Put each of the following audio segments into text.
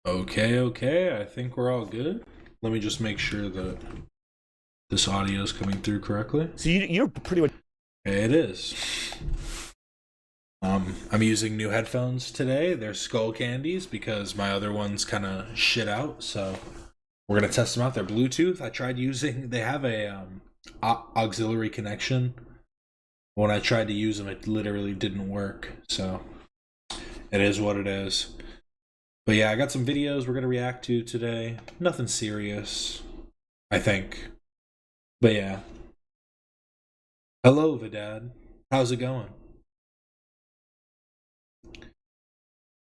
Okay. I think we're all good. Let me just make sure that this audio is coming through correctly. So you're pretty much. It is. I'm using new headphones today. They're Skull Candies because my other ones kind of shit out. So we're gonna test them out. They're Bluetooth. I tried using. They have a auxiliary connection. When I tried to use them, it literally didn't work. So it is what it is. But yeah, I got some videos we're gonna react to today. Nothing serious, I think. But yeah. Hello, Vidad. How's it going?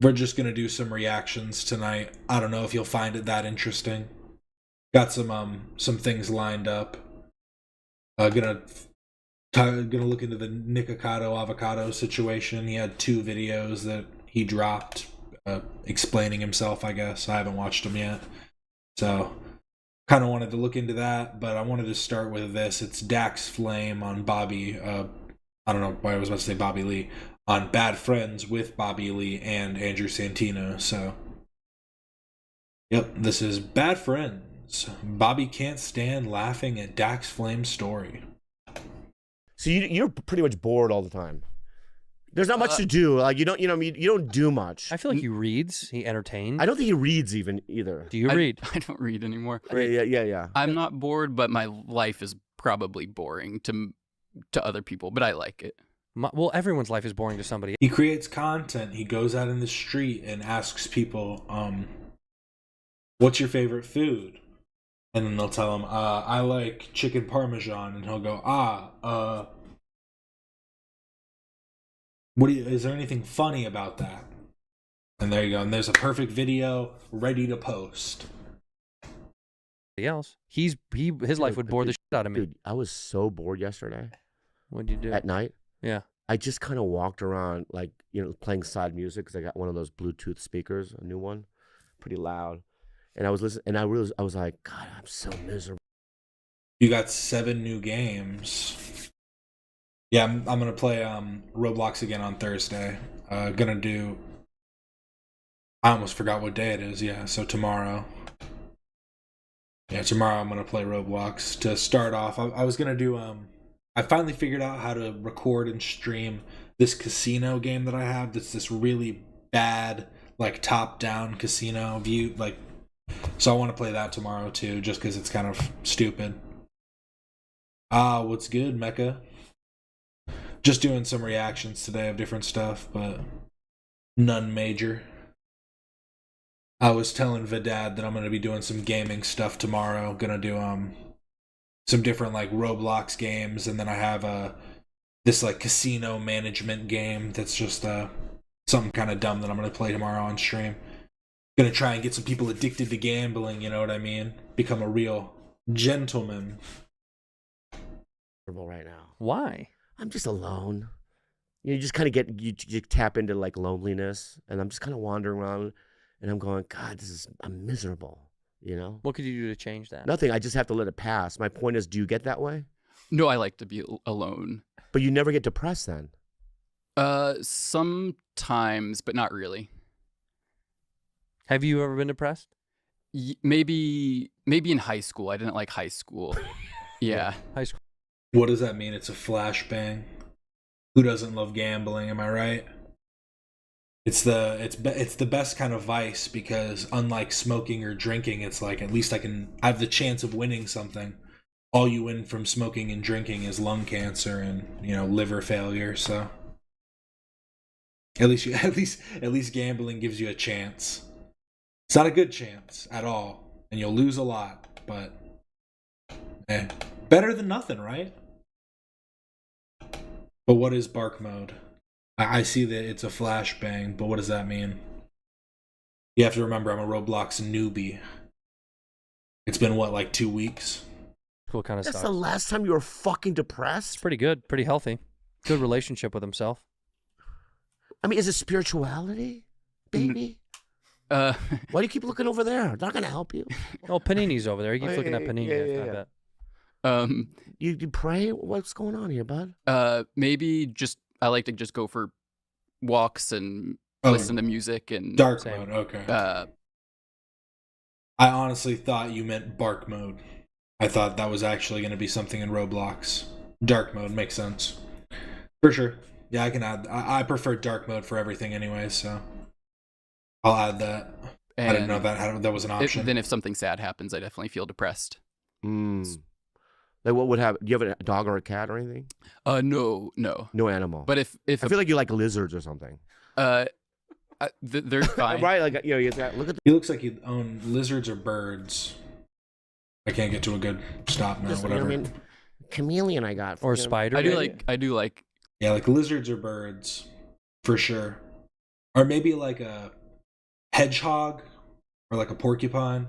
We're just gonna do some reactions tonight. I don't know if you'll find it that interesting. Got some things lined up. Gonna look into the Nickacado Avocado Situation. He had 2 videos that he dropped explaining himself, I guess. I haven't watched them yet. So, kind of wanted to look into that, but I wanted to start with this. It's Dax Flame on Bobby. I don't know why I was about to say Bobby Lee. On Bad Friends with Bobby Lee and Andrew Santino. So, yep, this is Bad Friends. Bobby can't stand laughing at Dax Flame's story. So you're pretty much bored all the time. There's not much to do. Like you don't do much. I feel like he reads. He entertains. I don't think he reads either. Do you read? I don't read anymore. Yeah. I'm not bored, but my life is probably boring to other people, but I like it. Well, everyone's life is boring to somebody. He creates content. He goes out in the street and asks people, what's your favorite food? And then they'll tell him, I like chicken parmesan. And he'll go, is there anything funny about that? And there you go. And there's a perfect video ready to post. Else, his life would bore the shit out of me. Dude, I was so bored yesterday. What'd you do? At night? Yeah. I just kind of walked around, like, playing side music because I got one of those Bluetooth speakers, a new one, pretty loud. And I was listening, and I was like, God, I'm so miserable. You got 7 new games. Yeah, I'm gonna play Roblox again on Thursday. Gonna do. I almost forgot what day it is. Yeah, so tomorrow. Yeah, tomorrow I'm gonna play Roblox to start off. I was gonna do I finally figured out how to record and stream this casino game that I have. That's this really bad, like top-down casino view, like. So I want to play that tomorrow too, just because it's kind of stupid. What's good, Mecca? Just doing some reactions today of different stuff, but none major. I was telling Vidad that I'm going to be doing some gaming stuff tomorrow. Gonna do some different like Roblox games, and then I have this like casino management game that's just something kind of dumb that I'm going to play tomorrow on stream. Gonna try and get some people addicted to gambling, you know what I mean? Become a real gentleman. Right now. Why? I'm just alone. You just kind of you tap into like loneliness, and I'm just kind of wandering around, and I'm going, God, I'm miserable. What could you do to change that? Nothing. I just have to let it pass. My point is, do you get that way? No, I like to be alone. But you never get depressed then? Sometimes, but not really. Have you ever been depressed? Maybe in high school. I didn't like high school. Yeah. High school. What does that mean? It's a flashbang. Who doesn't love gambling? Am I right? It's the best kind of vice because unlike smoking or drinking, it's like at least I have the chance of winning something. All you win from smoking and drinking is lung cancer and liver failure. So at least gambling gives you a chance. It's not a good chance at all, and you'll lose a lot, but better than nothing, right? But what is bark mode? I see that it's a flashbang, but what does that mean? You have to remember I'm a Roblox newbie. It's been, what, like 2 weeks? Cool kind of That's stuff. the last time you were fucking depressed? It's pretty good, pretty healthy. Good relationship with himself. I mean, is it spirituality, baby? Why do you keep looking over there? They're not going to help you. Oh, Panini's over there. He keeps looking at Panini. I bet. You pray? What's going on here, bud? Maybe I like to just go for walks and listen to music and dark mode. Okay. I honestly thought you meant bark mode. I thought that was actually going to be something in Roblox. Dark mode makes sense. For sure. Yeah, I can add. I prefer dark mode for everything anyway, so I'll add that. And I didn't know that was an option. Then if something sad happens, I definitely feel depressed. Like what would happen? Do you have a dog or a cat or anything? No. No animal. But if I feel like you like lizards or something. they're fine. Right? Like you got, look at He looks like you own lizards or birds. I can't get to a good stop now. Whatever. You know what I mean? Chameleon I got. Or spider. I do like. Yeah, like lizards or birds, for sure. Or maybe like a hedgehog or like a porcupine.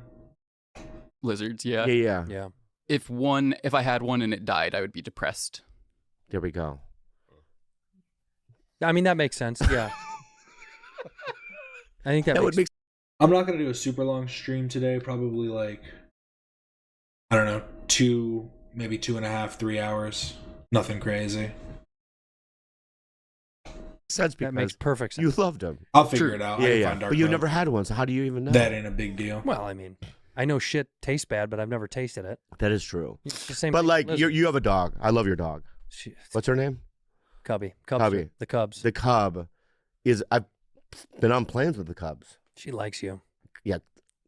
Lizards, yeah. Yeah. If I had one and it died, I would be depressed. There we go. I mean, that makes sense. Yeah. I think that would make. I'm not gonna do a super long stream today. Probably like, I don't know, 2.5, 3 hours. Nothing crazy. Sense because that makes perfect sense. You loved him. I'll figure it out. Yeah. But you never had one, so how do you even know? That ain't a big deal. Well, I mean, I know shit tastes bad, but I've never tasted it. That is true. It's the same. But thing like, with you have a dog. I love your dog. What's her name? Cubby. Cubby. The Cubs. The Cub is. I've been on planes with the Cubs. She likes you. Yeah.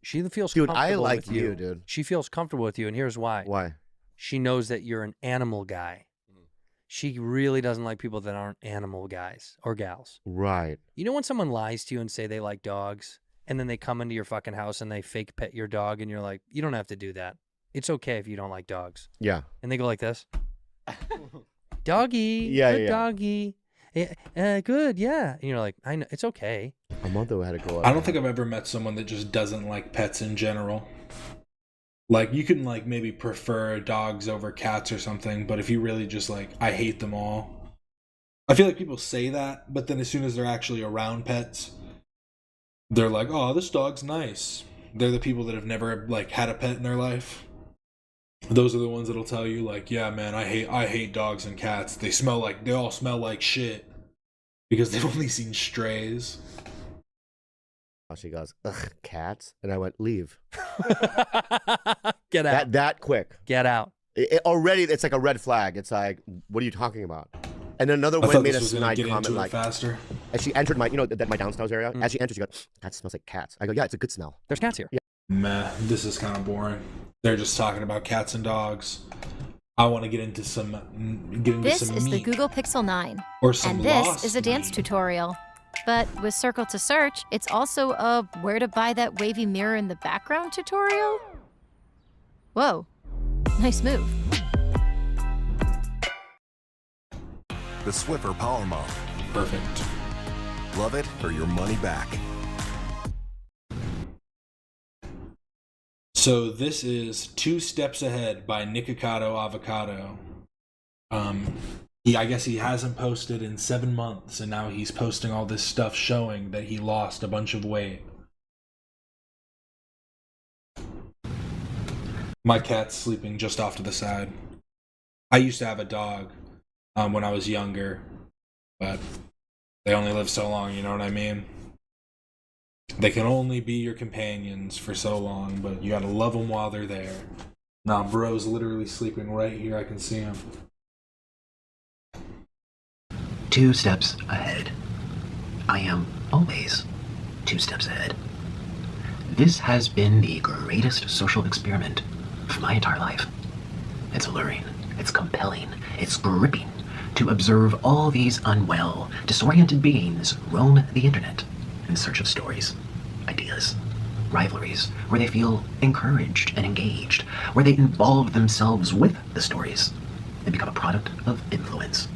She feels dude. comfortable I like with you, dude. She feels comfortable with you, and here's why. Why? She knows that you're an animal guy. She really doesn't like people that aren't animal guys or gals. Right. You know when someone lies to you and say they like dogs, and then they come into your fucking house and they fake pet your dog, and you're like, you don't have to do that. It's okay if you don't like dogs. Yeah. And they go like this. Doggy. Yeah, Good yeah. doggy. Good, yeah. And you're like, I know, it's okay. My mother had to grow up. I don't think I've ever met someone that just doesn't like pets in general. Like, you can, like, maybe prefer dogs over cats or something, but if you really just, like, I hate them all. I feel like people say that, but then as soon as they're actually around pets, they're like, oh, this dog's nice. They're the people that have never, like, had a pet in their life. Those are the ones that'll tell you, like, yeah, man, I hate dogs and cats. They all smell like shit. Because they've only seen strays. She goes, ugh, cats? And I went, leave. Get out. That quick. Get out. Already, it's like a red flag. It's like, what are you talking about? And another I one thought made this a was gonna snide get comment into it like, faster. as she entered my, my downstairs area, as she entered, she goes, that smells like cats. I go, yeah, it's a good smell. There's cats here. Yeah. Meh, this is kind of boring. They're just talking about cats and dogs. I want to get into some This some is the meat. Google Pixel 9. Or some And this lost is a dance meat. tutorial. But with Circle to Search, it's also a where to buy that wavy mirror in the background tutorial? Whoa, nice move. The Swiffer Power Mop. Perfect. Love it or your money back. So this is 2 Steps Ahead by Nickacado Avocado. I guess he hasn't posted in 7 months, and now he's posting all this stuff showing that he lost a bunch of weight. My cat's sleeping just off to the side. I used to have a dog when I was younger, but they only live so long, you know what I mean? They can only be your companions for so long, but you gotta love them while they're there. Nah, bro's literally sleeping right here. I can see him. 2 steps ahead. I am always 2 steps ahead. This has been the greatest social experiment of my entire life. It's alluring, it's compelling, it's gripping to observe all these unwell, disoriented beings roam the internet in search of stories, ideas, rivalries, where they feel encouraged and engaged, where they involve themselves with the stories and become a product of influence.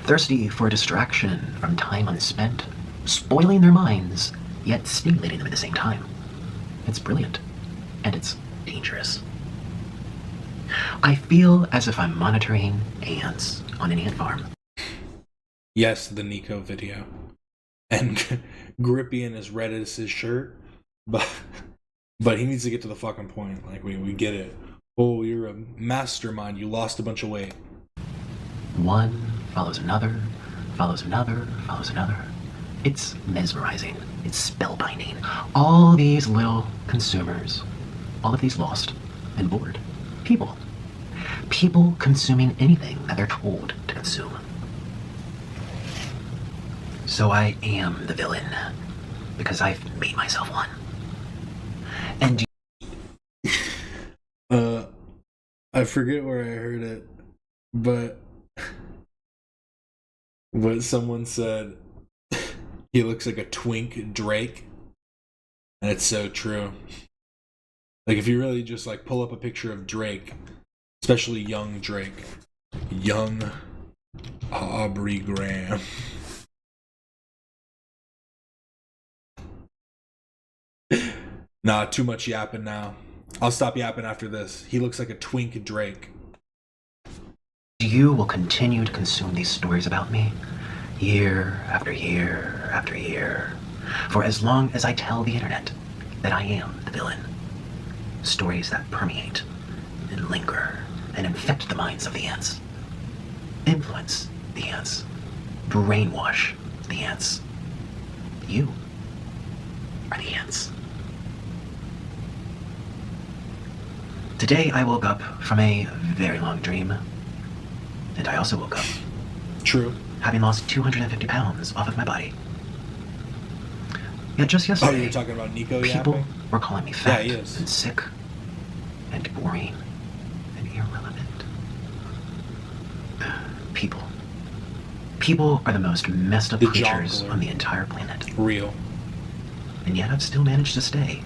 Thirsty for distraction from time unspent, spoiling their minds, yet stimulating them at the same time. It's brilliant, and it's dangerous. I feel as if I'm monitoring ants on an ant farm. Yes, the Nico video. And Grippy in as red as his shirt, but he needs to get to the fucking point. Like, we get it. Oh, you're a mastermind. You lost a bunch of weight. One follows another, follows another, follows another. It's mesmerizing. It's spellbinding. All these little consumers, all of these lost and bored people. People consuming anything that they're told to consume. So I am the villain, because I've made myself one. And I forget where I heard it, but someone said he looks like a twink Drake, and it's so true. Like, if you really just like pull up a picture of Drake, especially young Drake, young Aubrey Graham. Nah, too much yapping now. I'll stop yapping after this. He looks like a twink Drake. you will continue to consume these stories about me, year after year after year, for as long as I tell the internet that I am the villain. Stories that permeate and linger and infect the minds of the ants. Influence the ants. Brainwash the ants. You are the ants. Today I woke up from a very long dream. And I also woke up True. having lost 250 pounds off of my body. Yet just Oh, yesterday, you were talking about Nico people yapping? were calling me fat he is. and sick and boring and irrelevant. People. People are the most messed up The creatures jongleur. on the entire planet. Real. And yet I've still managed to stay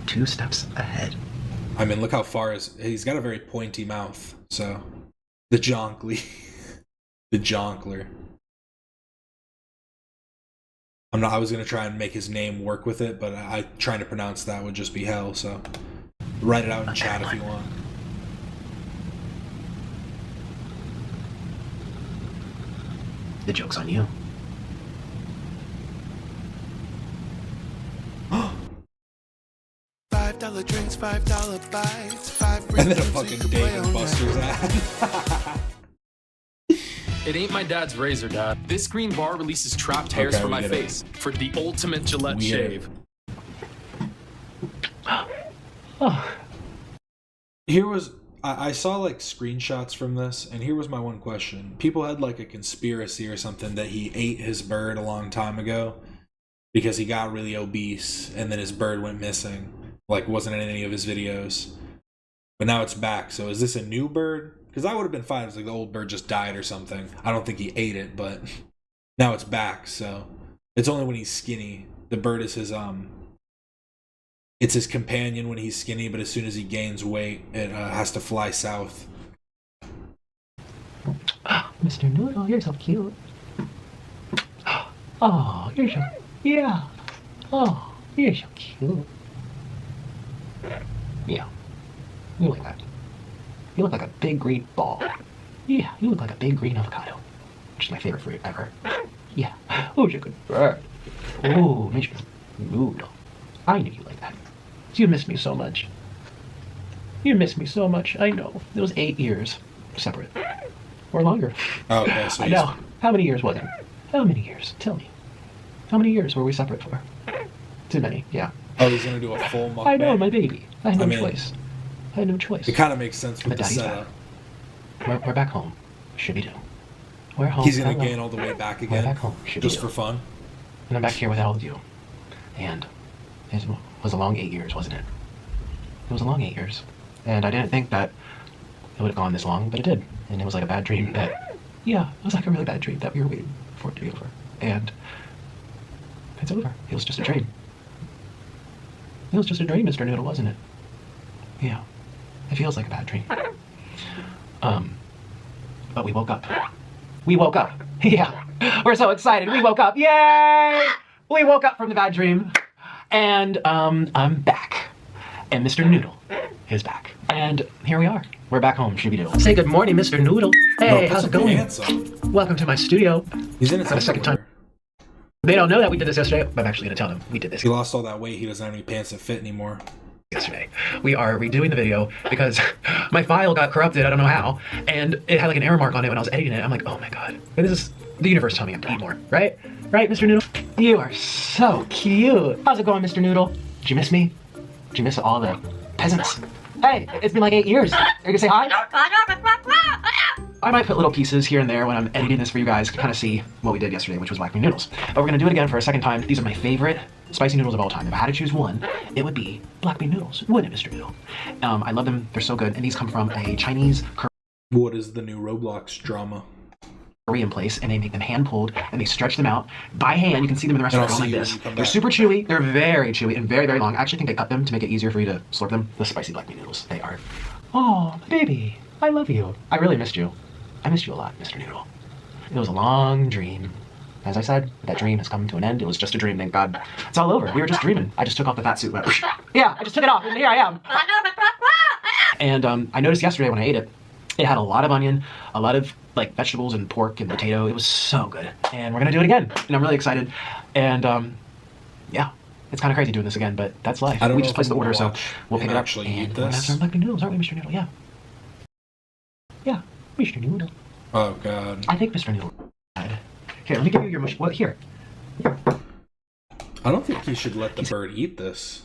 2 steps ahead. I mean, look how far he's got a very pointy mouth. So, the jonkly, the jonkler. I was gonna try and make his name work with it, but I trying to pronounce that would just be hell. So, write it out in chat if you want. The joke's on you. $5 drinks, $5 bites, 5 And then a rhythms fucking you can Dave play and all Buster's night. ad. It ain't my dad's razor, Dad. This green bar releases trapped hairs Okay, from we my get it. face for the ultimate Gillette We get it. shave. Here was I saw like screenshots from this, and here was my one question. People had like a conspiracy or something that he ate his bird a long time ago because he got really obese and then his bird went missing. Like, wasn't in any of his videos. But now it's back. So is this a new bird? Because I would have been fine if like the old bird just died or something. I don't think he ate it, but now it's back. So it's only when he's skinny. The bird is his it's his companion when he's skinny, but as soon as he gains weight, it has to fly south. Mr. Noodle, you're so cute. Oh, you're so... Yeah. Oh, you're so cute. Yeah. You look like that. You look like a big green ball. Yeah, you look like a big green avocado. Which is my favorite fruit ever. Yeah. Oh, you're a good bird. Oh, Mr. Noodle. I knew you like that. You miss me so much. You miss me so much. I know. It was 8 years separate. Or longer. Oh, okay, so I know. How many years was it? How many years? Tell me. How many years were we separate for? Too many, yeah. Oh, he's gonna do a full mukbang. I know, my baby. I had no I mean, choice. I had no choice. It kind of makes sense with But the Daddy's setup. back. We're back home. Should be do. We're home. He's gonna Hello. gain all the way back We're again, back home. Should just be for do. fun. And I'm back here with all of you. And it was a long 8 years, wasn't it? It was a long 8 years. And I didn't think that it would have gone this long, but it did. And it was like a bad dream that, yeah, it was like a really bad dream that we were waiting for it to be over. And it's over. It was just a dream. It was just a dream, Mr. Noodle, wasn't it? Yeah. It feels like a bad dream. But we woke up. We woke up. Yeah. We're so excited. We woke up. Yay! We woke up from the bad dream. And I'm back. And Mr. Noodle is back. And here we are. We're back home, Shooby-Doo. Say good morning, Mr. Noodle. Hey, Put how's some it going? pants on. Welcome to my studio. He's in his For the second time. underwear. They don't know that we did this yesterday, but I'm actually going to tell them we did this He lost all that weight. He doesn't have any pants that fit anymore. yesterday. We are redoing the video because my file got corrupted, I don't know how, and it had like an error mark on it when I was editing it. I'm like, oh my god. This is the universe telling me I'm to eat more, right? Right, Mr. Noodle? You are so cute. How's it going, Mr. Noodle? Did you miss me? Did you miss all the peasants? Hey, it's been like 8 years. Are you gonna say hi? I might put little pieces here and there when I'm editing this for you guys to kind of see what we did yesterday, which was black bean noodles. But we're gonna do it again for a second time. These are my favorite spicy noodles of all time. If I had to choose one, it would be black bean noodles, wouldn't it, Mr. Noodle? I love them. They're so good. And these come from a Chinese What is the new Roblox drama? Korean place, and they make them hand pulled and they stretch them out by hand. You can see them in the restaurant And I'll going like see you this. when you come They're back. super chewy. They're very chewy and very, very long. I actually think they cut them to make it easier for you to slurp them. The spicy black bean noodles. They are. Oh, baby, I love you. I really missed you. I missed you a lot, Mr. Noodle. It was a long dream. As I said, that dream has come to an end. It was just a dream, thank God. It's all over. We were just dreaming. I just took off the fat suit. Yeah, I just took it off, and here I am. And I noticed yesterday when I ate it, it had a lot of onion, a lot of like vegetables and pork and potato. It was so good. And we're gonna do it again. And I'm really excited. And yeah, it's kind of crazy doing this again, but that's life. I don't We know just if placed the I'm order, gonna so watch we'll pick and it up. actually And eat we're gonna have this. some black bean noodles, aren't we, Mr. Noodle? Yeah. Yeah, Mr. Noodle. Oh God. I think Mr. Noodle. Here, let me give you your mush. What, here. I don't think he should let the bird eat this.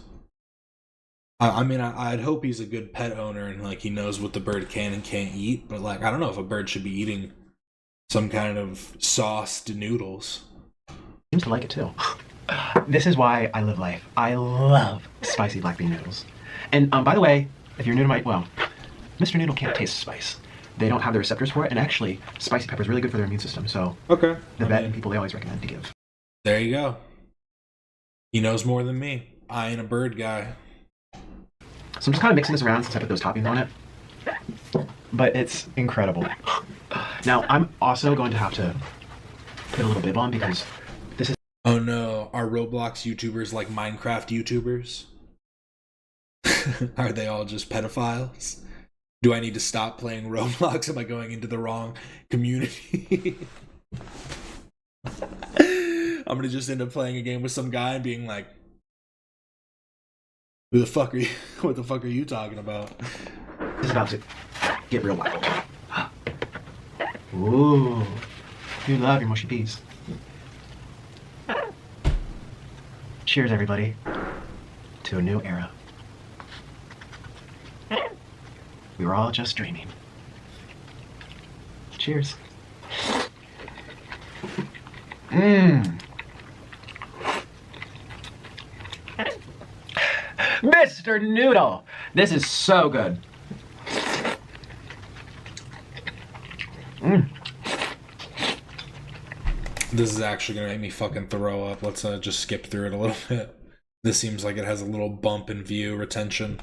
I mean, I'd hope he's a good pet owner and like he knows what the bird can and can't eat. But like, I don't know if a bird should be eating some kind of sauced noodles. Seems to like it too. This is why I live life. I love spicy black bean noodles. And by the way, if you're new to my, well, Mr. Noodle can't taste spice. They don't have the receptors for it, and actually, spicy pepper is really good for their immune system. So Okay. the vet and people, they always recommend to give. There you go. He knows more than me. I ain't a bird guy. So I'm just kind of mixing this around since I put those toppings on it. But it's incredible. Now, I'm also going to have to put a little bib on because this is... Oh no, are Roblox YouTubers like Minecraft YouTubers? Are they all just pedophiles? Do I need to stop playing Roblox? Am I going into the wrong community? I'm gonna just end up playing a game with some guy and being like, "Who the fuck are you? What the fuck are you talking about?" This is about to get real wild. Ooh, you love your mushy peas. Cheers, everybody, to a new era. We were all just dreaming. Cheers. Mmm. Mr. Noodle! This is so good. Mmm. This is actually gonna make me fucking throw up. Let's just skip through it a little bit. This seems like it has a little bump in view retention.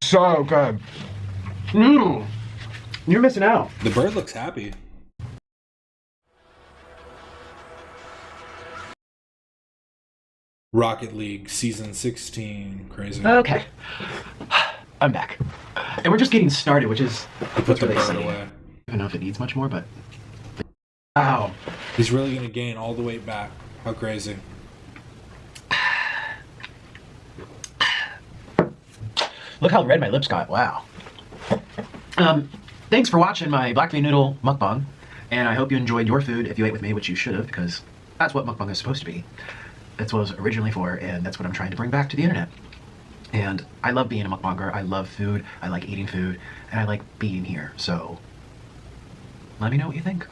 So good. Noodle! You're missing out. The bird looks happy. Rocket League Season 16. Crazy. Okay. I'm back. And we're just getting started, which is I put the really bird exciting. away. I don't know if it needs much more, but... Wow. He's really gonna gain all the weight back. How crazy. Look how red my lips got. Wow. Thanks for watching my black bean noodle mukbang, and I hope you enjoyed your food if you ate with me, which you should have, because that's what mukbang is supposed to be. That's what it was originally for, and that's what I'm trying to bring back to the internet. And I love being a mukbanger. I love food. I like eating food, and I like being here. So let me know what you think.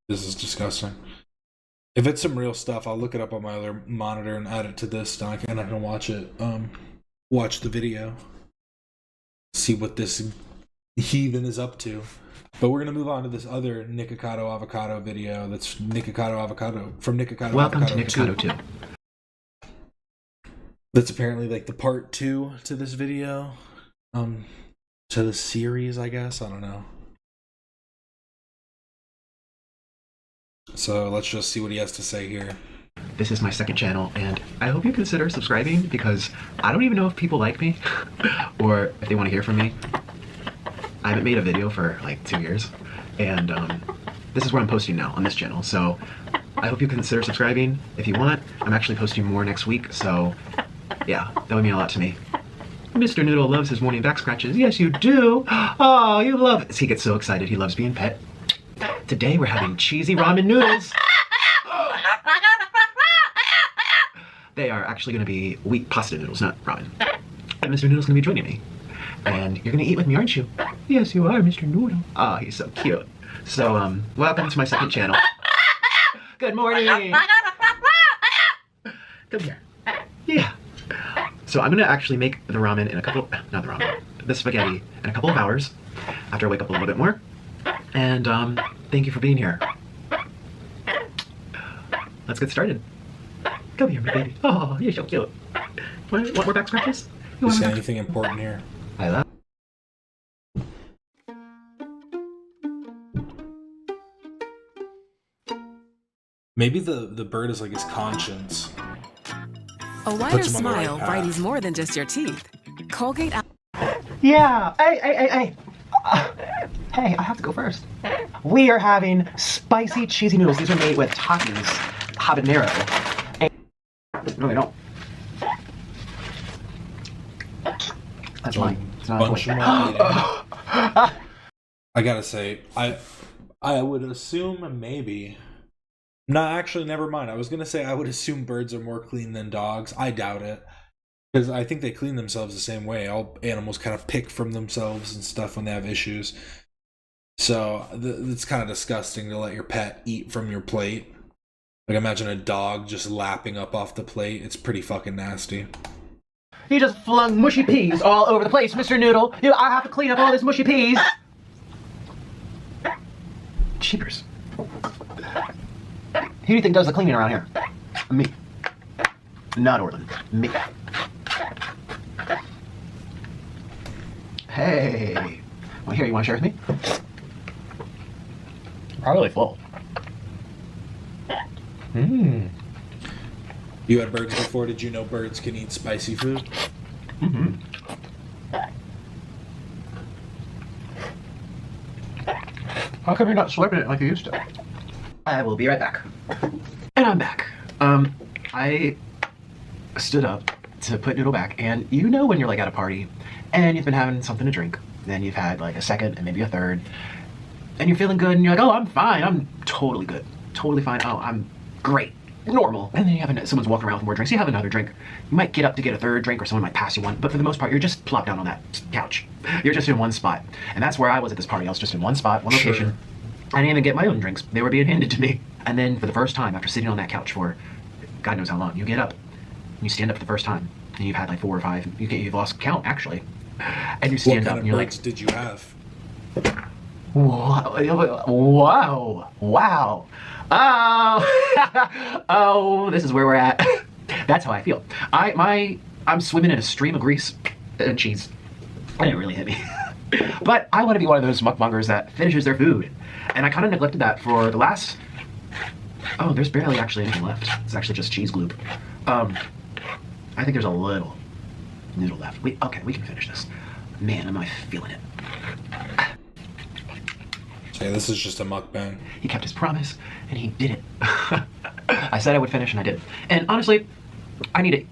This is disgusting. If it's some real stuff, I'll look it up on my other monitor and add it to this, and I can watch it. Watch the video. See what this heathen is up to. But we're gonna move on to this other Nickacado Avocado video. That's Nickacado Avocado from Nickacado Welcome Avocado to Nickacado 2. That's apparently like the part 2 to this video. To the series, I guess. I don't know. So let's just see what he has to say here. This is my second channel, and I hope you consider subscribing because I don't even know if people like me or if they want to hear from me. I haven't made a video for like 2 years, and this is where I'm posting now on this channel. So I hope you consider subscribing if you want. I'm actually posting more next week, so yeah, that would mean a lot to me. Mr. Noodle loves his morning back scratches. Yes, you do. Oh, you love it. He gets so excited. He loves being pet. Today we're having cheesy ramen noodles. They are actually going to be wheat pasta noodles, not ramen. And Mr. Noodle's going to be joining me. And you're going to eat with me, aren't you? Yes, you are, Mr. Noodle. Oh, he's so cute. So, welcome to my second channel. Good morning. Come here. Yeah. So I'm going to actually make the ramen in the spaghetti in a couple of hours after I wake up a little bit more. And, thank you for being here. Let's get started. Come here, my baby. Oh, you're so cute. Want more back scratches? Is there anything important here? I love. Maybe the bird is like his conscience. A wider Puts him on the right smile path. brightens more than just your teeth. Colgate. Yeah. Hey. Hey, I have to go first. We are having spicy cheesy noodles. These are made with Takis habanero. No, they don't. That's mine. It's not Bunch mine. of eating. I gotta say, I would assume maybe. No, actually, never mind. I was gonna say I would assume birds are more clean than dogs. I doubt it, because I think they clean themselves the same way. All animals kind of pick from themselves and stuff when they have issues. So it's kind of disgusting to let your pet eat from your plate. Like, imagine a dog just lapping up off the plate. It's pretty fucking nasty. He just flung mushy peas all over the place, Mr. Noodle. I have to clean up all this mushy peas. Cheapers. Who do you think does the cleaning around here? Me. Not Orland. Me. Hey. Well, here, you want to share with me? Probably full. You had birds before. Did you know birds can eat spicy food? Mm-hmm. How come you're not slurping it like you used to? I will be right back. And I'm back. I stood up to put Noodle back, and you know when you're like at a party and you've been having something to drink, then you've had like a second and maybe a third, and you're feeling good, and you're like, oh, I'm fine, I'm totally good, totally fine, oh, I'm great, normal. And then you have someone's walking around with more drinks, you have another drink, you might get up to get a third drink, or someone might pass you one, but for the most part, you're just plopped down on that couch. You're just in one spot. And that's where I was at this party. I was just in one spot, one location. Sure. I didn't even get my own drinks. They were being handed to me. And then for the first time, after sitting on that couch for God knows how long, you get up, and you stand up for the first time, and you've had like 4 or 5, you've lost count, actually. And you stand up, and you're like, what did you have? Wow. Oh, oh, this is where we're at. That's how I feel. I'm swimming in a stream of grease and cheese. It didn't really hit me. But I want to be one of those mukbangers that finishes their food. And I kind of neglected that for the last... Oh, there's barely actually anything left. It's actually just cheese gloop. I think there's a little noodle left. Okay, we can finish this. Man, am I feeling it. Yeah, this is just a mukbang. He kept his promise, and he did it. I said I would finish, and I did. And honestly, I need to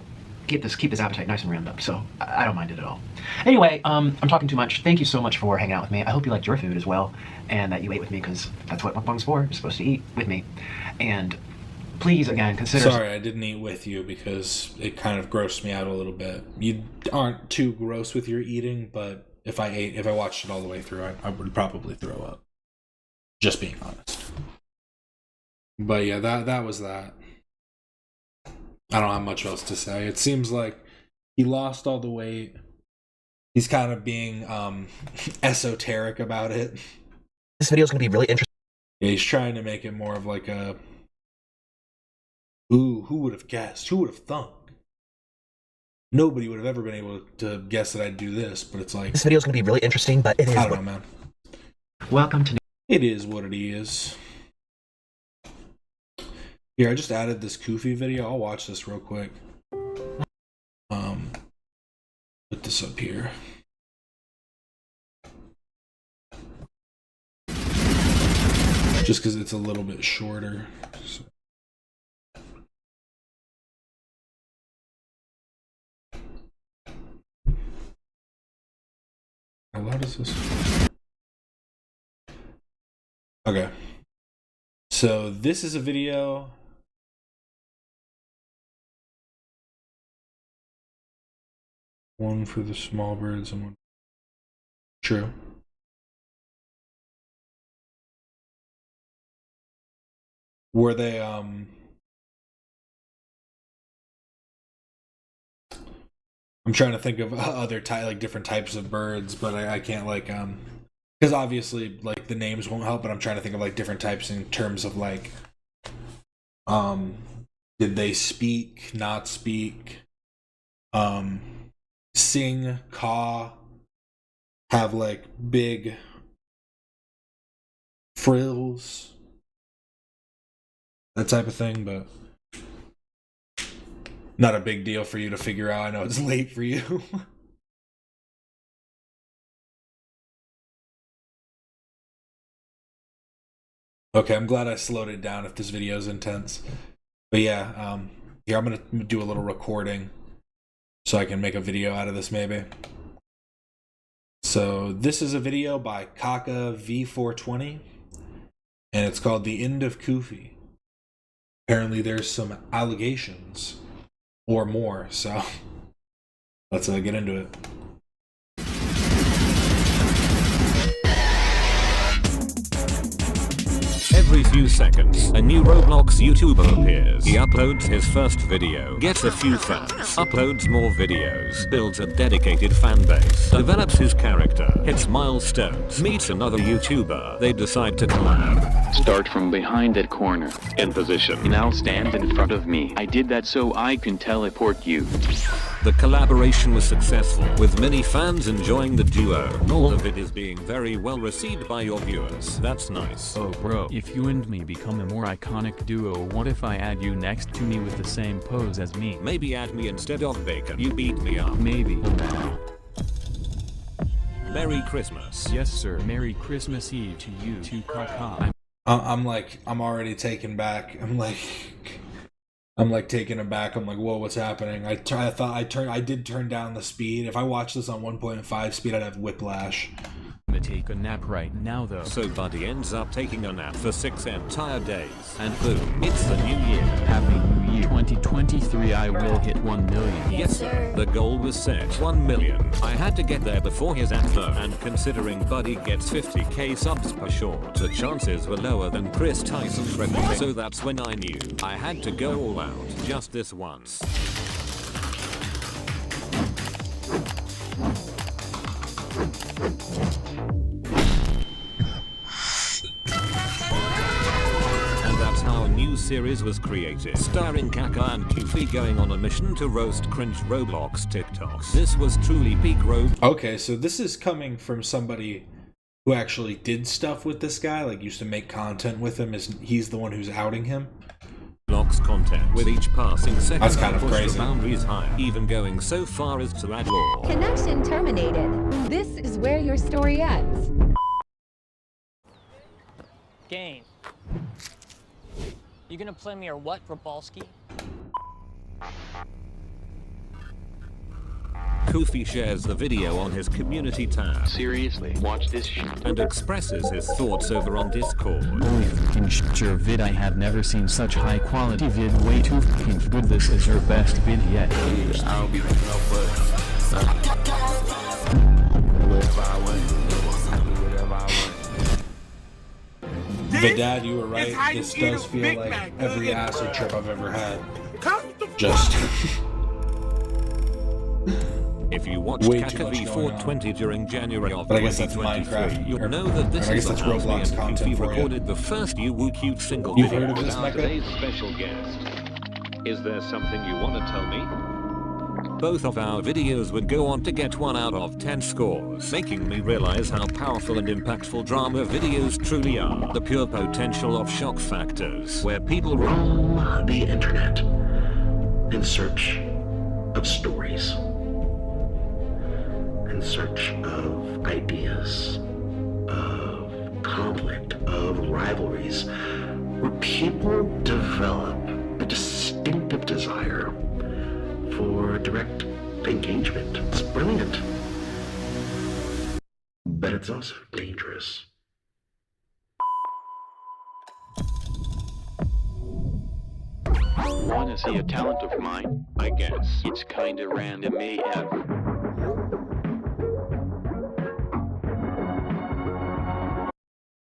keep this appetite nice and round up, so I don't mind it at all. Anyway, I'm talking too much. Thank you so much for hanging out with me. I hope you liked your food as well, and that you ate with me, because that's what mukbang's for. You're supposed to eat with me. And please, again, consider... Sorry, I didn't eat with you because it kind of grossed me out a little bit. You aren't too gross with your eating, but if I watched it all the way through, I would probably throw up. Just being honest. But yeah, that was that. I don't have much else to say. It seems like he lost all the weight. He's kind of being esoteric about it. This video is going to be really interesting. Yeah, he's trying to make it more of like a... Ooh, who would have guessed? Who would have thunk? Nobody would have ever been able to guess that I'd do this, but it's like... This video is going to be really interesting, but it is... I don't know, man. Welcome to... It is what it is. Here, I just added this Koofy video. I'll watch this real quick. Put this up here. Just because it's a little bit shorter. So. How loud is this? Okay. So this is a video. One for the small birds and one. True. Were they I'm trying to think of other different types of birds, but I can't because obviously like the names won't help, but I'm trying to think of like different types in terms of like did they speak, not speak, sing, caw, have like big frills, that type of thing, but not a big deal for you to figure out. I know it's late for you. Okay, I'm glad I slowed it down if this video is intense. But yeah, here I'm gonna do a little recording so I can make a video out of this maybe. So this is a video by Kaka V420 and it's called The End of Kufi. Apparently there's some allegations or more, so let's get into it. Every few seconds, a new Roblox YouTuber appears. He uploads his first video, gets a few fans, uploads more videos, builds a dedicated fan base, develops his character, hits milestones, meets another YouTuber. They decide to collab. Start from behind that corner. In position. Now stand in front of me. I did that so I can teleport you. The collaboration was successful, with many fans enjoying the duo. All of it is being very well received by your viewers. That's nice. Oh bro, if you and me become a more iconic duo, what if I add you next to me with the same pose as me? Maybe add me instead of Bacon. You beat me up. Maybe. Merry Christmas. Yes sir, Merry Christmas Eve to you too, Kaka. I'm already taken back. I'm like taken aback. I'm like, whoa, what's happening? I did turn down the speed. If I watched this on 1.5 speed, I'd have whiplash. I'm gonna take a nap right now though. So Buddy ends up taking a nap for 6 entire days. And boom, it's the new year. Happy New Year 2023. I will hit 1 million. Yes sir. The goal was set 1 million. I had to get there before his anthem. And considering Buddy gets 50k subs per short, the chances were lower than Chris Tyson's record. So that's when I knew I had to go all out just this once. And that's how a new series was created, starring Kaka and Kufi going on a mission to roast cringe Roblox TikToks. This was truly peak Okay, so this is coming from somebody who actually did stuff with this guy, like used to make content with him. He's the one who's outing him. Roblox content. With each passing second, that's kind of push crazy. The boundaries higher, even going so far as to add law. Connection terminated. This is where your story ends. Game. You gonna play me or what, Rabalski? Kufi shares the video on his community tab. Seriously, watch this shit. And expresses his thoughts over on Discord. Holy fucking shit, your vid. I have never seen such high quality vid. Way too fucking good. This is your best vid yet. I'll be picking up whatever I want. But Dad, you were right. This does feel like every acid trip I've ever had. Just if you watched Kaka V420 during January of 2023, you'll know that this is the house me and Kufi recorded the first You Woo Cute single You've video. heard of this, Now Mecca? today's special guest. Is there something you want to tell me? Both of our videos would go on to get 1 out of 10 scores, making me realize how powerful and impactful drama videos truly are. The pure potential of shock factors, where people roam the internet in search of stories, in search of ideas, of conflict, of rivalries, where people develop a distinctive desire for direct engagement. It's brilliant. it's also dangerous. Wanna see a talent of mine? I guess it's kinda random AF.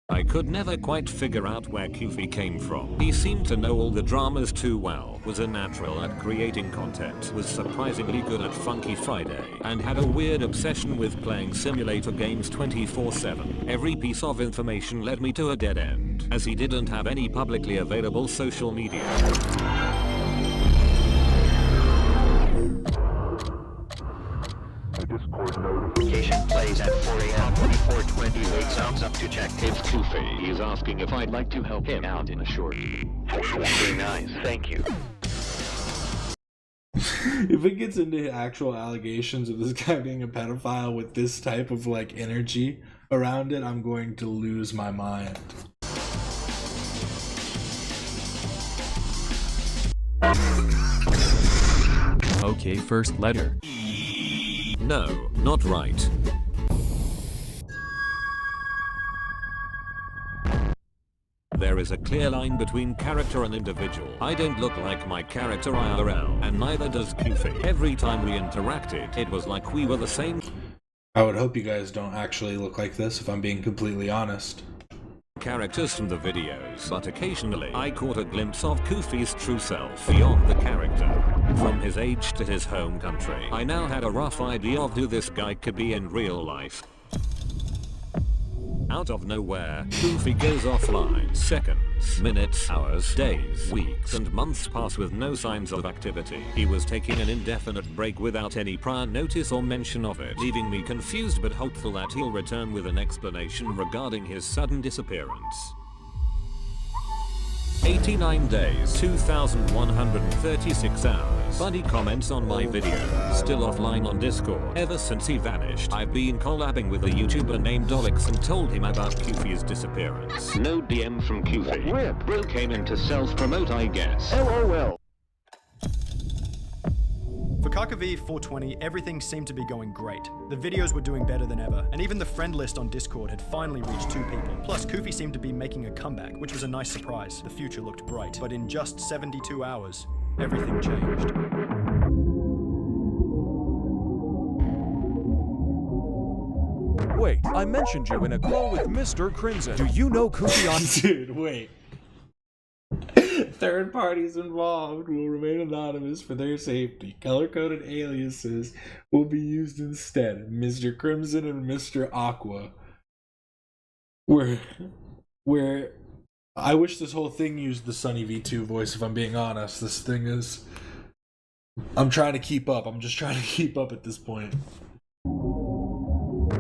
I could never quite figure out where Kofi came from. He seemed to know all the dramas too well, was a natural at creating content, was surprisingly good at Funky Friday, and had a weird obsession with playing simulator games 24/7. Every piece of information led me to a dead end, as he didn't have any publicly available social media. Notification plays at 4 a.m. 24:20 wakes up to check. It's Kofi. He's asking if I'd like to help him out in a short. Very nice. Thank you. If it gets into actual allegations of this guy being a pedophile with this type of like energy around it, I'm going to lose my mind. Okay, first letter. No, not right. There is a clear line between character and individual. I don't look like my character IRL, and neither does Kofi. Every time we interacted, it was like we were the same. I would hope you guys don't actually look like this, if I'm being completely honest. Characters from the videos, but occasionally I caught a glimpse of Kofi's true self beyond the character. From his age to his home country, I now had a rough idea of who this guy could be in real life. Out of nowhere, Kofi goes offline. Seconds, minutes, hours, days, weeks, and months pass with no signs of activity. He was taking an indefinite break without any prior notice or mention of it, leaving me confused but hopeful that he'll return with an explanation regarding his sudden disappearance. 89 days, 2,136 hours. Buddy comments on my video. Still offline on Discord. Ever since he vanished, I've been collabing with a YouTuber named Dolix and told him about Kofi's disappearance. No DM from Kofi. Rip. Bro came in to self-promote, I guess. LOL. For Kakav 420, everything seemed to be going great. The videos were doing better than ever, and even the friend list on Discord had finally reached 2 people. Plus, Kofi seemed to be making a comeback, which was a nice surprise. The future looked bright. But in just 72 hours, everything changed. Wait, I mentioned you in a call with Mr. Crimson. Do you know Kofi on— Dude, wait. Third parties involved will remain anonymous for their safety. Color-coded aliases will be used instead. Mr. Crimson and Mr. Aqua. Where I wish this whole thing used the Sunny V2 voice, if I'm being honest. This thing is... I'm trying to keep up. I'm just trying to keep up at this point.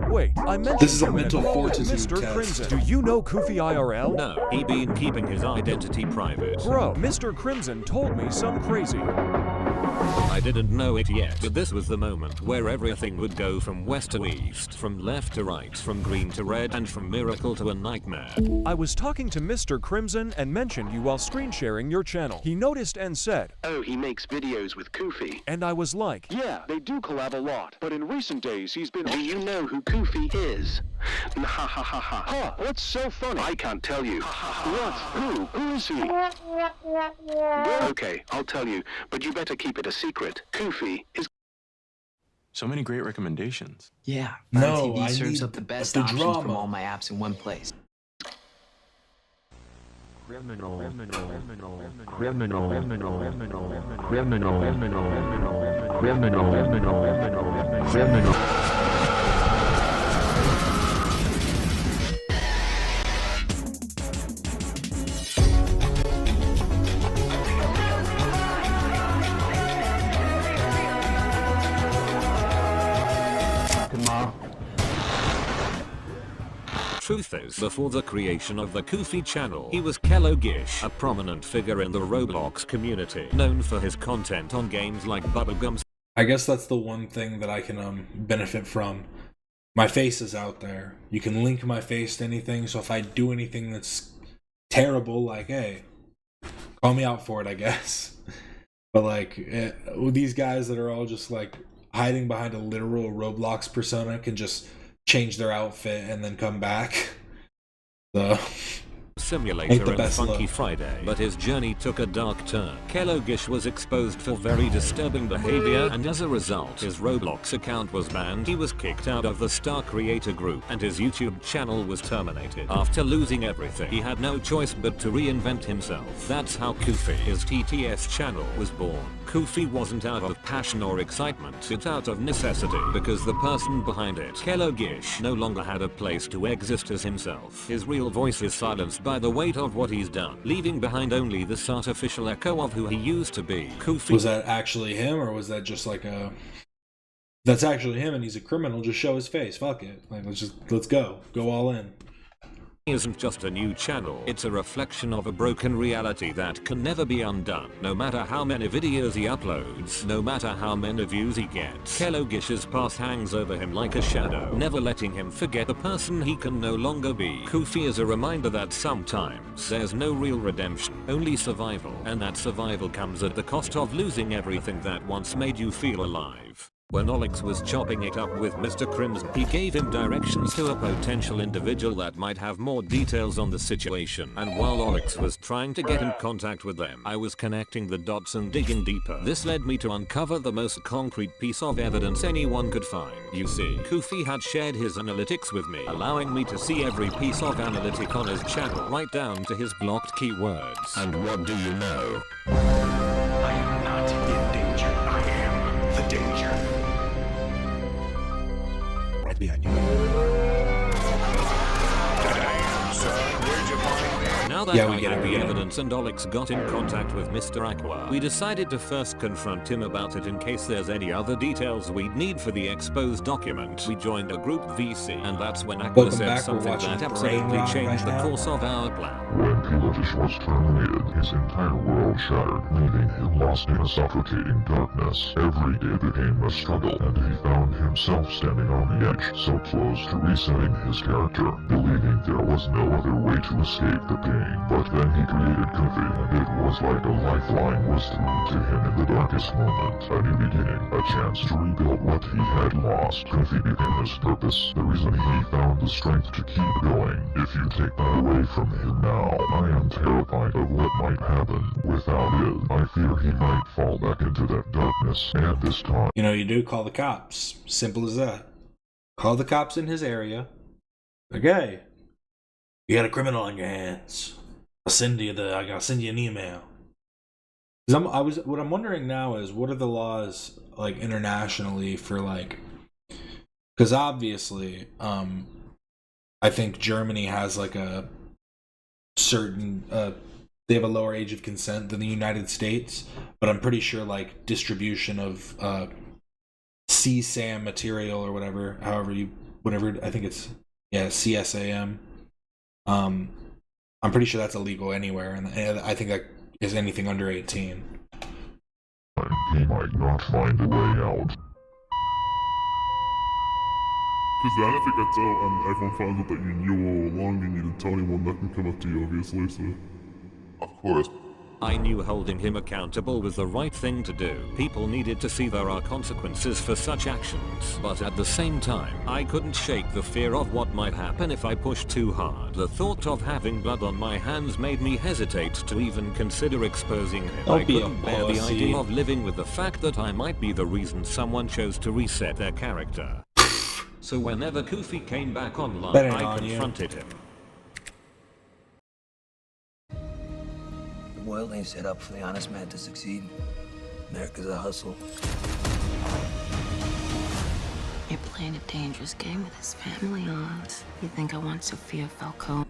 Wait, I mentioned this is a you in mental call with fortitude Mr. test. Crimson. Do you know Kofi IRL? No, he been keeping his identity private. Bro, Mr. Crimson told me some crazy. I didn't know it yet, but this was the moment where everything would go from west to east, from left to right, from green to red, and from miracle to a nightmare. I was talking to Mr. Crimson and mentioned you while screen sharing your channel. He noticed and said, "Oh, he makes videos with Kofi." And I was like, "Yeah, they do collab a lot, but in recent days he's been—" "Do you know who Kofi is?" Ha ha ha ha. Huh, what's so funny? I can't tell you. What? Who? Who is he? Okay, I'll tell you, but you better keep it a secret. Kofi is... So many great recommendations. Yeah, No, TV I serves need up the best the options drama. from all my apps in one place. Criminal. Truth is, before the creation of the Kofi channel, he was Kello Gish, a prominent figure in the Roblox community, known for his content on games like Bubblegum. I guess that's the one thing that I can benefit from. My face is out there. You can link my face to anything, so if I do anything that's terrible, like, hey, call me out for it, I guess. But like, these guys that are all just like hiding behind a literal Roblox persona can just change their outfit and then come back. So Simulator and Funky Friday, but his journey took a dark turn. Kellogish was exposed for very disturbing behavior, and as a result his Roblox account was banned. He was kicked out of the Star Creator group and his YouTube channel was terminated. After losing everything, he had no choice but to reinvent himself. That's how Koofy, his TTS channel, was born. Koofy wasn't out of passion or excitement, it's out of necessity, because the person behind it, Kellogish, no longer had a place to exist as himself. His real voice is silenced by the weight of what he's done, leaving behind only this artificial echo of who he used to be. Koofy. Was that actually him, or was that just like a... That's actually him and he's a criminal, just show his face, fuck it. Like, let's go all in. Isn't just a new channel, it's a reflection of a broken reality that can never be undone. No matter how many videos he uploads, no matter how many views he gets, Kellogish's past hangs over him like a shadow, never letting him forget the person he can no longer be. Koofy is a reminder that sometimes there's no real redemption, only survival, and that survival comes at the cost of losing everything that once made you feel alive. When Alex was chopping it up with Mr. Crimson, he gave him directions to a potential individual that might have more details on the situation, and while Alex was trying to get in contact with them, I was connecting the dots and digging deeper. This led me to uncover the most concrete piece of evidence anyone could find. You see, Koofy had shared his analytics with me, allowing me to see every piece of analytic on his channel, right down to his blocked keywords. And what do you know? I am not in danger. I am the danger. Right behind you. Now that I had the evidence and Alex got in contact with Mr. Aqua, we decided to first confront him about it in case there's any other details we'd need for the exposed document. We joined a group VC, and that's when Aqua said something that absolutely changed the course of our plan. When Pilotish was terminated, his entire world shattered, leaving him lost in a suffocating darkness. Every day became a struggle, and he found himself standing on the edge, so close to resetting his character, believing there was no other way to escape the pain. But then he created Koofy, and it was like a lifeline was thrown to him in the darkest moment. A new beginning, a chance to rebuild what he had lost. Koofy became his purpose, the reason he found the strength to keep going. If you take that away from him now, I am terrified of what might happen. Without it, I fear he might fall back into that darkness, and this time... You know, you do call the cops. Simple as that. Call the cops in his area. Okay. You got a criminal on your hands. I gotta send you an email. What I'm wondering now is, what are the laws like internationally for like? Because obviously, I think Germany has like a certain they have a lower age of consent than the United States, but I'm pretty sure like distribution of CSAM material or whatever, I think it's CSAM. I'm pretty sure that's illegal anywhere, and I think that is anything under 18. He might not find a way out. Because then if it gets out and everyone finds out that you knew all along, you need to tell anyone that can come up to you, obviously, so... Of course. I knew holding him accountable was the right thing to do. People needed to see there are consequences for such actions. But at the same time, I couldn't shake the fear of what might happen if I pushed too hard. The thought of having blood on my hands made me hesitate to even consider exposing him. I couldn't bear the idea of living with the fact that I might be the reason someone chose to reset their character. So whenever Koofy came back online, I confronted him. The world ain't set up for the honest man to succeed. America's a hustle. You're playing a dangerous game with his family, Oz. You think I want Sophia Falcone?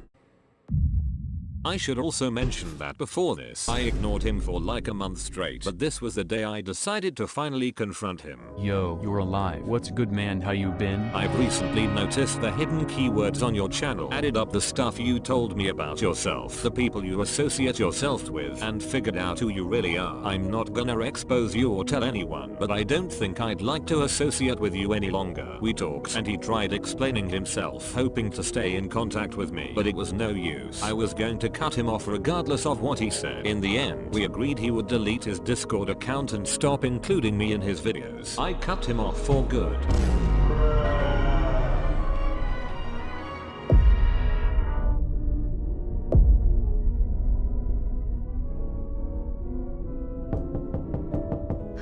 I should also mention that before this, I ignored him for like a month straight, but this was the day I decided to finally confront him. Yo, you're alive. What's good, man? How you been? I've recently noticed the hidden keywords on your channel, added up the stuff you told me about yourself, the people you associate yourself with, and figured out who you really are. I'm not gonna expose you or tell anyone, but I don't think I'd like to associate with you any longer. We talked, and he tried explaining himself, hoping to stay in contact with me, but it was no use. I was going to cut him off regardless of what he said. In the end, we agreed he would delete his Discord account and stop including me in his videos. I cut him off for good.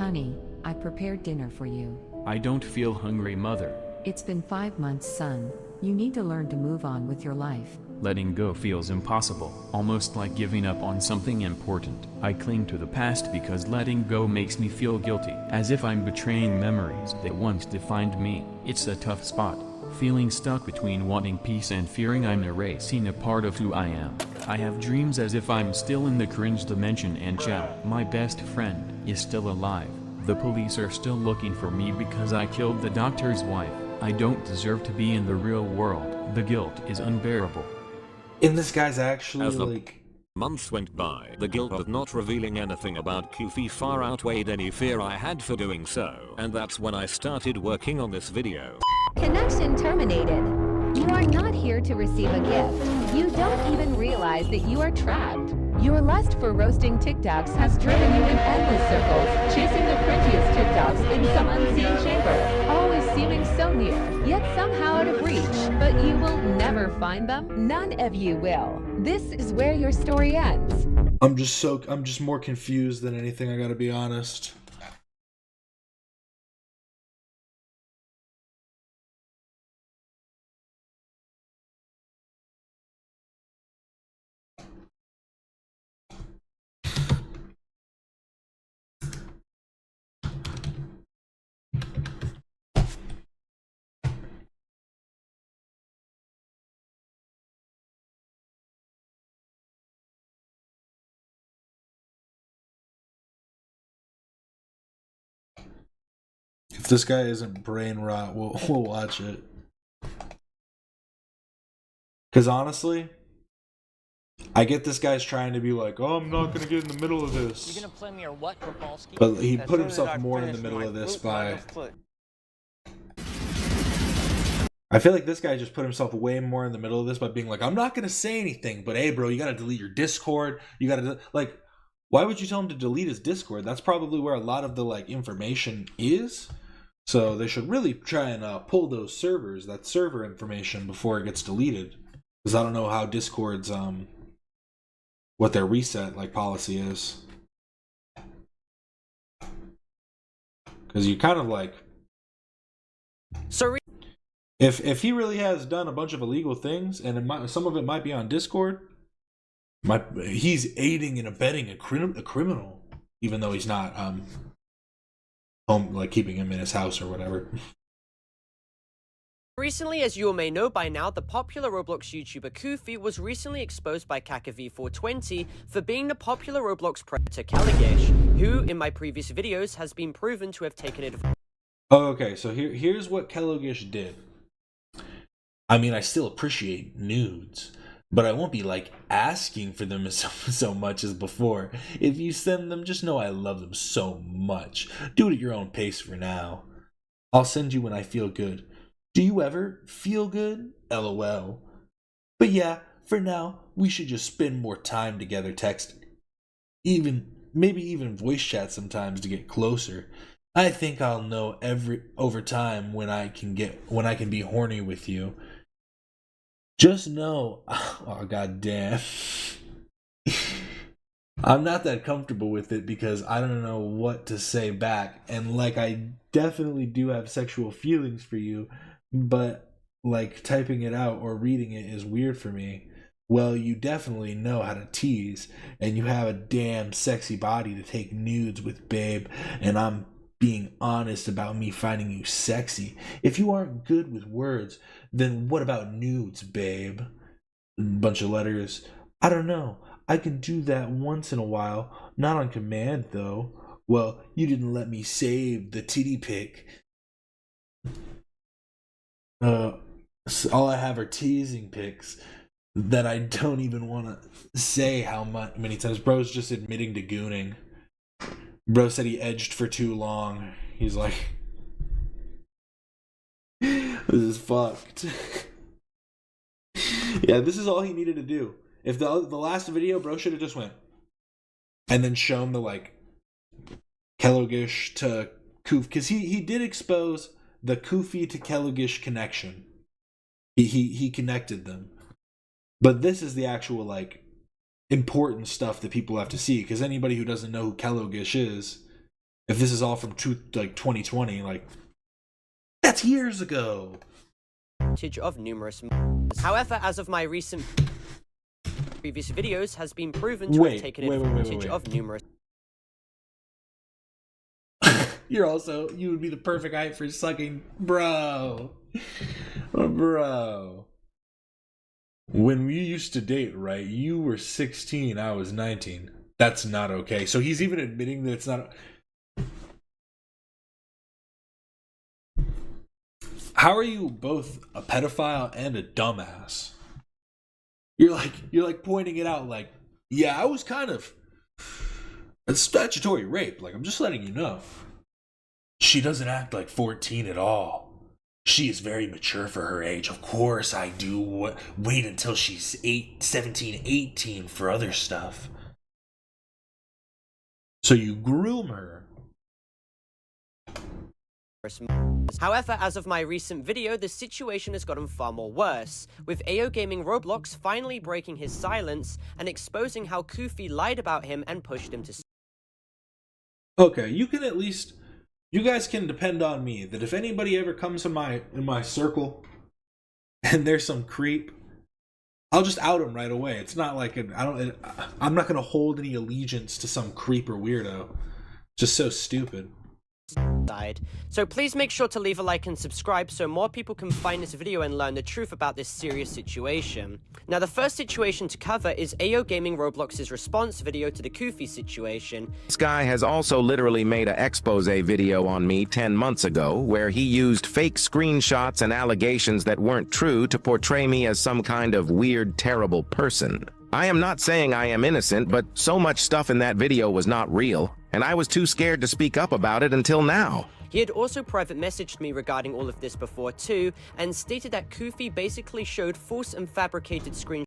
Honey, I prepared dinner for you. I don't feel hungry, Mother. It's been 5 months, son. You need to learn to move on with your life. Letting go feels impossible, almost like giving up on something important. I cling to the past because letting go makes me feel guilty, as if I'm betraying memories that once defined me. It's a tough spot, feeling stuck between wanting peace and fearing I'm erasing a part of who I am. I have dreams as if I'm still in the cringe dimension and Chow, my best friend, is still alive. The police are still looking for me because I killed the doctor's wife. I don't deserve to be in the real world. The guilt is unbearable. And this guy's actually As the like... months went by, the guilt of not revealing anything about Kufi far outweighed any fear I had for doing so, and that's when I started working on this video. Connection terminated. You are not here to receive a gift. You don't even realize that you are trapped. Your lust for roasting TikToks has driven you in endless circles, chasing the cringiest TikToks in some unseen chamber, always seeming so near, yet somehow out of reach. But you will never find them. None of you will. This is where your story ends. I'm just more confused than anything, I gotta be honest. If this guy isn't brain rot, we'll watch it. Because honestly, I get this guy's trying to be like, oh, I'm not going to get in the middle of this. You gonna play me or what, Rapolsky? But he put himself more in the middle of this by... I feel like this guy just put himself way more in the middle of this by being like, I'm not going to say anything, but hey, bro, you got to delete your Discord. You got to, like, why would you tell him to delete his Discord? That's probably where a lot of the, like, information is. So they should really try and pull those servers, that server information, before it gets deleted. Because I don't know how Discord's, what their reset, like, policy is. Because you kind of, like... So If he really has done a bunch of illegal things, and some of it might be on Discord, he's aiding and abetting a criminal, even though he's not home, like keeping him in his house or whatever. recently, as you all may know by now, the popular Roblox YouTuber Kufi was recently exposed by KakaV420 for being the popular Roblox predator Kalagesh, who, in my previous videos, has been proven to have taken advantage. Oh, okay, so here's what Kalagesh did. I mean, I still appreciate nudes, but I won't be, like, asking for them so much as before. If you send them, just know I love them so much. Do it at your own pace for now. I'll send you when I feel good. Do you ever feel good? LOL. But yeah, for now, we should just spend more time together texting. Maybe even voice chat sometimes to get closer. I think I'll know over time when I can be horny with you. Just know, oh god damn, I'm not that comfortable with it because I don't know what to say back, and like I definitely do have sexual feelings for you, but like typing it out or reading it is weird for me. Well, you definitely know how to tease, and you have a damn sexy body to take nudes with, babe, and I'm being honest about me finding you sexy. If you aren't good with words, then what about nudes, babe? Bunch of letters. I don't know. I can do that once in a while. Not on command, though. Well, you didn't let me save the titty pic. All I have are teasing pics that I don't even want to say how many times. Bro's just admitting to gooning. Bro said he edged for too long. He's like, this is fucked. Yeah, this is all he needed to do. If the last video, bro should have just went and then shown the like Kalagesh to Koof, because he did expose the Kufi to Kalagesh connection. He connected them, but this is the actual like important stuff that people have to see, because anybody who doesn't know who Kalagesh is If this is all from 2020, like that's years ago. Of numerous. However, as of my recent previous videos, has been proven to have taken advantage of numerous. You would be the perfect height for sucking, bro. Bro. When we used to date, right? You were 16, I was 19. That's not okay. So he's even admitting that it's not. How are you both a pedophile and a dumbass? You're like pointing it out like, yeah, I was kind of a statutory rape. Like, I'm just letting you know. She doesn't act like 14 at all. She is very mature for her age. Of course I do. Wait until she's 17, 18 for other stuff. So you groom her. However, as of my recent video, the situation has gotten far more worse, with AO Gaming Roblox finally breaking his silence and exposing how Koofy lied about him and pushed him to. Okay, you can at least, you guys can depend on me that if anybody ever comes in my circle and there's some creep, I'll just out him right away. It's not like I'm not gonna hold any allegiance to some creep or weirdo. Just so stupid. So please make sure to leave a like and subscribe so more people can find this video and learn the truth about this serious situation. Now, the first situation to cover is AO Gaming Roblox's response video to the Koofy situation. This guy has also literally made an expose video on me 10 months ago where he used fake screenshots and allegations that weren't true to portray me as some kind of weird, terrible person. I am not saying I am innocent, but so much stuff in that video was not real, and I was too scared to speak up about it until now. He had also private messaged me regarding all of this before too, and stated that Koofy basically showed false and fabricated screenshots.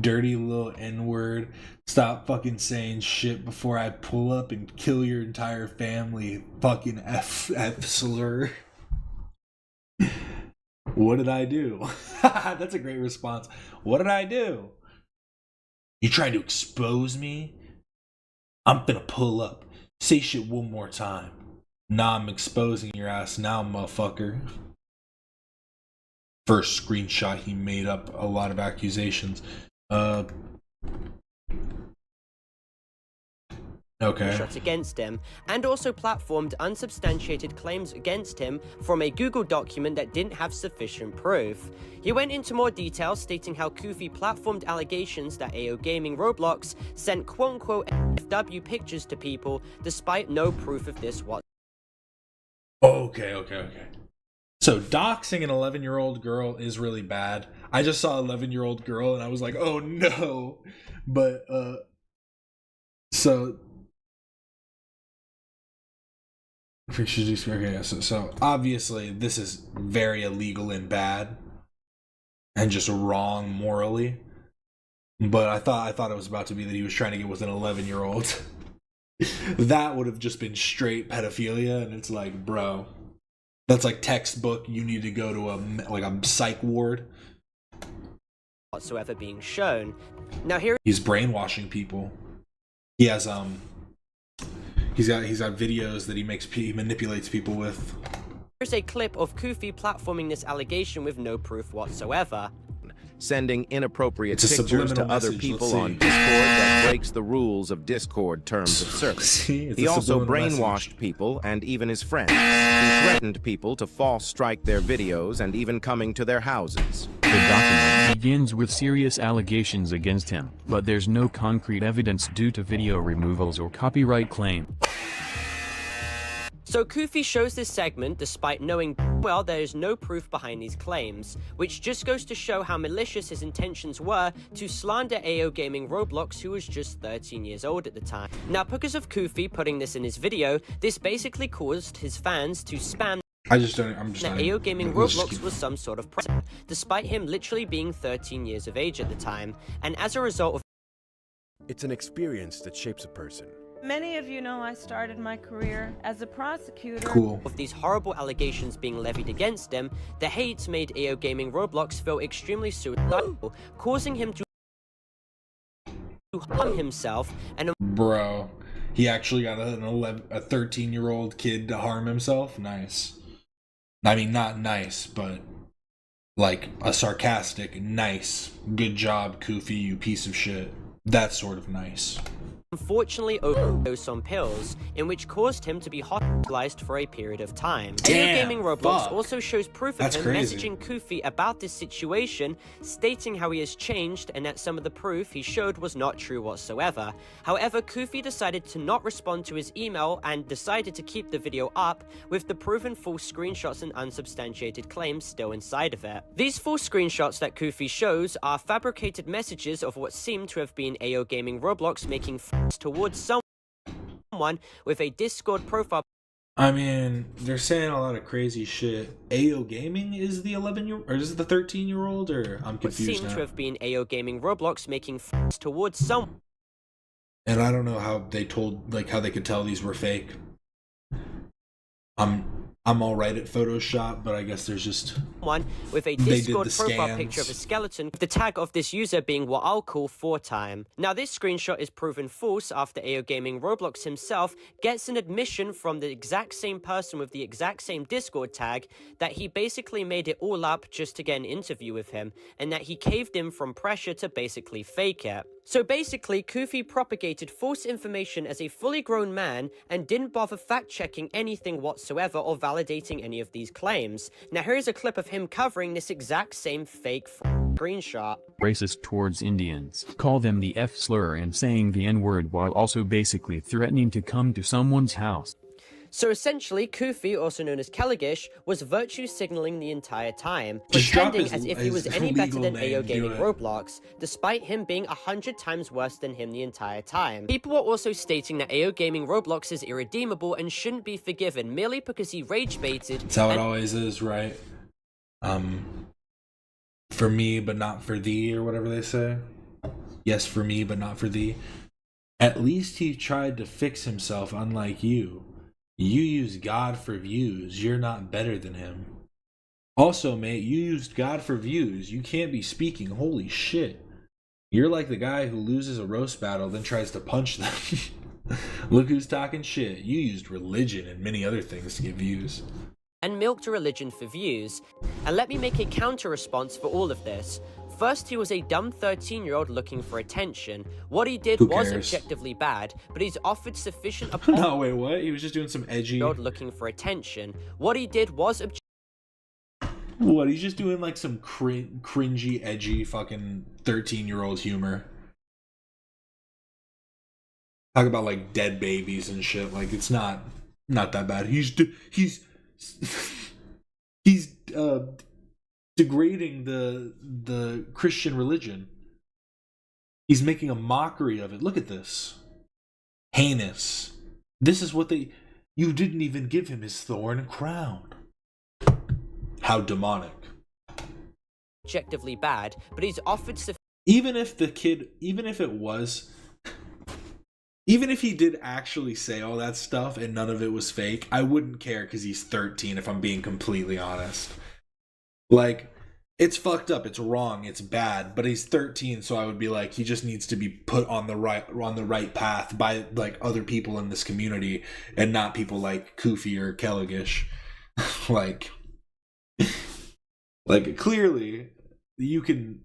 Dirty little N-word. Stop fucking saying shit before I pull up and kill your entire family. Fucking F slur. What did I do? That's a great response. What did I do? You trying to expose me? I'm finna pull up. Say shit one more time. Nah, I'm exposing your ass now, motherfucker. First screenshot, he made up a lot of accusations. Okay. Shots against him, and also platformed unsubstantiated claims against him from a Google document that didn't have sufficient proof. He went into more detail, stating how Koofy platformed allegations that AO Gaming Roblox sent quote-unquote FW pictures to people, despite no proof of this whatsoever. Okay. So doxing an 11-year-old girl is really bad. I just saw an 11-year-old girl and I was like, oh no. But, so obviously this is very illegal and bad and just wrong morally. But I thought it was about to be that he was trying to get with an 11-year-old. That would have just been straight pedophilia, and it's like, bro, that's like textbook. You need to go to a psych ward. Whatsoever being shown. Now here he's brainwashing people. He has He's got videos that he manipulates people with. Here's a clip of Koofy platforming this allegation with no proof whatsoever. Sending inappropriate pictures to other people on Discord that breaks the rules of Discord terms of service. He also brainwashed people and even his friends. He threatened people to false strike their videos and even coming to their houses. The document begins with serious allegations against him, but there's no concrete evidence due to video removals or copyright claim. So Koofy shows this segment despite knowing well there is no proof behind these claims, which just goes to show how malicious his intentions were to slander AO Gaming Roblox, who was just 13 years old at the time. Now, because of Koofy putting this in his video, this basically caused his fans to spam that AO Gaming Roblox was some sort of predator, despite him literally being 13 years of age at the time, and as a result of it's an experience that shapes a person. Many of you know I started my career as a prosecutor. Cool. With these horrible allegations being levied against him, the hate made AO Gaming Roblox feel extremely suicidal, causing him to harm himself, and Bro, he actually got a 13-year-old kid to harm himself? Nice. I mean, not nice, but like a sarcastic, nice. Good job, Koofy, you piece of shit. That's sort of nice. unfortunately overdosed on pills, in which caused him to be hospitalized for a period of time. Damn, Gaming Roblox fuck. also shows proof of That's him crazy. messaging Koofy about this situation, stating how he has changed and that some of the proof he showed was not true whatsoever. However, Koofy decided to not respond to his email and decided to keep the video up, with the proven false screenshots and unsubstantiated claims still inside of it. These false screenshots that Koofy shows are fabricated messages of what seemed to have been AO Gaming Roblox making towards someone with a Discord profile. I mean, they're saying a lot of crazy shit. AO Gaming is the 11-year, or is it the 13-year-old, or I'm What confused seemed now. to have been AO Gaming Roblox making towards someone. And I don't know how they told, like, how they could tell these were fake. I'm all right at Photoshop, but I guess there's just One with a They did Discord the profile scans. picture of a skeleton, with the tag of this user being what I'll call 4time. Now this screenshot is proven false after AO Gaming Roblox himself gets an admission from the exact same person with the exact same Discord tag that he basically made it all up just to get an interview with him, and that he caved in from pressure to basically fake it. So basically, Koofy propagated false information as a fully grown man and didn't bother fact-checking anything whatsoever or validating any of these claims. Now here's a clip of him covering this exact same fake screenshot. Racist towards Indians, call them the F slur and saying the N-word while also basically threatening to come to someone's house. So essentially, Koofy, also known as Kalagish, was virtue signaling the entire time, Just drop pretending his- as if he was his any better legal than name, AO do Gaming it. Roblox, despite him being 100 times worse than him the entire time. People were also stating that AO Gaming Roblox is irredeemable and shouldn't be forgiven merely because he rage baited. That's how it and always is, right? For me, but not for thee, or whatever they say. Yes, for me, but not for thee. At least he tried to fix himself, unlike you. You use God for views. You're not better than him. Also, mate, you used God for views. You can't be speaking. Holy shit. You're like the guy who loses a roast battle, then tries to punch them. Look who's talking shit. You used religion and many other things to get views. and milked a religion for views. And let me make a counter response for all of this. First, he was a dumb 13-year-old looking for attention. What he did Who was cares? objectively bad, but he's offered sufficient No, wait, what? He was just doing some edgy... looking for attention. What he did was What? He's just doing like some cringy, edgy fucking 13-year-old humor. Talk about like dead babies and shit. Like it's not that bad. He's degrading the Christian religion. He's making a mockery of it. Look at this. Heinous. This is what they... You didn't even give him his thorn crown. How demonic. objectively bad, but he's offered Even if he did actually say all that stuff and none of it was fake, I wouldn't care because he's 13, if I'm being completely honest. Like, it's fucked up, it's wrong, it's bad, but he's 13, so I would be like, he just needs to be put on the right path by like other people in this community and not people like Koofy or Kalagish. like clearly you can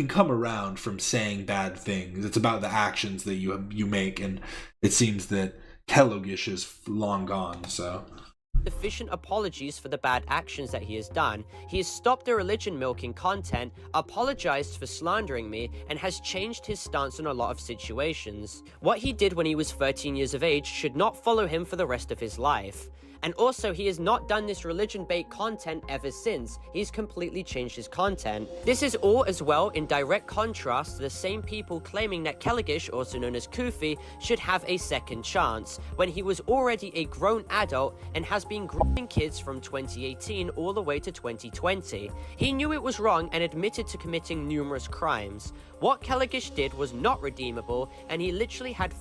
come around from saying bad things. It's about the actions that you make, and it seems that Kalagish is long gone, so... sufficient apologies for the bad actions that he has done. He has stopped the religion milking content, apologized for slandering me, and has changed his stance on a lot of situations. What he did when he was 13 years of age should not follow him for the rest of his life. And also, he has not done this religion-bait content ever since. He's completely changed his content. This is all as well in direct contrast to the same people claiming that Kalagish, also known as Koofy, should have a second chance, when he was already a grown adult and has been grooming kids from 2018 all the way to 2020. He knew it was wrong and admitted to committing numerous crimes. What Kalagish did was not redeemable, and he literally had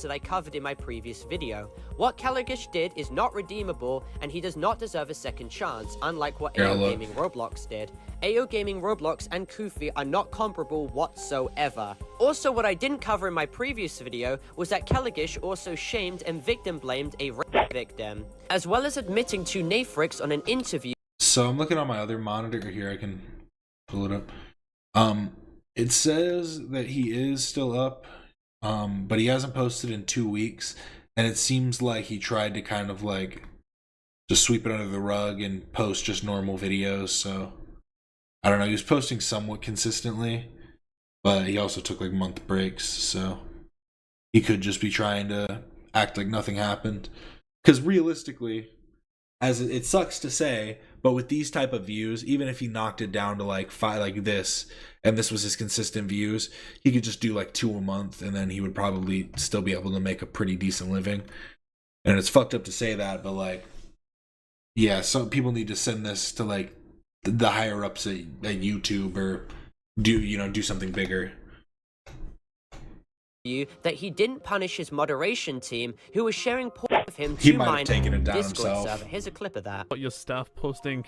themes that I covered in my previous video. What Kalagish did is not redeemable, and he does not deserve a second chance, unlike what AO Gaming Roblox did. AO Gaming Roblox and Koofy are not comparable whatsoever. Also, what I didn't cover in my previous video was that Kalagish also shamed and victim blamed a rape victim, as well as admitting to Nafrix on an interview. So I'm looking on my other monitor here, I can pull it up. It says that he is still up, but he hasn't posted in 2 weeks, and it seems like he tried to kind of like just sweep it under the rug and post just normal videos. So I don't know, he was posting somewhat consistently, but he also took like month breaks, so he could just be trying to act like nothing happened. Because realistically, as it sucks to say, but with these type of views, even if he knocked it down to like 5 like this, and this was his consistent views, he could just do like 2 a month, and then he would probably still be able to make a pretty decent living. And it's fucked up to say that, but like, yeah, some people need to send this to like the higher ups at YouTube, or do something bigger. That he didn't punish his moderation team, who was sharing porn of him He to might have mine taken it down Discord himself. server. Here's a clip of that. Your staff posting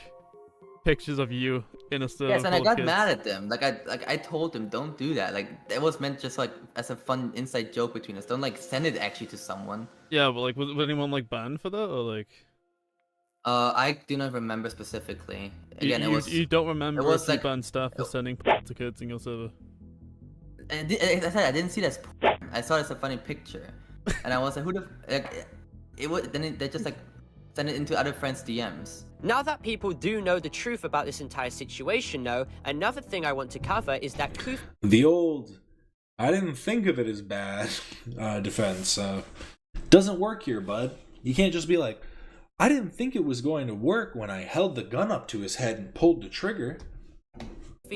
pictures of you in a server. Yes, and I full of got kids. mad at them. Like I told them, don't do that. Like it was meant just like as a fun inside joke between us. Don't like send it actually to someone. Yeah, but like, was anyone like banned for that, or like? I do not remember specifically. Again, you don't remember it was if you like banned staff for sending porn to kids in your server. I said I didn't see that as porn. I saw it as a funny picture, and I was like, who the like? It was then they just like send it into other friends' DMs. Now that people do know the truth about this entire situation, though, another thing I want to cover is that Koofy. The old, I didn't think of it as bad defense. Doesn't work here, bud. You can't just be like, I didn't think it was going to work when I held the gun up to his head and pulled the trigger.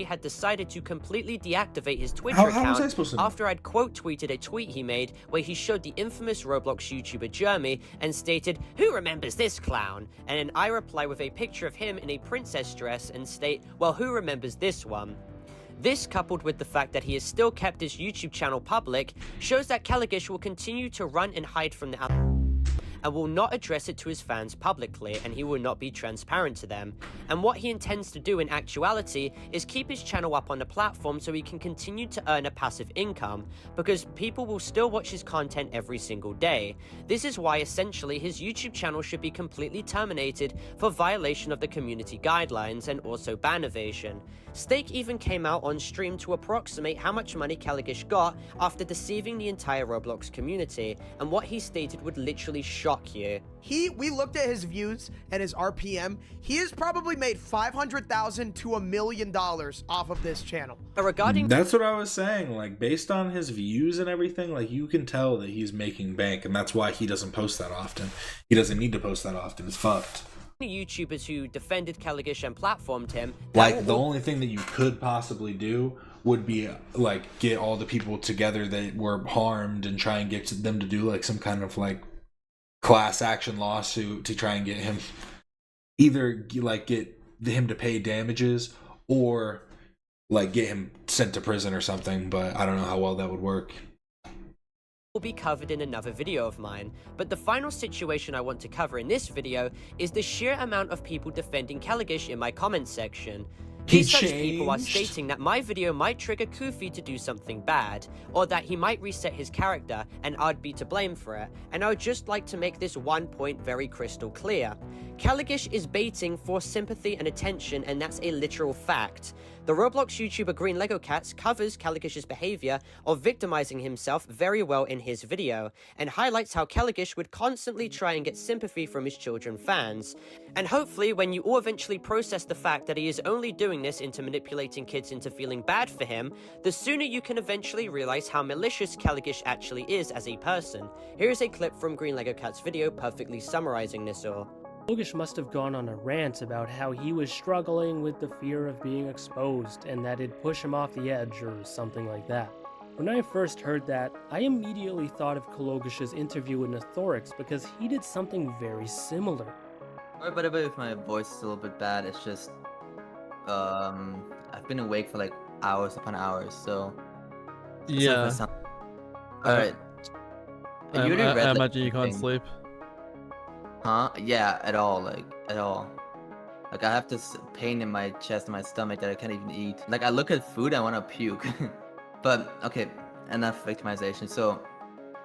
Had decided to completely deactivate his Twitter How was account I supposed to know? after I'd quote tweeted a tweet he made where he showed the infamous Roblox YouTuber Jeremy and stated, "Who remembers this clown?" And then I reply with a picture of him in a princess dress and state, "Well, who remembers this one?" This, coupled with the fact that he has still kept his YouTube channel public, shows that Kalagish will continue to run and hide from the and will not address it to his fans publicly, and he will not be transparent to them. And what he intends to do in actuality is keep his channel up on the platform so he can continue to earn a passive income, because people will still watch his content every single day. This is why essentially his YouTube channel should be completely terminated for violation of the community guidelines and also ban evasion. Stake even came out on stream to approximate how much money Kalagish got after deceiving the entire Roblox community, and what he stated would literally shock you. We looked at his views and his RPM. He has probably made $500,000 to $1 million off of this channel. Regarding That's what I was saying. Like, based on his views and everything, like, you can tell that he's making bank, and that's why he doesn't post that often. He doesn't need to post that often. It's fucked. YouTubers who defended Kalagish and platformed him, Like, the only thing that you could possibly do would be, like, get all the people together that were harmed and try and get them to do, like, some kind of, like, class action lawsuit to try and get him, either, like, get him to pay damages or, like, get him sent to prison or something, but I don't know how well that would work. will be covered in another video of mine, but the final situation I want to cover in this video is the sheer amount of people defending Kalagish in my comments section. These such people are stating that my video might trigger Koofy to do something bad, or that he might reset his character and I'd be to blame for it, and I would just like to make this one point very crystal clear. Kalagish is baiting for sympathy and attention, and that's a literal fact. The Roblox YouTuber Green Lego Cats covers Kalagish's behavior of victimizing himself very well in his video, and highlights how Kalagish would constantly try and get sympathy from his children fans. And hopefully when you all eventually process the fact that he is only doing this into manipulating kids into feeling bad for him, the sooner you can eventually realize how malicious Kalagish actually is as a person. Here is a clip from Green Lego Cat's video perfectly summarizing this all. Kalagish must have gone on a rant about how he was struggling with the fear of being exposed and that it'd push him off the edge or something like that. When I first heard that, I immediately thought of Kalagish's interview with Nathorix because he did something very similar. Sorry about it if my voice is a little bit bad, it's just, I've been awake for like hours upon hours, so... Yeah. Alright. You already read, I like, imagine you can't something. sleep. Huh? Yeah, at all, like, at all. Like, I have this pain in my chest and my stomach that I can't even eat. Like, I look at food, I want to puke. But, okay, enough victimization. So,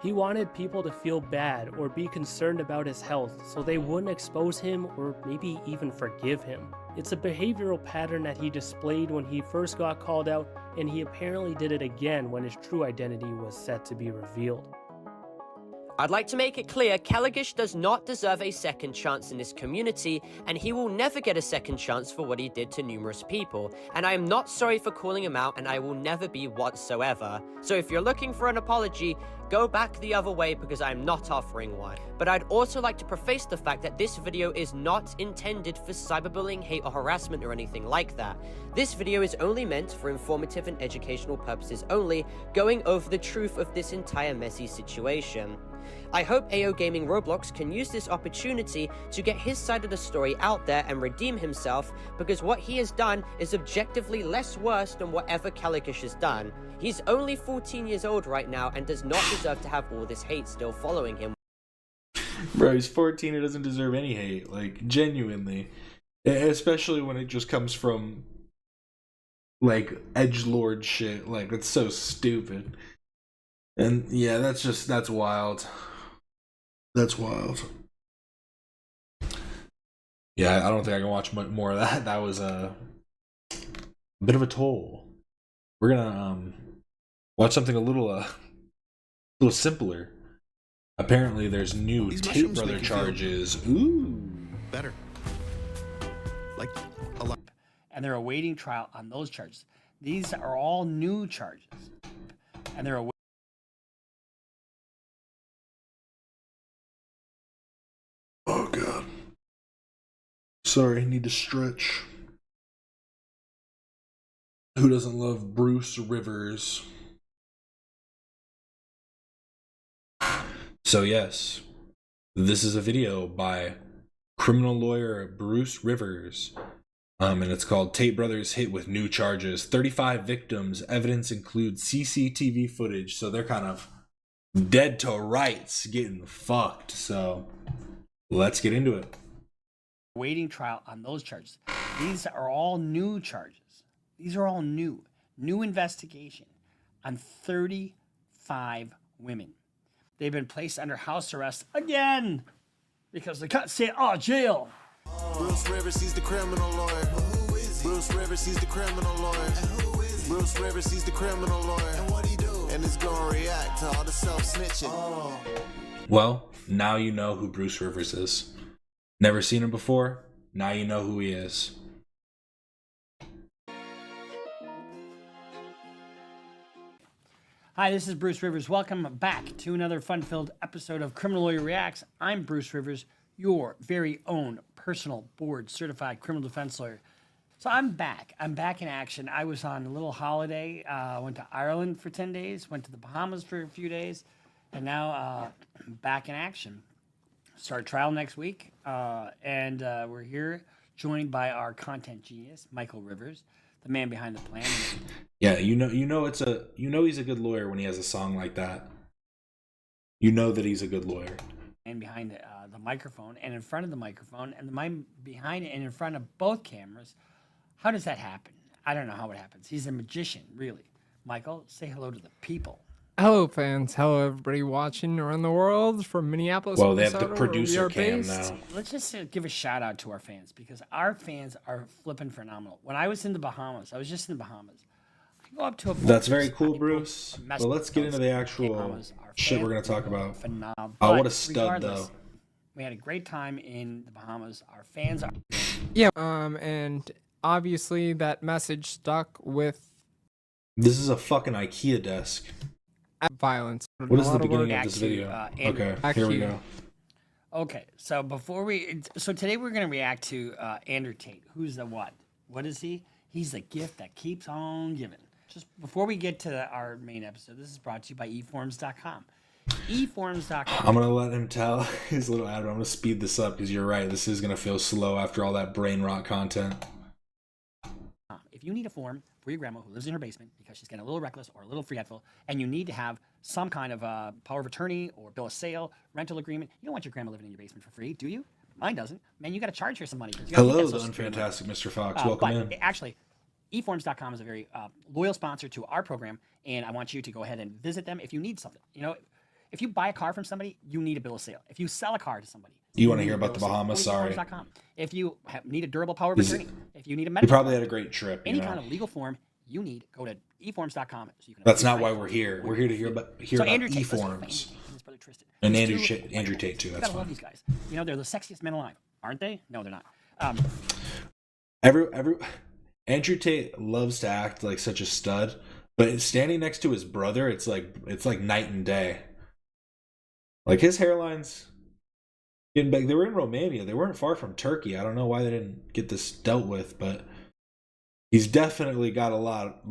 He wanted people to feel bad or be concerned about his health so they wouldn't expose him or maybe even forgive him. It's a behavioral pattern that he displayed when he first got called out, and he apparently did it again when his true identity was set to be revealed. I'd like to make it clear, Kalagish does not deserve a second chance in this community, and he will never get a second chance for what he did to numerous people. And I am not sorry for calling him out, and I will never be whatsoever. So if you're looking for an apology, go back the other way because I am not offering one. But I'd also like to preface the fact that this video is not intended for cyberbullying, hate, or harassment or anything like that. This video is only meant for informative and educational purposes only, going over the truth of this entire messy situation. I hope AO Gaming Roblox can use this opportunity to get his side of the story out there and redeem himself, because what he has done is objectively less worse than whatever Kalagish has done. He's only 14 years old right now and does not deserve to have all this hate still following him. Bro, he's 14. He doesn't deserve any hate. Like, genuinely. Especially when it just comes from, like, edgelord shit. Like, that's so stupid. And, yeah, that's wild. That's wild. Yeah, I don't think I can watch much more of that. That was a bit of a toll. We're gonna watch something a little simpler. Apparently, there's new Tate Brother charges. Ooh, better. Like a lot. And they're awaiting trial on those charges. These are all new charges, and they're awaiting. Oh god. Sorry, I need to stretch. Who doesn't love Bruce Rivers? So yes, this is a video by criminal lawyer Bruce Rivers. And it's called Tate Brothers Hit with New Charges. 35 victims. Evidence includes CCTV footage. So they're kind of dead to rights, getting fucked. So let's get into it. Waiting trial on those charges. These are all new charges. These are all new investigation on 35 women. They've been placed under house arrest again because they can't say, oh, jail. Bruce Rivers, he's the criminal lawyer. Bruce Rivers, he's the criminal lawyer. Bruce Rivers, he's the criminal lawyer. And what he do? And it's gonna react to all the self-snitching. Well, now you know who Bruce Rivers is. Never seen him before? Now you know who he is. Hi, this is Bruce Rivers. Welcome back to another fun-filled episode of Criminal Lawyer Reacts. I'm Bruce Rivers, your very own personal board-certified criminal defense lawyer. So I'm back. I'm back in action. I was on a little holiday. Went to Ireland for 10 days, went to the Bahamas for a few days, and now back in action. Start trial next week, and we're here joined by our content genius, Michael Rivers, the man behind the plan. Yeah, you know he's a good lawyer when he has a song like that. You know that he's a good lawyer. And behind the microphone, and in front of the microphone, and the mic behind it, and in front of both cameras. How does that happen? I don't know how it happens. He's a magician, really. Michael, say hello to the people. Hello, fans. Hello, everybody watching around the world from Minneapolis. Well, they have Minnesota, the producer where we are cam based. now. Let's just give a shout out to our fans, because our fans are flipping phenomenal. When I was in the Bahamas, I was just in the Bahamas. I go up to a That's very cool, Bruce. But let's get into the actual shit we're going to talk about. Phenomenal. Oh, what a But stud, regardless, though. We had a great time in the Bahamas. Our fans are... Yeah, and obviously that message stuck with... This is a fucking IKEA desk. Violence. What is the beginning of this video? Okay, here we go. Okay, so today we're going to react to Andrew Tate. Who's the what? What is he? He's the gift that keeps on giving. Just before we get to our main episode, this is brought to you by eForms.com. eForms.com. I'm going to let him tell his little ad. I'm going to speed this up because you're right. This is going to feel slow after all that brain rot content. if you need a form for your grandma who lives in her basement because she's getting a little reckless or a little forgetful, and you need to have some kind of power of attorney or bill of sale, rental agreement, you don't want your grandma living in your basement for free, do you? Mine doesn't. Man, you got to charge her some money. Hello, the unfantastic Mr. Fox. Welcome in. Actually, eforms.com is a very loyal sponsor to our program, and I want you to go ahead and visit them if you need something. You know, if you buy a car from somebody, you need a bill of sale. If you sell a car to somebody, you want to hear about the Bahamas? Sorry. If you need a durable power of attorney, if you need a medical, you probably had a great trip. Any kind of legal form you need, go to eforms.com. So you can. That's not why we're here. We're here to hear about eForms. And Andrew Tate too. That's fine. Love these guys. You know, they're the sexiest men alive, aren't they? No, they're not. Andrew Tate loves to act like such a stud, but standing next to his brother, it's like night and day. Like his hairline's getting back. They were in Romania. They weren't far from Turkey. I don't know why they didn't get this dealt with, but he's definitely got a lot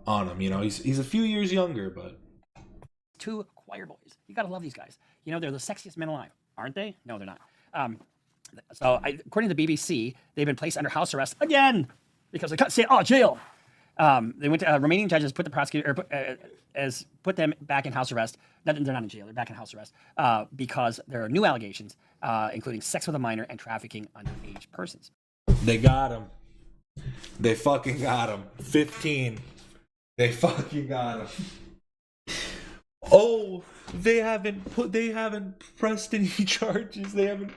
on him. You know, he's a few years younger, but 2 choir boys. You gotta love these guys. You know, they're the sexiest men alive, aren't they? No, they're not. According to the BBC, they've been placed under house arrest again because they can't say, jail. They went to Romanian judges put the prosecutor put them back in house arrest. They're not in jail. They're back in house arrest because there are new allegations, including sex with a minor and trafficking underage persons. They got him. They fucking got him. 15. They fucking got him. Oh, they haven't pressed any charges. They haven't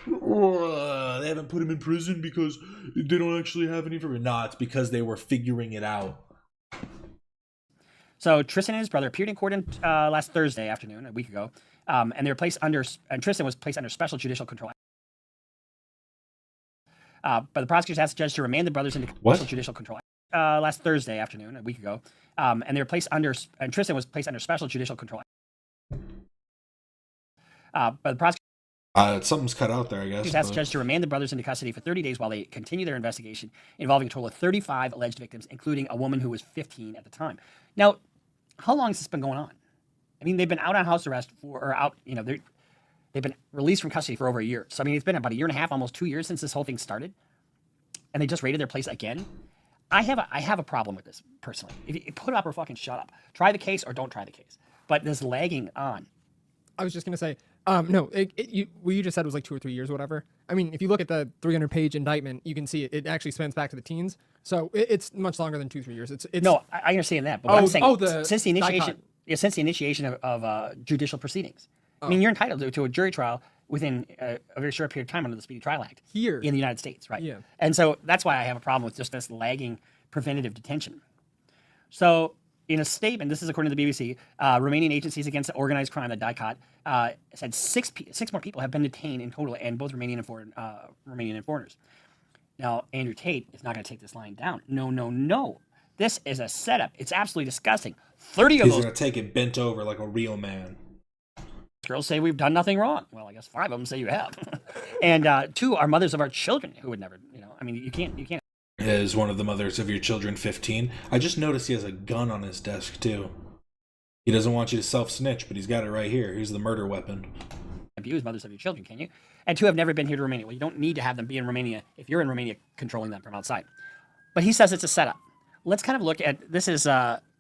put him in prison because they don't actually have any information. No, it's because they were figuring it out. So Tristan and his brother appeared in court last Thursday afternoon, a week ago, and they were placed under. And Tristan was placed under special judicial control. But the prosecutors asked the judge to remand the brothers into special judicial control last Thursday afternoon, a week ago, and they were placed under. And Tristan was placed under special judicial control. But the prosecutors. Something's cut out there, I guess. Asked the judge to remand the brothers into custody for 30 days while they continue their investigation involving a total of 35 alleged victims, including a woman who was 15 at the time. Now, how long has this been going on? I mean, they've been out on house arrest they've been released from custody for over a year. So, I mean, it's been about 1.5 years, almost 2 years since this whole thing started. And they just raided their place again. I have a problem with this, personally. If you put up or fucking shut up. Try the case or don't try the case. But this lagging on. I was just going to say, no, what you just said was like 2 or 3 years or whatever. I mean, if you look at the 300-page indictment, you can see it actually spans back to the teens. So it's much longer than 2-3 years. It's No, I understand that. But what I'm saying, since the initiation of judicial proceedings. I mean, you're entitled to a jury trial within a very short period of time under the Speedy Trial Act. Here. In the United States, right? Yeah. And so that's why I have a problem with just this lagging preventative detention. So in a statement, this is according to the BBC, Romanian agencies against organized crime, the DICOT, said six more people have been detained in total, and both Romanian and foreigners. Now, Andrew Tate is not going to take this lying down. No. This is a setup. It's absolutely disgusting. 30 of those. He's going to take it bent over like a real man. Girls say we've done nothing wrong. Well, I guess 5 of them say you have. And 2 are mothers of our children who would never, I mean, you can't. Is one of the mothers of your children 15? I just noticed he has a gun on his desk, too. He doesn't want you to self-snitch, but he's got it right here. Here's the murder weapon. Abuse mothers of your children, can you? And 2 have never been here to Romania. Well, you don't need to have them be in Romania if you're in Romania controlling them from outside. But he says it's a setup. Let's kind of look at, this is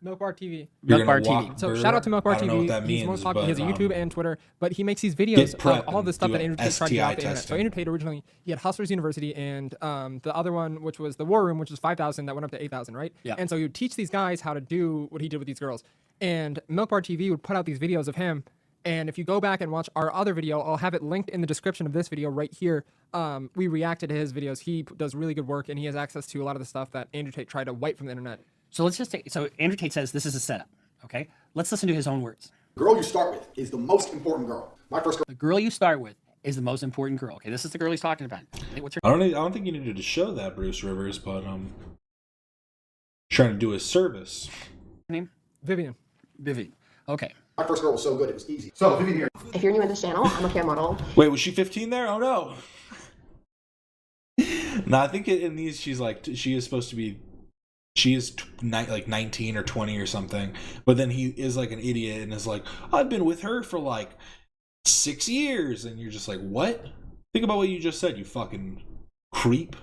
Milk Bar TV. Milk Bar TV. So shout out to Milk Bar TV. I don't know what that means, He's most popular. but, he has a YouTube and Twitter, but he makes these videos of all the stuff that Andrew Tate tried to get off the internet. So Andrew Tate originally, he had Hustlers University and the other one, which was the War Room, which was 5,000, that went up to 8,000, right? Yeah. And so he would teach these guys how to do what he did with these girls. And Milk Bar TV would put out these videos of him. And if you go back and watch our other video, I'll have it linked in the description of this video right here. We reacted to his videos. He does really good work, and he has access to a lot of the stuff that Andrew Tate tried to wipe from the internet. So let's just take, so Andrew Tate says this is a setup, okay? Let's listen to his own words. The girl you start with is the most important girl. My first girl. The girl you start with is the most important girl. Okay, this is the girl he's talking about. What's her I don't think you needed to show that, Bruce Rivers, but trying to do his service. Name? Vivian. Okay. My first girl was so good, it was easy. So, Vivian here. If you're new to this channel, I'm a camera model. Wait, was she 15 there? Oh no. No, I think in these she is supposed to be. She is like 19 or 20 or something, but then he is like an idiot and is like, I've been with her for like 6 years, and you're just like, what? Think about what you just said, you fucking creep.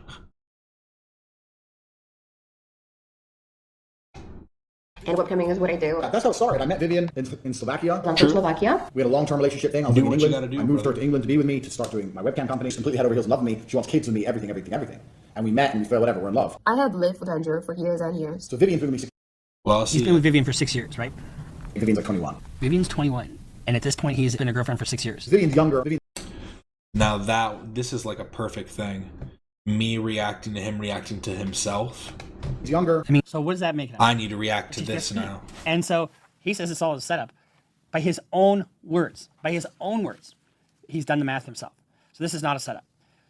and webcamming is what I do. That's how it started. I met Vivian in Slovakia. I'm from Slovakia. We had a long-term relationship thing. I was Do living in what you England. gotta do, I moved brother. her to England to be with me, to start doing my webcam company. She's completely head over heels in love with me. She wants kids with me, everything. And we met and we felt whatever, we're in love. I have lived with Andrew for years and years. So Vivian's been with me Well, He's been with Vivian for 6 years, right? Vivian's like 21. Vivian's 21. And at this point, he's been a girlfriend for 6 years. Vivian's younger. Now this is like a perfect thing. Me reacting to him reacting to himself. He's younger. I mean, so what does that make it? I need to react to this now. And so he says it's all a setup. By his own words, he's done the math himself. So this is not a setup.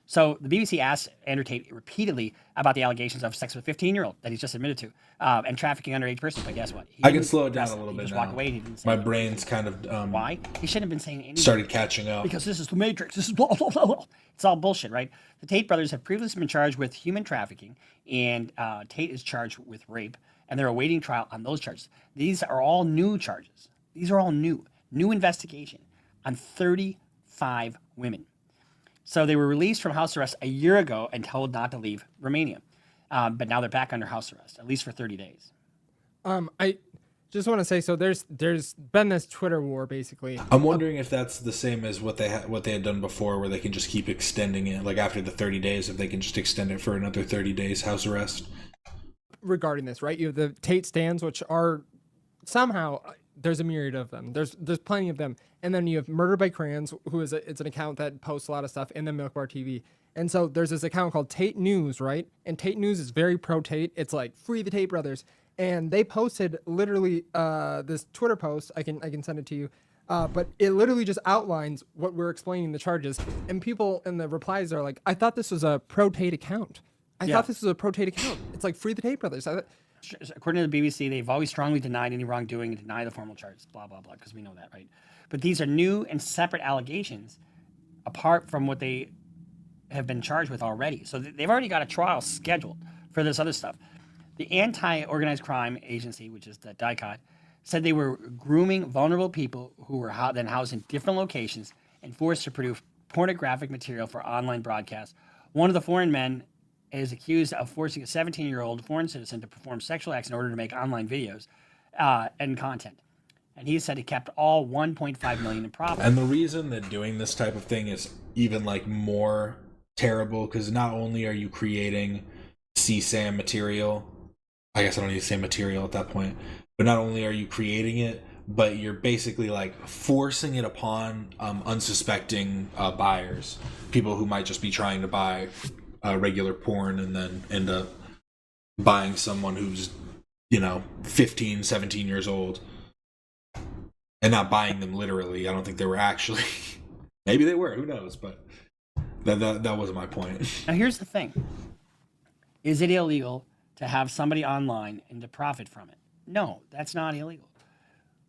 So the BBC asked Andrew Tate repeatedly about the allegations of sex with a 15-year-old that he's just admitted to, and trafficking underage persons. But guess what? I can slow it down a little bit just now. walk away and he didn't say My anything. brain's kind of Why? He shouldn't have been saying anything. started catching up. Because this is the Matrix. This is blah, blah, blah, blah. It's all bullshit, right? The Tate brothers have previously been charged with human trafficking, and Tate is charged with rape, and they're awaiting trial on those charges. These are all new charges. These are all new investigation on 35 women. So they were released from house arrest a year ago and told not to leave Romania. But now they're back under house arrest, at least for 30 days. I just want to say, so there's been this Twitter war, basically. I'm wondering if that's the same as what they had done before, where they can just keep extending it. Like after the 30 days, if they can just extend it for another 30 days house arrest. Regarding this, right? You have the Tate stands, which are somehow, there's a myriad of them. There's plenty of them. And then you have Murder by Crayons, who is it's an account that posts a lot of stuff, and then Milk Bar TV. And so there's this account called Tate News, right? And Tate News is very pro Tate. It's like free the Tate brothers. And they posted literally this Twitter post. I can send it to you. But it literally just outlines what we're explaining the charges. And people in the replies are like, I thought this was a pro Tate account. I thought this was a pro Tate account. It's like free the Tate brothers. According to the BBC, they've always strongly denied any wrongdoing and deny the formal charges, blah, blah, blah, because we know that, right? But these are new and separate allegations apart from what they have been charged with already. So they've already got a trial scheduled for this other stuff. The Anti-Organized Crime Agency, which is the DICOT, said they were grooming vulnerable people who were then housed in different locations and forced to produce pornographic material for online broadcasts. One of the foreign men is accused of forcing a 17-year-old foreign citizen to perform sexual acts in order to make online videos and content. And he said he kept all 1.5 million in profit. And the reason that doing this type of thing is even like more terrible, because not only are you creating CSAM material, I guess I don't need to say material at that point, but not only are you creating it, but you're basically like forcing it upon unsuspecting buyers, people who might just be trying to buy regular porn and then end up buying someone who's 15, 17 years old. And not buying them literally. I don't think they were actually. Maybe they were. Who knows? But that wasn't my point. Now here's the thing: is it illegal to have somebody online and to profit from it? No, that's not illegal.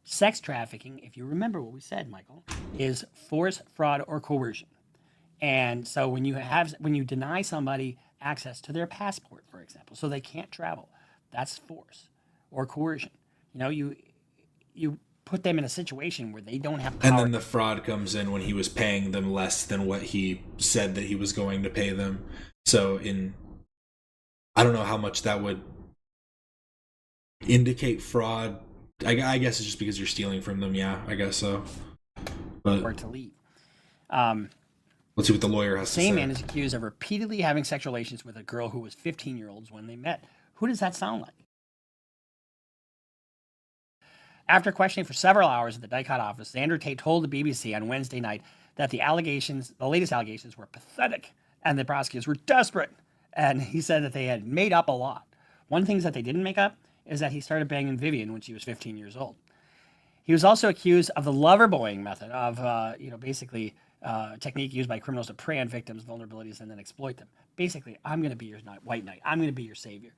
Sex trafficking, if you remember what we said, Michael, is force, fraud, or coercion. And so when you deny somebody access to their passport, for example, so they can't travel, that's force or coercion. You put them in a situation where they don't have power. And then the fraud comes in when he was paying them less than what he said that he was going to pay them. So I don't know how much that would indicate fraud. I guess it's just because you're stealing from them. Yeah, I guess so. But or to leave. Let's see what the lawyer has to say. Same man is accused of repeatedly having sexual relations with a girl who was 15 years old when they met. Who does that sound like? After questioning for several hours at the DICOT office, Andrew Tate told the BBC on Wednesday night that the latest allegations were pathetic and the prosecutors were desperate. And he said that they had made up a lot. One thing that they didn't make up is that he started banging Vivian when she was 15 years old. He was also accused of the loverboying method of, basically technique used by criminals to prey on victims' vulnerabilities and then exploit them. Basically, I'm going to be your white knight. I'm going to be your savior.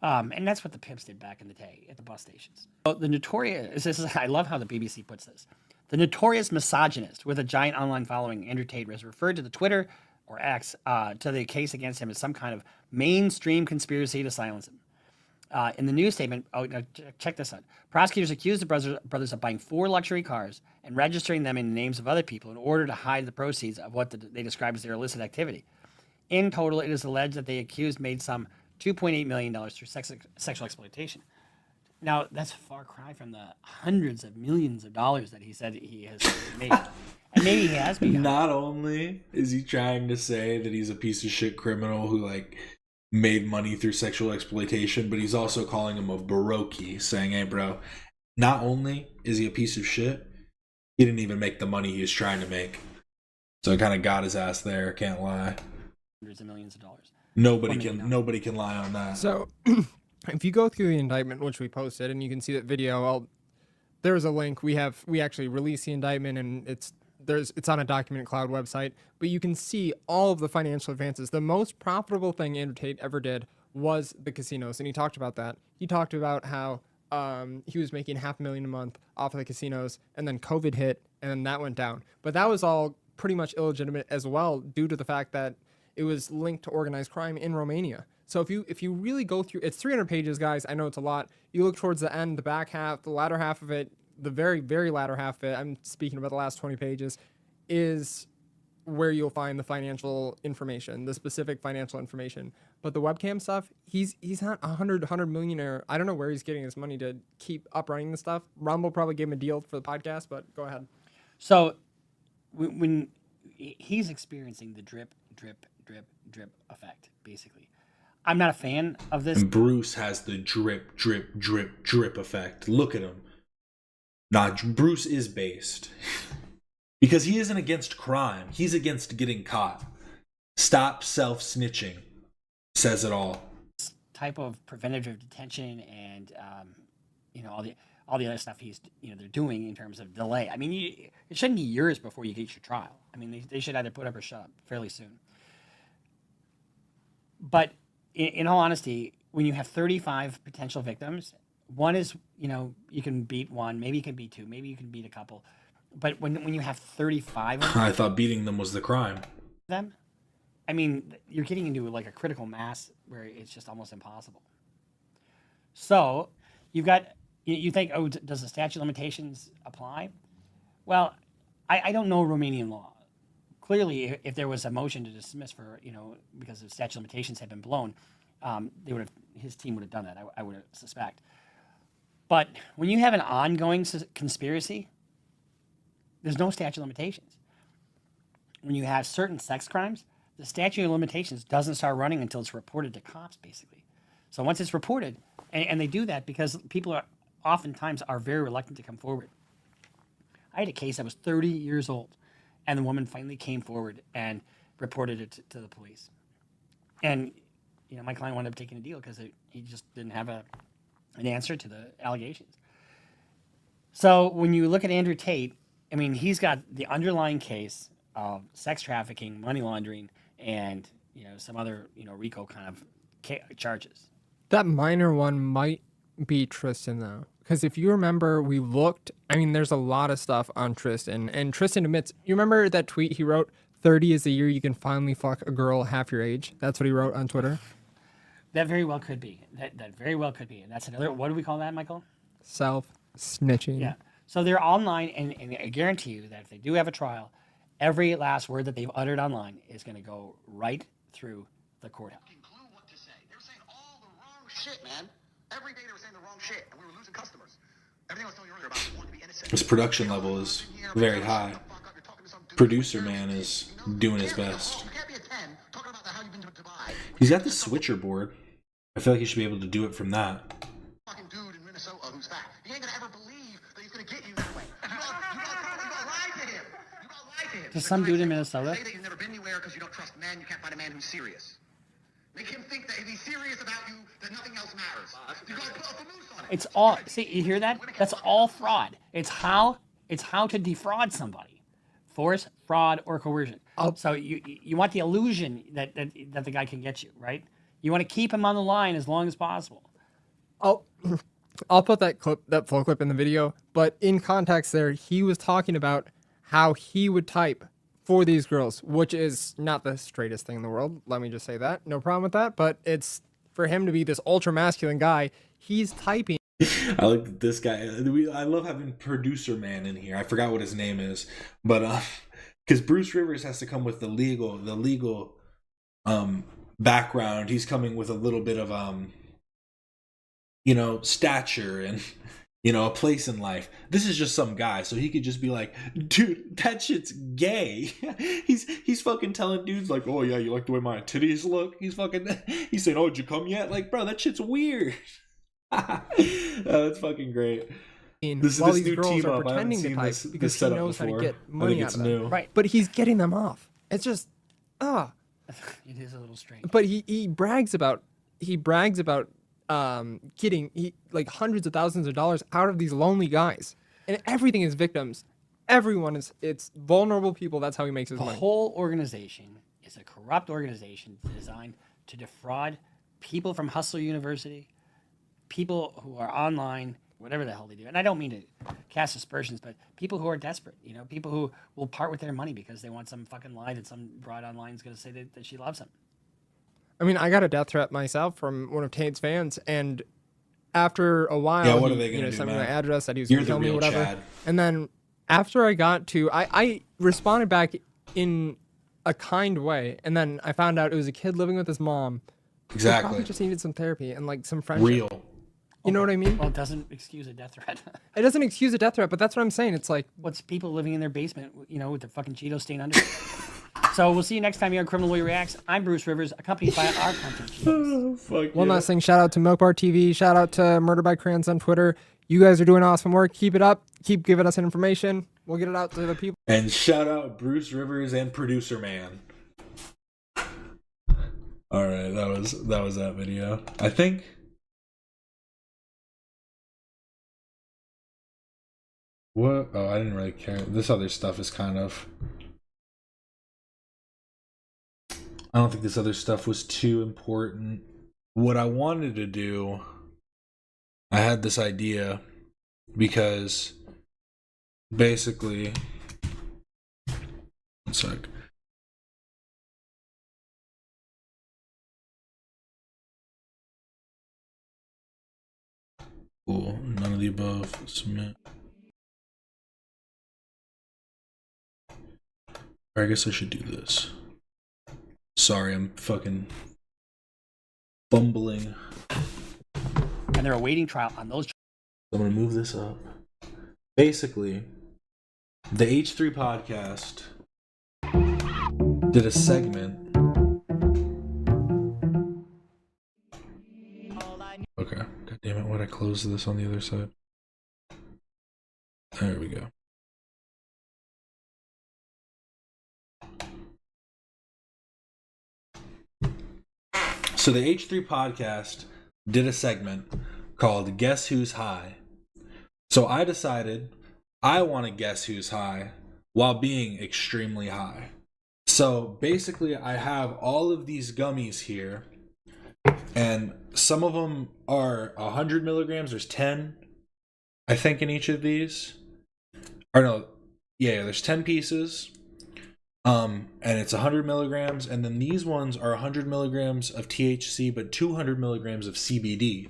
And that's what the pimps did back in the day at the bus stations. So the notorious, I love how the BBC puts this. The notorious misogynist with a giant online following, Andrew Tate, has referred to the Twitter or X to the case against him as some kind of mainstream conspiracy to silence him. In the news statement, check this out. Prosecutors accused the brothers of buying 4 luxury cars and registering them in the names of other people in order to hide the proceeds of what they describe as their illicit activity. In total, it is alleged that the accused made some $2.8 million through sexual exploitation. Now, that's a far cry from the hundreds of millions of dollars that he said he has made. And maybe he has become. Not only is he trying to say that he's a piece of shit criminal who like made money through sexual exploitation, but he's also calling him a baroque, saying, hey bro, not only is he a piece of shit, he didn't even make the money he was trying to make. So I kind of got his ass there, can't lie. Hundreds of millions of dollars. Nobody can lie on that. So if you go through the indictment, which we posted, and you can see that video, there's a link. We actually released the indictment, and it's on a Document Cloud website, but you can see all of the financial advances. The most profitable thing Andrew Tate ever did was the casinos, and he talked about that. He talked about how he was making $500,000 a month off of the casinos, and then COVID hit, and then that went down. But that was all pretty much illegitimate as well, due to the fact that it was linked to organized crime in Romania. So if you really go through, it's 300 pages, guys. I know it's a lot. You look towards the end, the back half, the latter half of it, the very, very latter half of it, I'm speaking about the last 20 pages, is where you'll find the financial information, the specific financial information. But the webcam stuff, he's not a 100 millionaire. I don't know where he's getting his money to keep uprunning this stuff. Rumble probably gave him a deal for the podcast, but go ahead. So when he's experiencing the drip, drip, drip, drip effect, basically. I'm not a fan of this. And Bruce has the drip, drip, drip, drip effect. Look at him. Nah, Bruce is based. Because he isn't against crime. He's against getting caught. Stop self-snitching. Says it all. This type of preventative detention and, all the other stuff they're doing in terms of delay. I mean, it shouldn't be years before you get your trial. I mean, they should either put up or shut up fairly soon. But in all honesty, when you have 35 potential victims, one is, you can beat one, maybe you can beat two, maybe you can beat a couple. But when you have 35 of them, I thought beating them was the crime. I mean, you're getting into like a critical mass where it's just almost impossible. So you've got, you think, oh, does the statute of limitations apply? Well, I don't know Romanian law. Clearly, if there was a motion to dismiss for, because the statute of limitations had been blown, his team would have done that, I would suspect. But when you have an ongoing conspiracy, there's no statute of limitations. When you have certain sex crimes, the statute of limitations doesn't start running until it's reported to cops, basically. So once it's reported, and they do that because people oftentimes are very reluctant to come forward. I had a case that was 30 years old, and the woman finally came forward and reported it to the police. And my client wound up taking a deal because he just didn't have an answer to the allegations. So when you look at Andrew Tate, I mean, he's got the underlying case of sex trafficking, money laundering, and some other RICO kind of charges. That minor one might be Tristan though, because if you remember, we looked. I mean, there's a lot of stuff on Tristan, and Tristan admits. You remember that tweet he wrote? 30 is the year you can finally fuck a girl half your age. That's what he wrote on Twitter. That very well could be. That very well could be. And that's another. What do we call that, Michael? Self-snitching. Yeah. So they're online, and I guarantee you that if they do have a trial, every last word that they've uttered online is going to go right through the courthouse. Shit, man. Every day they were saying the wrong shit, and we were losing customers. Everything I was telling you earlier about wanting to be innocent. His production level is very high. Producer man is doing his best. He's got the switcher board. I feel like he should be able to do it from that. Fucking dude in Minnesota who's fat. He ain't gonna ever believe that he's gonna get you that way. You gotta lie to him. You gotta lie to him. To some dude in Minnesota. Say that you've never been anywhere because you don't trust men. You can't find a man who's serious. Make him think that if he's serious about you, that nothing else matters. You gotta put up a moose on it. It's all. See, you hear that? That's all fraud. It's how to defraud somebody. Force, fraud, or coercion. So you want the illusion that the guy can get you, right? You want to keep him on the line as long as possible. I'll put that full clip in the video, but in context there, he was talking about how he would type for these girls, which is not the straightest thing in the world. Let me just say that. No problem with that, but it's for him to be this ultra masculine guy, he's typing. I like this guy. I love having producer man in here. I forgot what his name is, but because Bruce Rivers has to come with the legal background. He's coming with a little bit of stature and a place in life. This is just some guy, so he could just be like, dude, that shit's gay. he's fucking telling dudes like, oh yeah, you like the way my titties look? He's saying, oh, did you come yet? Like, bro, that shit's weird. That's fucking great. While these girls are pretending to type because he knows how to get money out of them. Right. But he's getting them off. It's just, It is a little strange. But he brags about getting like hundreds of thousands of dollars out of these lonely guys, and everything is victims. It's vulnerable people. That's how he makes his money. The whole organization is a corrupt organization designed to defraud people from Hustler University, people who are online, whatever the hell they do. And I don't mean to cast aspersions, but people who are desperate, people who will part with their money because they want some fucking lie that some broad online is going to say that she loves them. I mean, I got a death threat myself from one of Tate's fans, and after a while, yeah, what are they gonna do, sent me man? my address, that he was going to tell me whatever. Chad. And then after I got to, I responded back in a kind way, and then I found out it was a kid living with his mom. Exactly. Who probably just needed some therapy and like some friendship. Real. You know what I mean? Well, it doesn't excuse a death threat. It doesn't excuse a death threat, but that's what I'm saying. It's like, what's people living in their basement, with their fucking Cheetos stain under. So we'll see you next time here on Criminal Lawyer Reacts. I'm Bruce Rivers, accompanied by our content creators. One last thing, shout out to Milk Bar TV, shout out to Murder by Crayons on Twitter. You guys are doing awesome work. Keep it up. Keep giving us information. We'll get it out to the people. And shout out Bruce Rivers and Producer Man. All right, that was that video. I think. What? Oh, I didn't really care. This other stuff is kind of. I don't think this other stuff was too important. What I wanted to do, I had this idea because basically, one sec. Cool. None of the above. Submit. I guess I should do this. Sorry, I'm fucking fumbling. And they're awaiting trial on those. I'm gonna move this up. Basically, the H3 podcast did a segment. Okay. God damn it, why'd I close this on the other side? There we go. So the H3 podcast did a segment called Guess Who's High. So I decided I want to guess who's high while being extremely high. So basically I have all of these gummies here, and some of them are 100 milligrams. There's 10, I think, in each of these. Or no, yeah, there's 10 pieces. And it's 100 milligrams, and then these ones are 100 milligrams of THC, but 200 milligrams of CBD.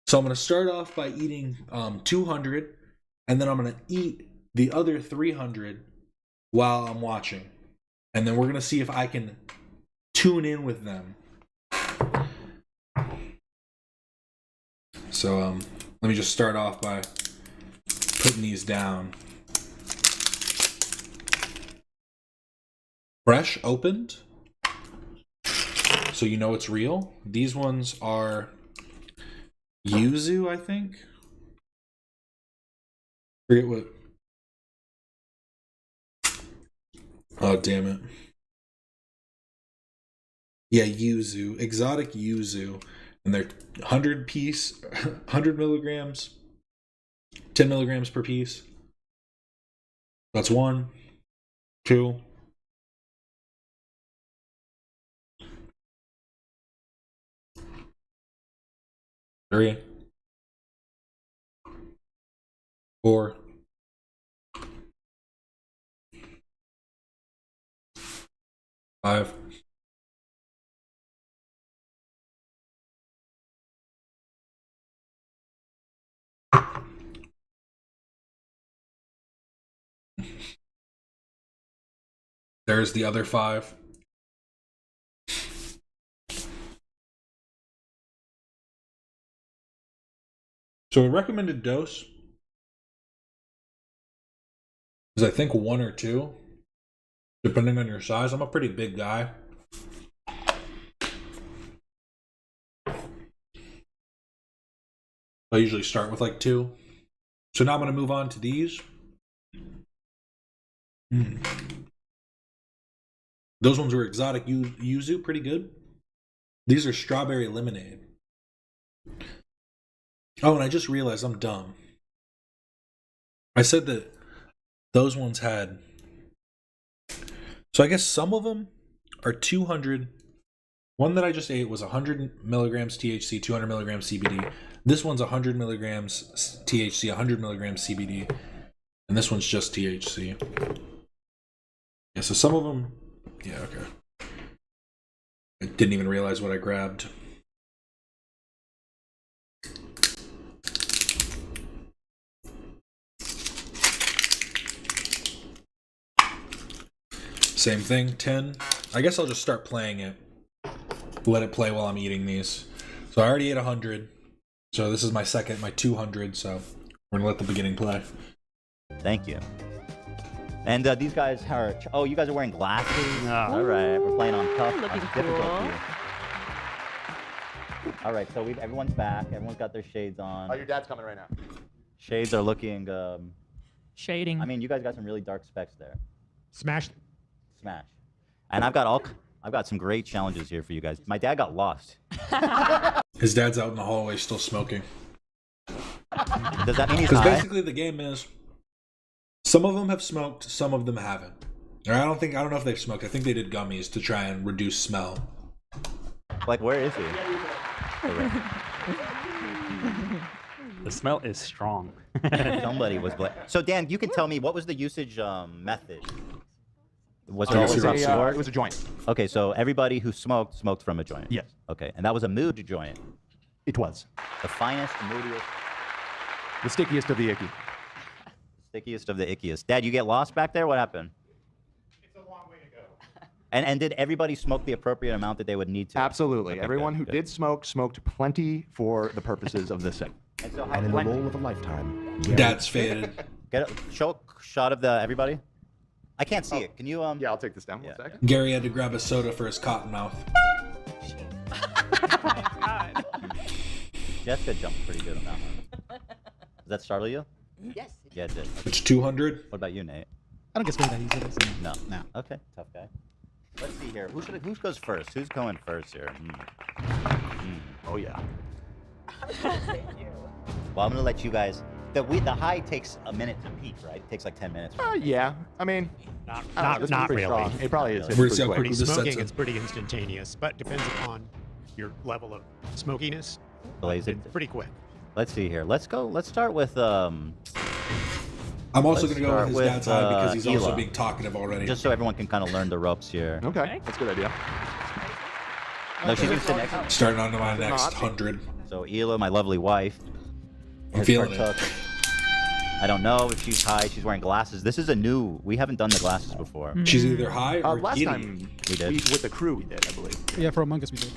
So I'm going to start off by eating 200, and then I'm going to eat the other 300 while I'm watching. And then we're going to see if I can tune in with them. So let me just start off by putting these down. Fresh opened, so you know it's real. These ones are yuzu, I think. Forget what. Oh, damn it. Yeah, yuzu, exotic yuzu, and they're 100 piece, 100 milligrams, 10 milligrams per piece. That's 1, 2. 3, 4, 5, 6. There's the other 5. So a recommended dose is, I think, 1 or 2, depending on your size. I'm a pretty big guy. I usually start with like 2. So now I'm going to move on to these. Those ones were exotic yuzu, pretty good. These are strawberry lemonade. Oh, and I just realized I'm dumb. I said that those ones had... So I guess some of them are 200. One that I just ate was 100 milligrams THC, 200 milligrams CBD. This one's 100 milligrams THC, 100 milligrams CBD. And this one's just THC. Yeah, so some of them... Yeah, okay. I didn't even realize what I grabbed. Same thing, 10. I guess I'll just start playing it. Let it play while I'm eating these. So I already ate 100. So this is my 200, so we're gonna let the beginning play. Thank you. And these guys are... Oh, you guys are wearing glasses? All right, we're playing on tough. Looking That's difficult cool. here. All right, so everyone's back. Everyone's got their shades on. Oh, your dad's coming right now. Shades are looking... Shading. I mean, you guys got some really dark specs there. Smash. Smash. And I've got some great challenges here for you guys. My dad got lost. His dad's out in the hallway still smoking. Does that mean he's Because high? basically the game is, some of them have smoked, some of them haven't. Or I don't know if they've smoked. I think they did gummies to try and reduce smell. Like, where is he? The smell is strong. Somebody was So Dan, you can tell me, what was the usage method? Was It was a joint. Okay, so everybody who smoked from a joint. Yes. Okay, and that was a mood joint. It was. The finest, moodiest, The stickiest of the icky. stickiest of the ickiest. Dad, you get lost back there? What happened? It's a long way to go. And did everybody smoke the appropriate amount that they would need to? Absolutely. Okay, Everyone who good. did smoke smoked plenty for the purposes of this thing. And so And in the role of a lifetime, Dad's faded. Show a shot of everybody. I can't see it. Can you Yeah, I'll take this down 1 second. Gary had to grab a soda for his cotton mouth. Jessica jumped pretty good on that one. Does that startle you? Yes. Yeah, it did. It's 200. What about you, Nate? I don't get scared that easily. No. No. Okay, tough guy. Let's see here. Who goes first? Who's going first here? Oh yeah. Well, I'm gonna let you guys. The high takes a minute to peak, right? It takes like 10 minutes. Yeah. I mean, Not pretty really. strong. It probably is. Where's pretty the- quick. Pretty Smoking, sensitive. it's pretty instantaneous, but depends upon your level of smokiness. Blaze it. It's pretty quick. Let's see here. Let's go. Let's start with I'm also Let's going to go with his start dad's high because he's also Ela. being talkative already. just so everyone can kind of learn the ropes here. Okay, that's a good idea. No, she's gonna sit next. Starting on to my next 100. So Ela, my lovely wife, I'm has feeling it. partook. I don't know if she's high. She's wearing glasses. This is a new. We haven't done the glasses before. She's either high or Last giddy. time We did. with the crew we did, I believe. Yeah, for Among Us we did.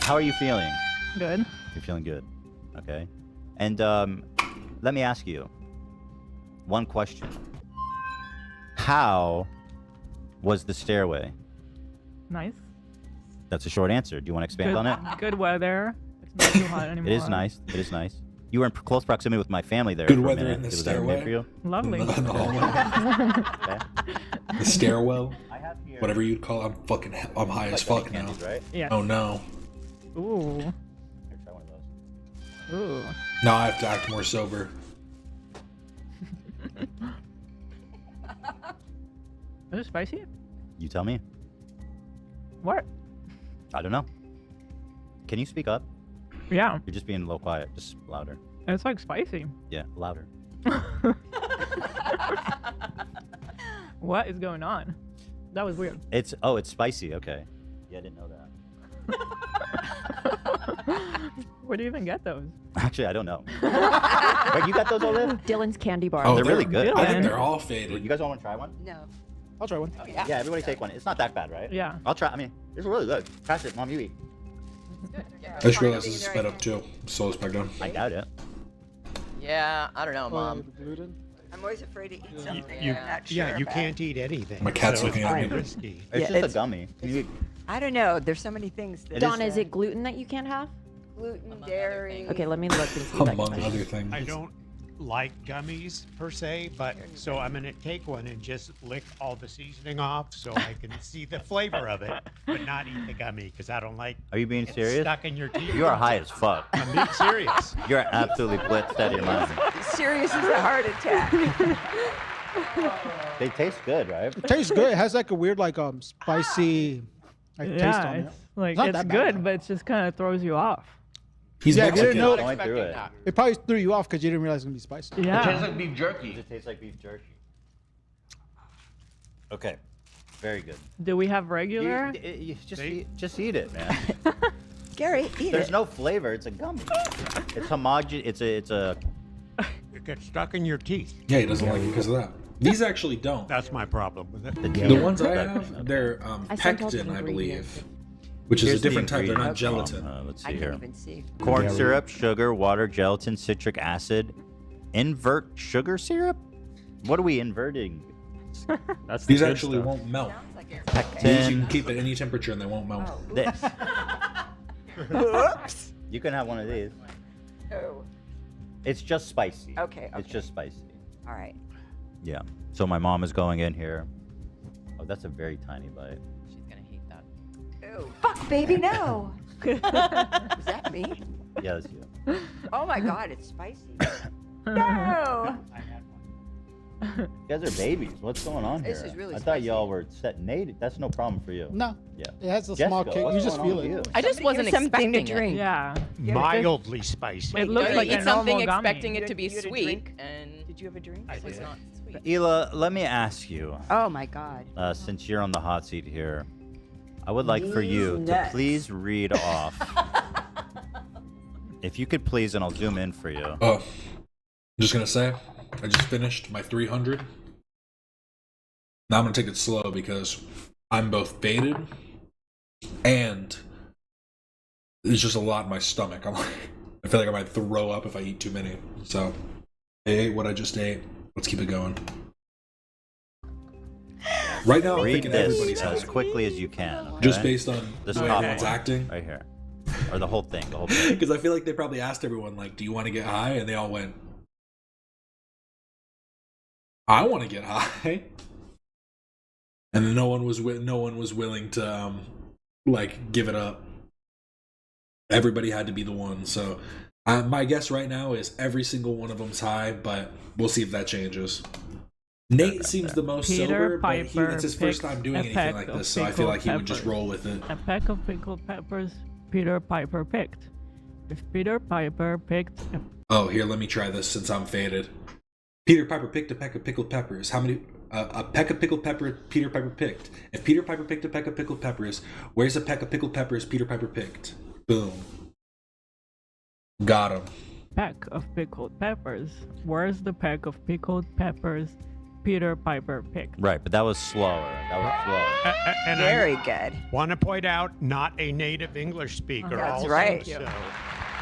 How are you feeling? Good. You're feeling good. Okay. And let me ask you one question. How was the stairway? Nice. That's a short answer. Do you want to expand on it? Good weather. It's not too hot anymore. It is nice. It is nice. You were in close proximity with my family there. Good for a weather minute. in the Was that okay stairway. for you? Lovely. In the hallway. Okay. The stairwell. I have here. Whatever you'd call it. I'm high as Like fuck the now. candies, right? Yes. Oh no. Ooh. Here, try one of those. Ooh. Now I have to act more sober. Is it spicy? You tell me. What? I don't know. Can you speak up? Yeah. You're just being a little quiet. Just louder. It's like spicy. Yeah, louder. What is going on? That was weird. It's spicy. Okay. Yeah, I didn't know that. Where do you even get those? Actually, I don't know. Wait, you got those over there? Dylan's candy bar. Oh, they're really good. I think they're all faded. You guys all want to try one? No. I'll try one. Oh, yeah. Yeah, everybody take one. It's not that bad, right? Yeah. I'll try. I mean, it's really good. Pass it, Mom. You eat. I just realized this is sped up too. Slow this back down. I doubt it. Yeah, I don't know, Mom. I'm always afraid to eat something. You, I'm not sure yeah, you about. can't eat anything. My cat's so looking it's at very me. risky. It's Yeah, just a gummy. I don't know. There's so many things. That Donna, is it gluten that you can't have? gluten, dairy? Okay, let me look and see if I Among can. other things. I don't like gummies per se, but so I'm gonna take one and just lick all the seasoning off so I can see the flavor of it, but not eat the gummy because I don't like. Are you being it serious? Stuck in your teeth. You are high as fuck. I'm being serious. You're absolutely blitzed out of your mind. Serious as a heart attack. They taste good, right? It tastes good. It has like a weird, like spicy taste Yeah, on it. it's like not it's that bad, good, but it just kind of throws you off. He's yeah, if you didn't know. Going through it. It probably threw you off because you didn't realize it was gonna be spicy. Yeah. It tastes like beef jerky. It tastes like beef jerky. Okay, very good. Do we have regular? You just eat it, man. Gary, eat There's it. no flavor. It's a gummy. It's homogeneous. It's a. It gets stuck in your teeth. Yeah, he doesn't like it because of that. These actually don't. That's my problem with it. The ones I have, they're I sent all the pectin, I ingredients. believe, which is Here's a the different type. They're not ingredients. gelatin. Let's I see can't here. even see. Corn syrup, sugar, water, gelatin, citric acid, invert sugar syrup. What are we inverting? That's These actually won't melt. These you Pectin. can keep at any temperature and they won't melt. This. Oops. You can have one of these. Oh. It's just spicy. Okay. It's just spicy. All right. Yeah. So my mom is going in here. Oh, that's a very tiny bite. She's gonna hate that. Oh, fuck, baby, no. Is that me? Yeah, that's you. Oh my God, it's spicy. No. You guys are babies. What's going on here? This is really I thought spicy. y'all were set native. That's no problem for you. No. Yeah. It has a Jessica, small kick. what's You just going on feel with it. you? I just wasn't something to expecting drink. it. Yeah. Mildly spicy. It looks You like eat a something normal gummy. expecting it to be You had a sweet, drink? and Did you have a drink? I it was did. not sweet. Ela, let me ask you, Oh my God. since you're on the hot seat here, I would like for you to nuts. please read off. If you could please, and I'll zoom in for you. Oh, I'm just gonna say, I just finished my 300. Now I'm gonna take it slow because I'm both faded and there's just a lot in my stomach. I feel like I might throw up if I eat too many. So I ate what I just ate. Let's keep it going. Right now, I'm Read thinking this everybody's as healthy. quickly as you can. Okay? Just based on this the way top everyone's one, acting. right here, or the whole thing, the whole thing. Because I feel like they probably asked everyone, like, do you want to get high? And they all went, I want to get high. And then no one was willing to like give it up. Everybody had to be the one. So my guess right now is every single one of them's high, but we'll see if that changes. Nate seems the most Peter sober, but Piper it's his first picked time doing a anything peck like of this, so I feel like he would just pickled roll with it. A peck of pickled peppers Peter Piper picked. If Peter Piper picked a Oh, here, let me try this since I'm faded. Peter Piper picked a peck of pickled peppers. How many? A peck of pickled pepper Peter Piper picked. If Peter Piper picked a peck of pickled peppers, where's a peck of pickled peppers Peter Piper picked? Boom. Got him. peck of pickled peppers, where's the peck of pickled peppers Peter Piper picked? Right, but that was slower. That was slow. And Very good. Want to point out, not a native English speaker. That's also, right. So.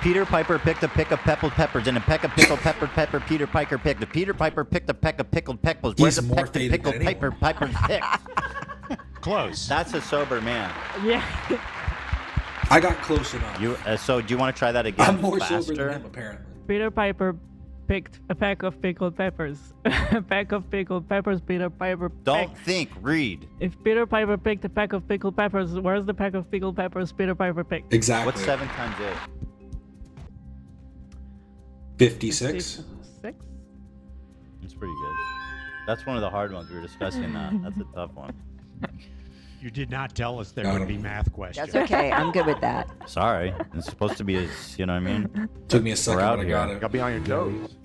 Peter Piper picked a peck of pickled peppers, and a peck of pickled pepper Peter Piper picked. If Peter Piper picked a peck of pickled peppers, where's He's the more peck of faded pickled than anyone. Piper picked? Close. That's a sober man. Yeah. I got close enough. You so do you want to try that again? I'm more faster? sober than him, apparently. Peter Piper picked a peck of pickled peppers. A peck of pickled peppers Peter Piper picked. Don't think, read. If Peter Piper picked a peck of pickled peppers, where's the peck of pickled peppers Peter Piper picked? Exactly. What's 7 times 8? 56. Six? That's pretty good. That's one of the hard ones we were discussing. That's a tough one. You did not tell us there Got would him. be math questions. That's okay. I'm good with that. Sorry, it's supposed to be as you know what I mean. Took me a second, We're out but I here. got it. Gotta be on your toes.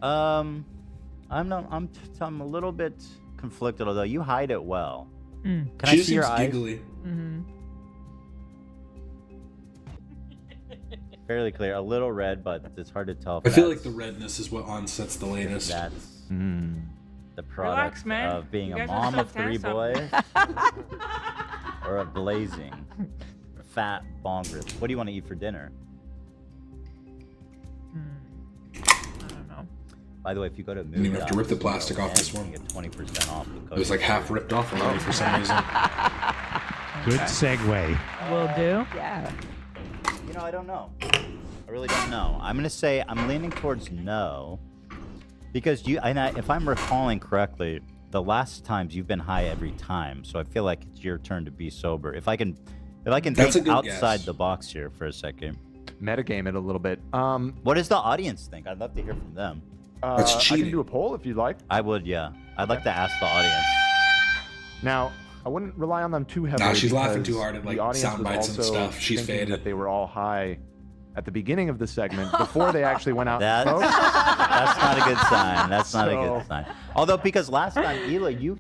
I'm a little bit conflicted, although you hide it well. Can She I just see your seems eyes? giggly. Mm-hmm. Fairly clear. A little red, but it's hard to tell. If I feel like that's- the redness is what onsets the latest. That's Mm. the product Relax, man. of being You a guys are mom so of 3 handsome. boys or a blazing fat bongers. What do you want to eat for dinner? By the way, if you go to Didn't even have to rip the plastic off this one. you get 20% off. It was like half ripped off already for some reason. Good segue. Will do. Yeah. You know, I don't know. I really don't know. I'm gonna say I'm leaning towards no, because if I'm recalling correctly, the last times you've been high every time, so I feel like it's your turn to be sober. If I can That's think a good outside guess. the box here for a second. Metagame it a little bit. What does the audience think? I'd love to hear from them. That's I cheating. can do a poll if you'd like. I would, yeah. I'd like to ask the audience. Now, I wouldn't rely on them too heavily. Nah, she's laughing because too hard at, like, the audience sound was bites and also stuff. She's thinking faded. that they were all high at the beginning of the segment before they actually went out and smoked. That's not a good sign. That's not a So- good sign. Although, because last time, Ela, you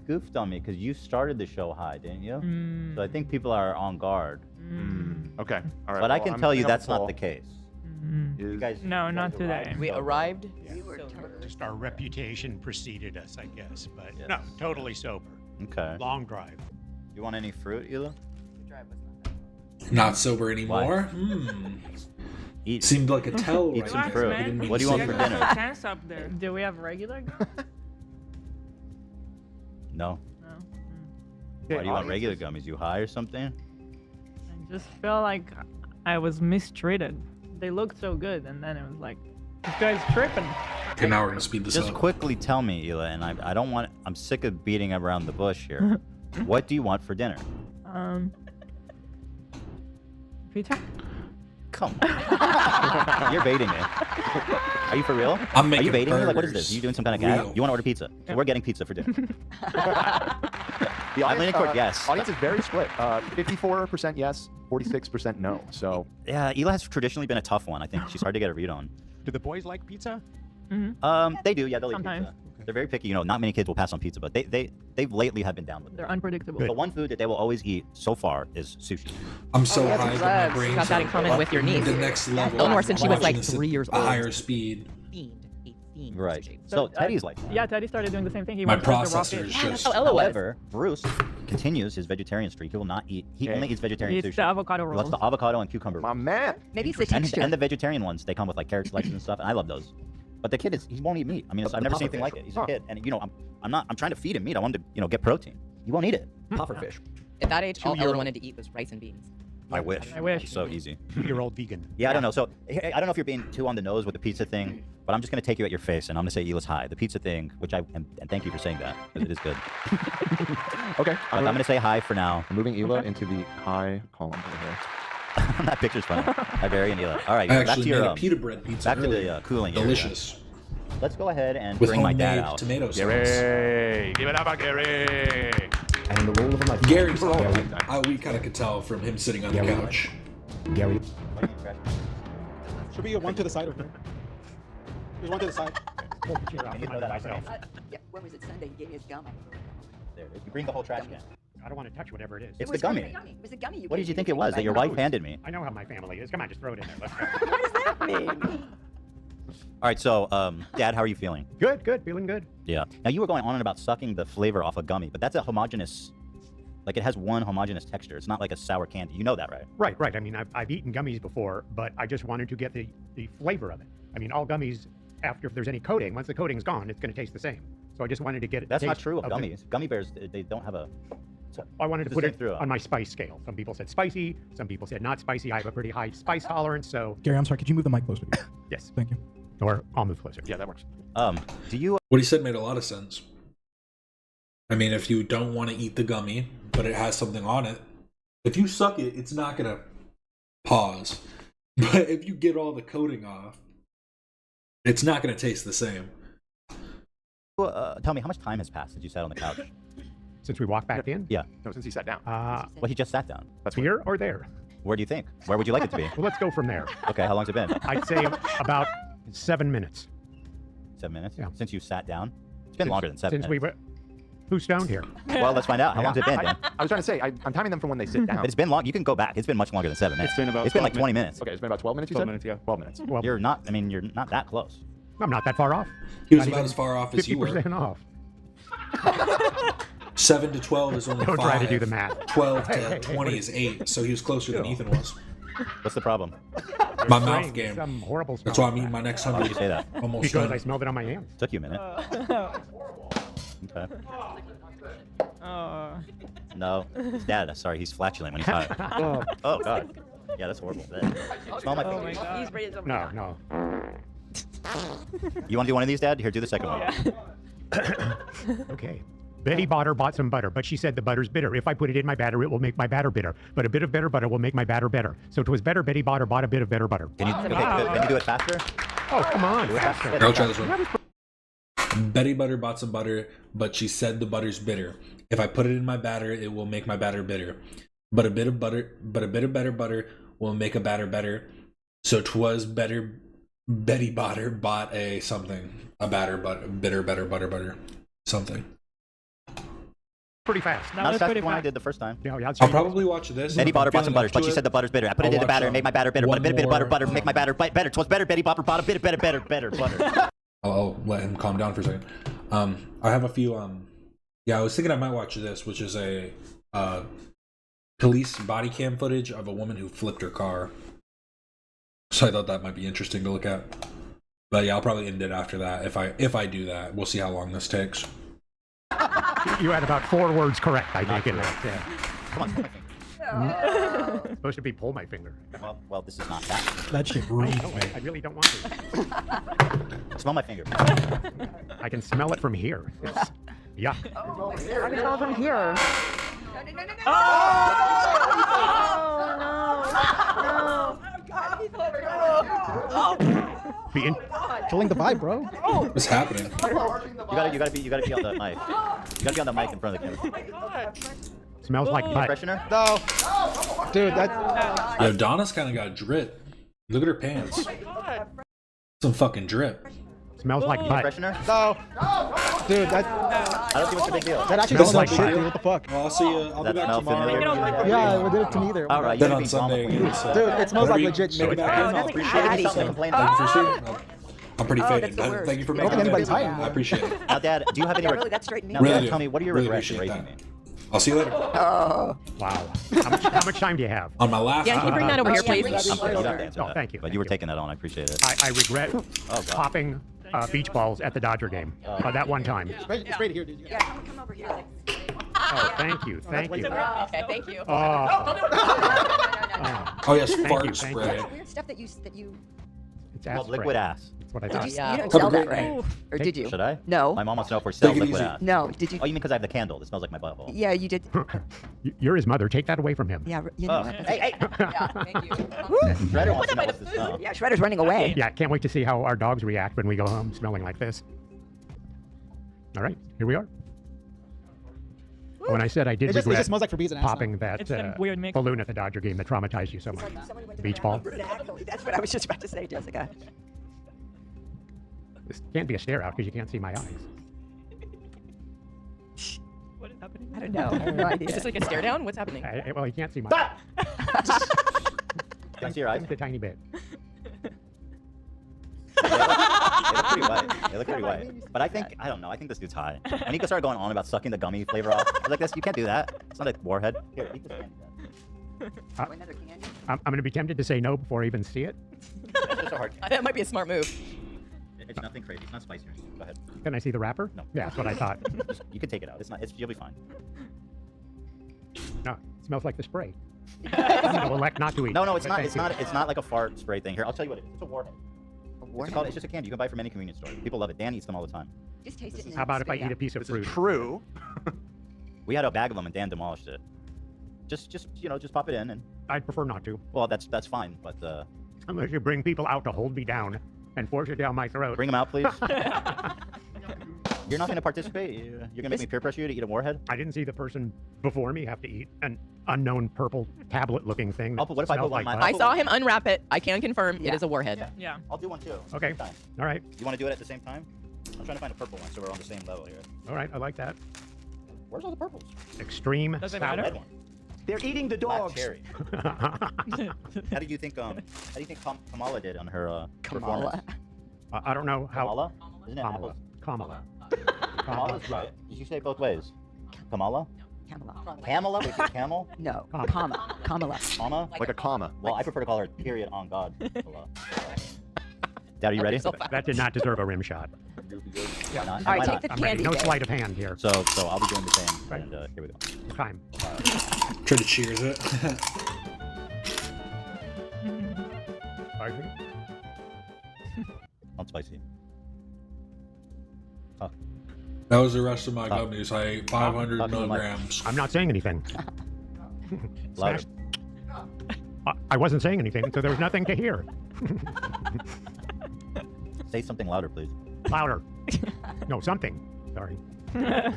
goofed on me because you started the show high, didn't you? So I think people are on guard. Okay. All right. But I well, can I'm tell you putting up that's a not poll. the case. Is- No, you not guys today. arrived We sober. arrived. Just our reputation preceded us, I guess. But Yes. no, totally sober. Okay. Long drive. You want any fruit, Ela? Not sober anymore. Eat. Seemed like a tell. Eat right some there. fruit. He didn't mean What do you to want say for that. dinner? Chance up there. Do we have regular? No. No. Why do you want regular gummies? You high or something? I just felt like I was mistreated. They looked so good, and then it was like, this guy's tripping. Okay, now we're gonna speed this Just up. quickly tell me, Ela, and I don't want. I'm sick of beating around the bush here. What do you want for dinner? Pizza? Come on. You're baiting me. Are you for real? I'm Are making you baiting me? Like, what is burgers. this? Are you doing some kind of gag? Real. You want to order pizza? So we're getting pizza for dinner. The I'm leaning toward yes. Audience is very split. 54% yes, 46% no. So Yeah, Ela has traditionally been a tough one. I think she's hard to get a read on. Do the boys like pizza? They do. Yeah, they'll eat Sometimes. pizza. They're very picky. You know, not many kids will pass on pizza, but they've lately have been down with it. They're unpredictable. The one food that they will always eat so far is sushi. I'm so yeah, high that's that my right. brain's Got that in like common with your niece. The next level. Eleanor since she was, Watching like, this 3 years at old. a higher speed. Right. So Teddy's like that. Yeah, Teddy started doing the same thing. He My went to the raw processor fish. is just. However, Bruce continues his vegetarian streak. He will not eat. He only eats vegetarian He eats sushi. the avocado He loves rolls. the avocado and cucumber. my man. Maybe it's the texture. And the vegetarian ones, they come with like carrot slices and stuff, and I love those. But the kid he won't eat meat. I mean, I've never seen anything like it. He's a kid, and you know, I'm trying to feed him meat. I want him to, get protein. He won't eat it. Pufferfish. At that age, all Ella 2-year-old. wanted to eat was rice and beans. I wish. I wish. It's so easy. 2-year-old vegan. Yeah, I don't know. So I don't know if you're being too on the nose with the pizza thing, but I'm just gonna take you at your face, and I'm gonna say Ela's high. The pizza thing, which and thank you for saying that, because it is good. Okay. But I'm gonna say high for now. I'm moving Ela into the high column over here. That picture's funny. Hi, Barry and Ela. All right, I back to actually your made a pita bread pizza. back to earlier. the cooling area. Delicious. Let's go ahead and With bring my dad homemade out. tomato sauce. Gary, give it up, Gary. And the role of a life. Gary's we kind of could tell from him sitting on the couch. Gary. Should be a one to the side of her. There's one to the side. Yeah, when was it Sunday? You gave me his gum. There, you bring the whole trash can. I don't want to touch whatever it is. It's the gummy. It was a gummy. What did you think it was that your wife handed me? I know how my family is. Come on, just throw it in there. Let's go. What does that mean? All right, so Dad, how are you feeling? Good, feeling good. Yeah. Now you were going on and about sucking the flavor off a gummy, but that's a homogeneous, like it has one homogeneous texture. It's not like a sour candy. You know that, right? Right. I mean, I've eaten gummies before, but I just wanted to get the flavor of it. I mean, all gummies, after if there's any coating, once the coating's gone, it's going to taste the same. So I just wanted to get it. That's not true of gummies. Gummy bears, they don't have a. I wanted to It's put the it same throughout. on my spice scale. Some people said spicy, some people said not spicy. I have a pretty high spice tolerance, so Gary, I'm sorry. Could you move the mic closer to you? yes. Thank you. Or I'll move closer. Yeah, that works. Do you? What he said made a lot of sense. I mean, if you don't want to eat the gummy, but it has something on it, if you suck it, it's not gonna pause. But if you get all the coating off, it's not gonna taste the same. Tell me, how much time has passed since you sat on the couch? Since we walked back in? Yeah. No, since he sat down. Well, he just sat down. That's here or there? Where do you think? Where would you like it to be? Well, let's go from there. Okay, how long's it been? I'd say about 7 minutes. 7 minutes? Yeah. Since you sat down? It's been longer than 7 Since minutes. who's stoned here? Well, let's find out. How long's it been, Dan? I was trying to say, I'm timing them from when they sit down. But it's been long. You can go back. It's been much longer than 7 minutes. It's been like 20 minutes. Okay, it's been about 12 minutes, you 12 said? minutes, yeah. 12 minutes. Well, You're not that close. I'm not that far off. He was Not about even as far off as you were. 50% off. 7 to 12 is only Don't 5. try to do the math. 12 to Hey, 20 is 8, so he was closer than Chill. Ethan was. What's the problem? My You're mouth spraying game. Some horrible smell. That's why I'm eating my next 100. Why would you say that? Almost Because done. I smelled it on my hands. Took you a minute. Okay. No, his dad. Sorry, he's flatulent when he's high. Oh God. Yeah, that's horrible. Smell my Oh finger. my god. He's ready to No, no. You want to do one of these, Dad? Here, do the second one. Okay. Betty Botter bought some butter, but she said the butter's bitter. If I put it in my batter, it will make my batter bitter. But a bit of better butter will make my batter better. So 'twas better Betty Botter bought a bit of better butter. Can you, can you do it faster? Oh, come on. Faster. Here, I'll try this one. Betty Butter bought some butter, but she said the butter's bitter. If I put it in my batter, it will make my batter bitter. But a bit of better butter will make a batter better. So 'twas better Betty Botter bought a something. A batter, bitter, better, butter, something. Pretty fast. Not as fast as the one I did the first time. Yeah, I'll probably watch this. Betty Botter bought some butter, up but to she it. said the butter's bitter. I put it I'll in the watch, batter and made my batter bitter. But a one bit of more, butter make my batter better. 'Twas better Betty Botter bought a bit of better butter. I'll let him calm down for a second. I have a few. Yeah, I was thinking I might watch this, which is a police body cam footage of a woman who flipped her car. So I thought that might be interesting to look at. But yeah, I'll probably end it after that. If I do that, we'll see how long this takes. You had about 4 words correct, I think. Yeah. Come on, pull my finger. Supposed to be pull my finger. Well, this is not that. That shit ruins No, me. I really don't want to. Smell my finger. I can smell it from here. It's, yuck. I can smell them here. Killing the vibe, bro. What's happening? You gotta be on the mic. You gotta be on the mic in front of the camera. Smells like butt. Freshener? No. Dude, that. Yo, Donna's kind of got drip. Look at her pants. Some fucking drip. Smells like butt. Freshener? No. Dude, that. I don't see what's the big deal. That actually Smells smells like like shit, butt. dude. What the fuck? Well, I'll see you. I'll be That back smell tomorrow. familiar? Yeah, it did it to me either. All right, Then you on Sunday again. So. Dude, it smells like Whatever legit you- shit. Maybe back in. I'll appreciate Maybe it. something to complain Thank you about. for seeing it. I'm pretty faded. that's the worst. Thank you for I don't making think anybody's it. hiding. I appreciate it. Now, Dad, do you have any? Yeah, really, that's straight me. Now, Really Dad, do. tell me, what are your Really regrets in appreciate raising that. me? I'll see you later. Oh. Wow. How much time do you have? On my last. Yeah, can you bring that over here, please? You don't have to answer Oh, that. thank you. But you were taking that on. I appreciate it. I regret God. popping beach balls at the Dodger game. That one time. It's right here, dude. Yeah, come over here. Oh, thank you. Thank you. Okay, thank you. Oh yes, Thank fart you, thank you. spray. Weird stuff that you. It's Called ass liquid spray. ass. That's what I Did thought. you, Yeah. you don't Have a sell that, great right? night. Or did you? Should I? No. My mom wants to know if we sell Take it liquid easy. ass. No. Did you? Oh, you mean because I have the candle that smells like my butthole? Yeah, you did. You're his mother. Take that away from him. Yeah, you know what? Hey! Yeah, thank you. Shredder wants to know what's the smell. Yeah, Shredder's running away. Yeah, can't wait to see how our dogs react when we go home smelling like this. All right, here we are. When I said I did It just regret smells like Febreze and ass. popping that It's that weird mix. balloon at the Dodger game that traumatized you so much. The beach ball. Exactly. That's what I was just about to say, Jessica. This can't be a stare out because you can't see my eyes. What is happening? I don't know. I have no idea. Is this like a stare down? What's happening? Well, you can't see my eyes. Can I see your eyes? Just a tiny bit. They look pretty white. They look pretty white. But I think, I don't know, I think this dude's high. When he started going on about sucking the gummy flavor off, I was like, this, you can't do that. It's not a warhead. Here, eat this candy. Another candy? I'm going to be tempted to say no before I even see it. It's just a hard That might be a smart move. It's nothing crazy. It's not spicy or anything. Go ahead. Can I see the wrapper? No. Yeah, that's what I thought. You can take it out. It's not, you'll be fine. No, it smells like the spray. I will elect not to eat. No, it's but not. thank It's you. not. It's not like a fart spray thing. Here, I'll tell you what it is. It's a warhead. It's just a candy. You can buy from any convenience store. People love it. Dan eats them all the time. Just taste it. and How about then if I spit it eat a out. piece of fruit? True. We had a bag of them and Dan demolished it. Just you know, just pop it in and. I'd prefer not to. Well, that's fine, but Unless you bring people out to hold me down and force it down my throat. bring them out, please. You're not going to participate. You're going to make me peer pressure you to eat a warhead. I didn't see the person before me have to eat an unknown purple tablet-looking thing. I'll put- what if I smelled put one like in my- I saw him unwrap it. I can confirm it is a warhead. Yeah. I'll do one too. Okay. Same time. All right. You want to do it at the same time? I'm trying to find a purple one so we're on the same level here. All right. I like that. Where's all the purples? Extreme Does it sour. matter? Red one. They're eating the Black cherry. How do you think Kamala did on her performance? I don't know how. Kamala? Isn't it Kamala. apples? Kamala. Kamala's right. Did you say it both ways? Kamala? Kamala. Pamela? Wait, she's Camel? No, Kamala. Comma? Like a comma. Well, I prefer to call her period on God. Dad, are you ready? That did not deserve a rim shot. Why not? All right, Why take not? the I'm ready. candy. No bag. sleight of hand here. So I'll be doing the same. Right. And here we go. Time. Try to cheers it. Spicy? Not spicy. Oh. That was the rest of my gummies. I ate 500 Talk to the mic. milligrams. I'm not saying anything. Louder. Smash. I wasn't saying anything, so there was nothing to hear. Say something louder, please. Louder. No, something. Sorry. Yeah,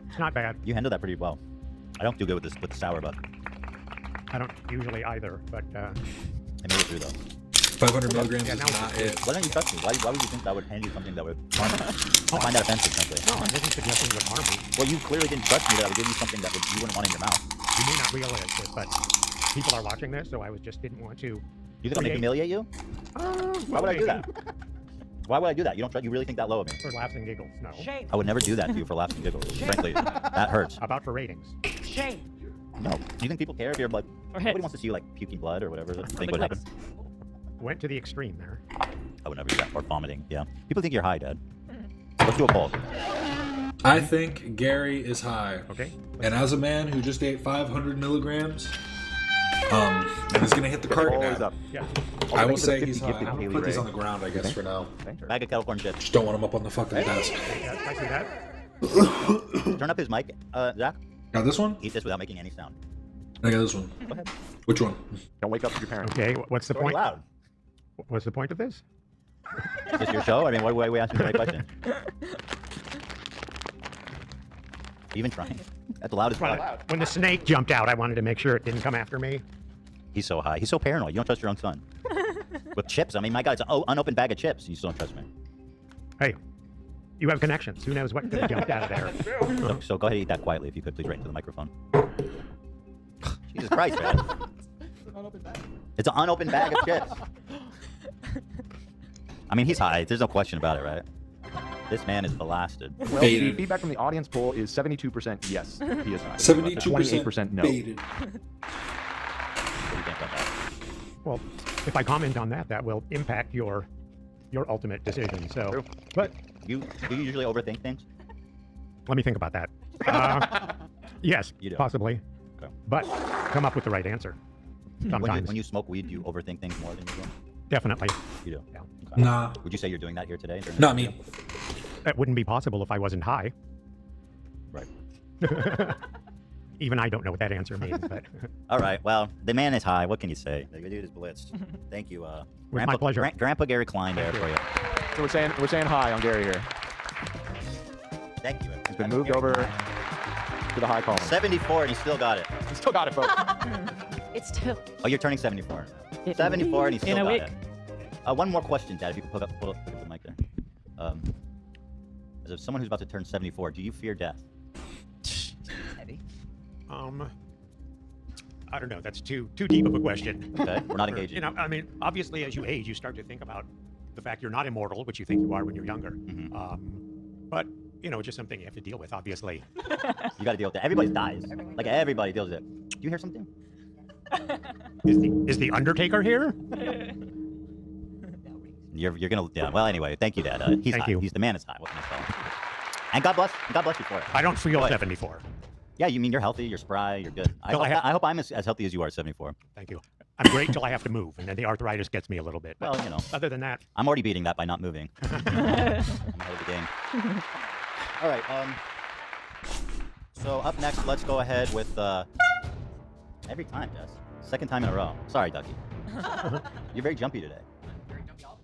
it's not bad. You handled that pretty well. I don't do good with the sour, but I don't usually either, but I made it through though. 500 milligrams Yeah, is now not it's- it. Why don't you trust me? Why would you think that would hand you something that would harm you? I find that offensive, frankly. no, I wasn't suggesting it would harm me. Well, you clearly didn't trust me that I would give you something that you wouldn't want in your mouth. You may not realize it, but people are watching this, so I just didn't want to. You think I'm gonna humiliate you? Why would I do that? Why would I do that? You don't try, you really think that low of me? For laughs and giggles, no. Shame. I would never do that to you for laughs and giggles. Frankly, that hurts. How about for ratings? Shame. No. Do you think people care if you're like, nobody wants to see you like puking blood or whatever? Think what happened? Went to the extreme there. I would never do that. Or vomiting. Yeah. People think you're high, Dad. Let's do a poll. I think Gary is high. Okay. And as a man who just ate 500 milligrams, and is gonna hit the cart Always now. up. Yeah. I will Thanks for say the he's 50 high. gifted, I'm gonna Kaylee put these Ray. on the ground, I guess, for now. Bag of kettle corn chips. Just don't want him up on the fucking desk. Yeah, I see that. Turn up his mic, Zach. Got this one? Eat this without making any sound. I got this one. Go ahead. Which one? Don't wake up your parents. Okay, what's the It's already point? loud. What's the point of this? Is this your show? I mean, why are we asking the right question? Even trying. That's loud as Well, fuck. when the snake jumped out, I wanted to make sure it didn't come after me. He's so high. He's so paranoid. You don't trust your own son. With chips, I mean, my God, it's an unopened bag of chips. You still don't trust me. Hey, you have connections. Who knows what could have jumped out of there? So go ahead and eat that quietly, if you could, please, right into the microphone. Jesus Christ, man. It's an unopened bag of chips. I mean, he's high. There's no question about it, right? This man is blasted. Well, the feedback from the audience poll is 72% yes, he is high. 72% 28% no. baited. What do you think about that? Well, if I comment on that, that will impact your ultimate decision. So, True. but Do you usually overthink things? let me think about that. Yes, You do. possibly, Okay. but come up with the right answer. Sometimes, When you smoke weed, do you overthink things more than you do? definitely. You do? Yeah. Okay. Nah. Would you say you're doing that here today? during Not this me. video? That wouldn't be possible if I wasn't high. Right. Even I don't know what that answer means, but All right. Well, the man is high. What can you say? The dude is blitzed. Thank you, my pleasure. Grandpa Gary Klein there for you. So we're saying hi on Gary here. Thank you. He's been moved over to the high column. 74, and he still got it. He still got it, folks. It's still. Oh, you're turning 74. It- 74, and he still in a got week. it. One more question, Dad. If you could pick up the mic there. As someone who's about to turn 74, do you fear death? I don't know. That's too deep of a question. Okay, we're not engaging. You know, I mean, obviously, as you age, you start to think about the fact you're not immortal, which you think you are when you're younger. But you know, it's just something you have to deal with, obviously. You got to deal with that. Everybody dies. Like everybody deals with it. Do you hear something? Is the Undertaker here? You're gonna Well, anyway, thank you, Dad. He's Thank high. you. He's the man is high. What can I tell? And God bless you for it. I don't feel Go ahead. 74. Yeah, you mean you're healthy, you're spry, you're good. I hope I'm as healthy as you are at 74. Thank you. I'm great till I have to move, and then the arthritis gets me a little bit. But Well, you know. other than that, I'm already beating that by not moving. I'm ahead of the game. All right. So up next, let's go ahead with every time, Jess. Second time in a row. Sorry, Ducky. You're very jumpy today.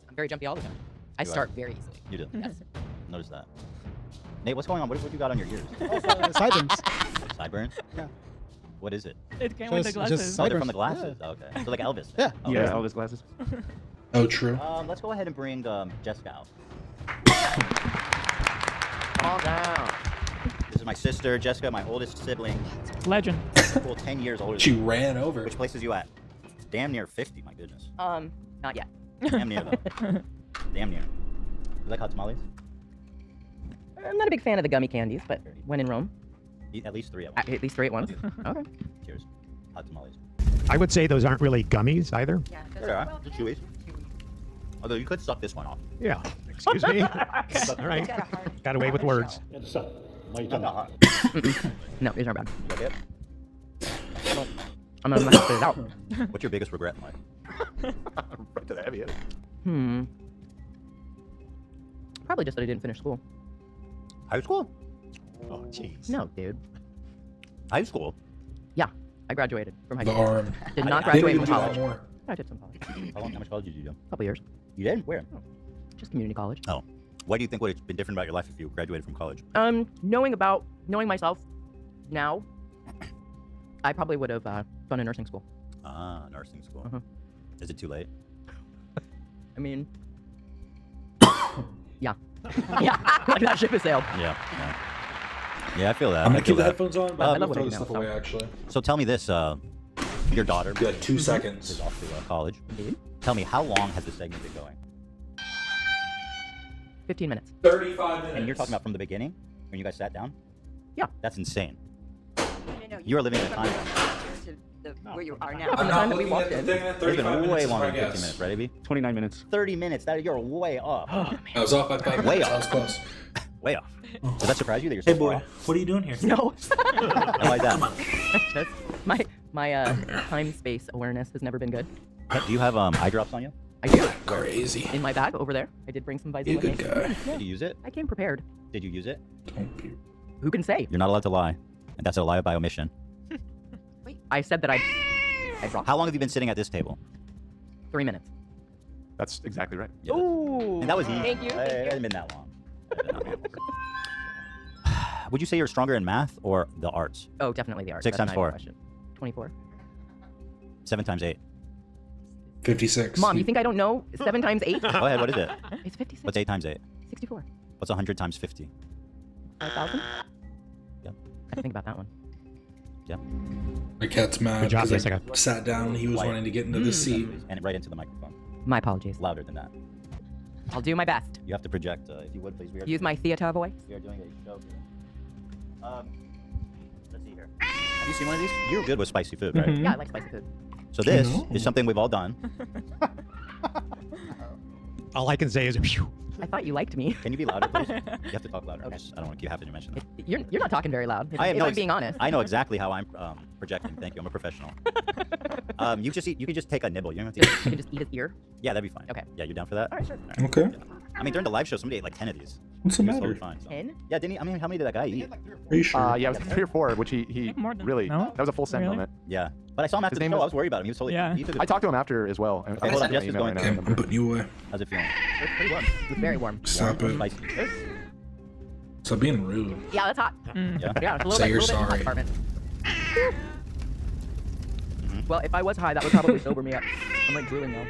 I'm very jumpy all the time. I You start are. very easily. You do. Yes. Notice that. Nate, what's going on? What you got on your ears? Sideburns. Sideburns? Yeah. What is it? It came with the Just glasses. sideburns. Oh, they're from the glasses. Yeah. Okay. So like Elvis. Yeah. Okay. Yeah, Elvis glasses. Oh, true. Let's go ahead and bring Jessica out. Calm down. This is my sister, Jessica, my oldest sibling. Legend. Cool, 10 years older She than me. ran over. Which place is you at? Damn near 50, my goodness. Not yet. Damn near, though. Damn near. You like hot tamales? I'm not a big fan of the gummy candies, but when in Rome. At least 3 at once. At least 3 at once. Okay. Cheers. Hot tamales. I would say those aren't really gummies either. Yeah, they're chewies. Although you could suck this one off. Yeah. Excuse me. All right. Got away with words. No, these aren't bad. Okay. I'm gonna spit it out. What's your biggest regret in life? Right to the heavy Hmm. Probably just that I didn't finish school. High school? Oh, jeez. No, dude. High school? Yeah, I graduated from high The school. arm. Did not I didn't graduate even from do that college. more. I did some college. How much college did you do? A couple years. You did? Where? Just community college. Oh. What do you think would have been different about your life if you graduated from college? Knowing myself now, I probably would have done a nursing school. Ah, nursing school. Uh-huh. Is it too late? I mean, yeah. Yeah, like that ship has sailed. Yeah. Yeah, I feel that. I'm I gonna feel keep the that. headphones on, but I'm gonna throw this stuff so. away actually. So tell me this, your daughter. You got 2 seconds. Is off to college. Tell me, how long has this segment been going? 15 minutes. 35 minutes. And you're talking about from the beginning, when you guys sat down? Yeah. That's insane. No, You're living in a time. where you are now. Yeah, from the time that we walked in. It's been way longer than 15 minutes, right, Abby? 29 minutes. 30 minutes. You're way off. I was off by 5 minutes. Way I off. was close. Way off. Does that surprise you that you're so Hey boy, far off? what are you doing here? No. I like that. Just my time space awareness has never been good. Do you have eye drops on you? I do. Crazy. In my bag over there. I did bring some Visine You a with good me. guy. Yeah, Did you use it? I came prepared. Did you use it? Don't be. Who can say? You're not allowed to lie. And that's a lie by omission. I said that I dropped. How long have you been sitting at this table? 3 minutes. That's exactly right. Yeah. Ooh. And that was easy. Thank you. It hasn't been that long. Would you say you're stronger in math or the arts? Oh, definitely the arts. 6 That's times not even a 4. question. 24. 7 times 8. 56. Mom, you think I don't know 7 times 8? Go ahead, what is it? It's 56. What's 8 times 8? 64. What's 100 times 50? 5,000? Yeah. I have to think about that one. Yeah. My cat's mad Good job, because I Jessica. sat down and he was White. wanting to get into the seat. And right into the microphone. My apologies. Louder than that. I'll do my best. You have to project, if you would, please. Use my theater voice. We are doing a show here. Let's see here. Have you seen one of these? You're good with spicy food, right? Yeah, I like spicy food. So this is something we've all done. All I can say is, phew. I thought you liked me. Can you be louder, please? You have to talk louder. I don't want to keep having to mention that. You're not talking very loud. If I am I'm being honest. I know exactly how I'm projecting. Thank you. I'm a professional. You just eat. You can just take a nibble. You don't have to. You can just eat his ear. Yeah, that'd be fine. Okay. Yeah, you down for that? All right, sure. Okay. I mean, during the live show, somebody ate like 10 of these. What's the He was matter? totally fine, so. 10? Yeah, didn't he? I mean, how many did that guy eat? Are you sure? Yeah, it was 3 or 4, which he more than- really, no? that was a full send Really? limit. Yeah, but I saw him after His the name show. was- I was worried about him. He was totally. Yeah. He took I talked to him after as well. Okay, hold on, Jess is going. Okay, I'm putting you away. How's it feeling? It's pretty warm. It's very warm. Stop it. Spicy. Stop being rude. Yeah, that's hot. Yeah. Yeah, it's a little Say bit, you're little bit in the hot sorry. department. Well, if I was high, that would probably sober me up. I'm like drooling now.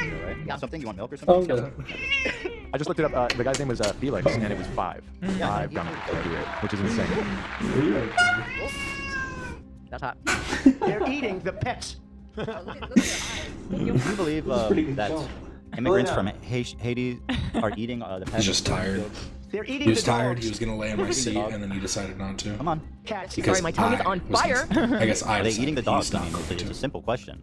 You all right? Yeah. Something? You want milk or Oh, something? yeah. I just looked it up. The guy's name was Felix, and it was 5. 5 gummies, which is insane. That's hot. They're eating the pets. Do you believe that immigrants from Haiti are eating the pets? He's just tired. They're eating He was the tired. dogs. He was gonna lay in my seat, and then he decided not to. Come on. Cats. Because Sorry, my tongue is I on was fire. I guess I Are they decided eating the he dogs? I mean, stopped it's a to. simple question.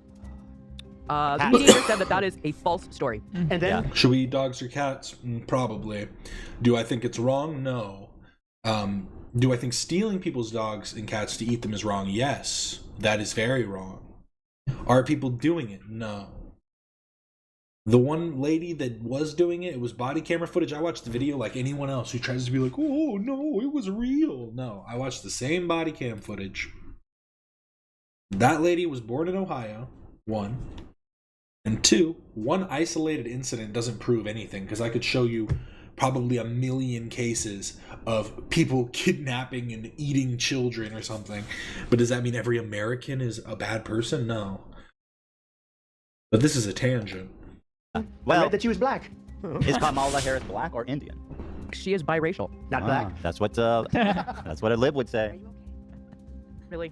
The mediator said that is a false story. And then Yeah. Should we eat dogs or cats? Probably. Do I think it's wrong? No. Do I think stealing people's dogs and cats to eat them is wrong? Yes. That is very wrong. Are people doing it? No. The one lady that was doing it, it was body camera footage. I watched the video like anyone else who tries to be like, oh, no, it was real. No, I watched the same body cam footage. That lady was born in Ohio, 1. And 2, one isolated incident doesn't prove anything, because I could show you probably a million cases of people kidnapping and eating children or something. But does that mean every American is a bad person? No. But this is a tangent. I Well, read that she was black. is Kamala Harris black or Indian? She is biracial. Not black. That's what that's what a lib would say. Really?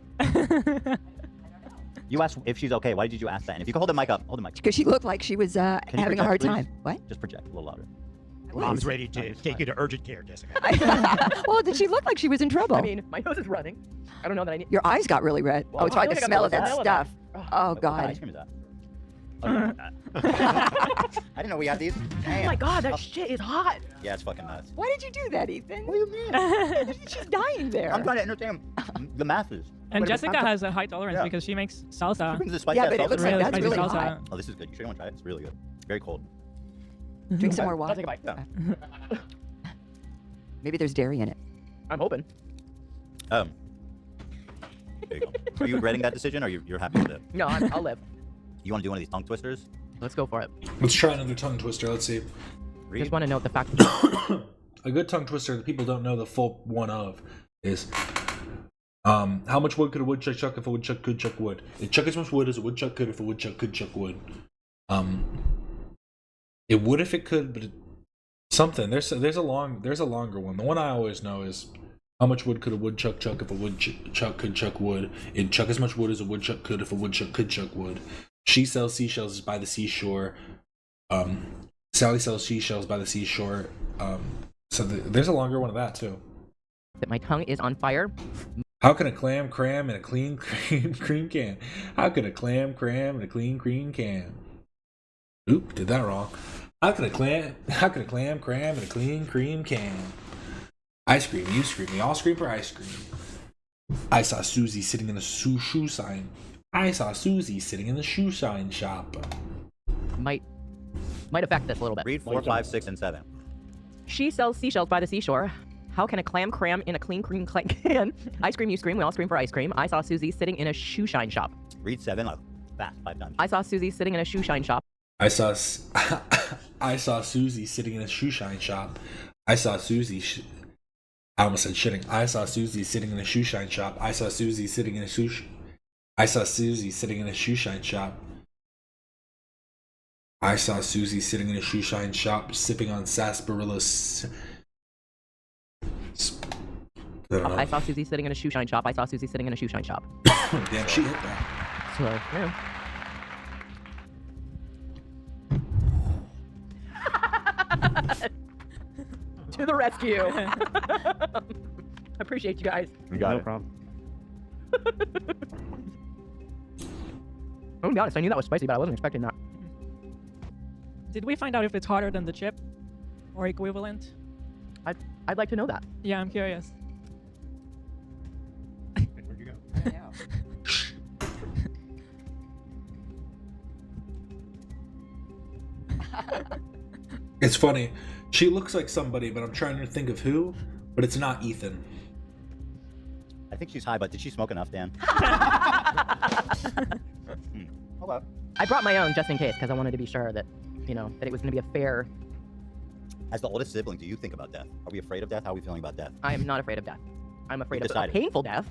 You asked if she's okay. Why did you ask that? And if you could hold the mic up, hold the mic. Because she looked like she was Can you having a project, hard please? time. What? Just project a little louder. Mom's ready to take you to urgent care, Jessica. Well, did she look like she was in trouble? I mean, my nose is running. I don't know that I need. Your eyes got really red. Well, oh, it's probably I the feel like I smell of got that the stuff. smell Oh, What kind of God. ice cream is that? I didn't know we had these. Oh my God, that shit is hot. Yeah, it's fucking nuts. Why did you do that, Ethan? What do you mean? She's dying there. I'm trying to entertain the masses. And Jessica has a high tolerance because she makes salsa. She brings the spice Yeah, ass but it salsa. looks like Really that's spicy really salsa. hot. Oh, this is good. You sure you want to try it? It's really good. Very cold. Drink some more water. I'll take a bite. Yeah. Maybe there's dairy in it. I'm hoping. There you go. Are you regretting that decision, or you're happy with it? No, I'll live. You want to do one of these tongue twisters? Let's go for it. Let's try another tongue twister. Let's see. Just want to note the fact. A good tongue twister that people don't know the full one of is how much wood could a woodchuck chuck if a woodchuck could chuck wood? It chuck as much wood as a woodchuck could if a woodchuck could chuck wood. It would if it could, but something. There's a longer one. The one I always know is how much wood could a woodchuck chuck if a woodchuck could chuck wood? It'd chuck as much wood as a woodchuck could if a woodchuck could chuck wood. She sells seashells by the seashore. Sally sells seashells by the seashore. There's a longer one of that too. That my tongue is on fire. How can a clam cram in a clean cream can? How can a clam cram in a clean cream can? Oop, did that wrong. How can a clam cram in a clean cream can? Ice cream, you scream, we all scream for ice cream. I saw Susie sitting in the shoe sign. I saw Susie sitting in the shoe sign shop. Might affect this a little bit. Read 4, 5, 6, and 7. She sells seashells by the seashore. How can a clam cram in a clean cream can? Ice cream, you scream, we all scream for ice cream. I saw Susie sitting in a shoe shine shop. Read 7 fast 5 times. I saw Susie sitting in a shoe shine shop. I saw Susie sitting in a shoe shine shop. I saw Susie. I almost said shitting. I saw Susie sitting in a shoe shine shop. I saw Susie sitting in a shoe. I saw Susie sitting in a shoe shine shop. I saw Susie sitting in a shoe shine shop, sipping on sarsaparillas. I saw Susie sitting in a shoe shine shop. I saw Susie sitting in a shoe shine shop. Damn, she hit that. So, yeah. To the rescue. I appreciate you guys. You got No it. problem. I'm gonna be honest, I knew that was spicy, but I wasn't expecting that. Did we find out if it's hotter than the chip or equivalent? I'd like to know that. Yeah, I'm curious. Where'd you go? It's funny. She looks like somebody, but I'm trying to think of who. But it's not Ethan. I think she's high, but did she smoke enough, Dan? Okay. I brought my own just in case because I wanted to be sure that, that it was going to be a fair. As the oldest sibling, do you think about death? Are we afraid of death? How are we feeling about death? I am not afraid of death. I'm afraid of a decided. painful death.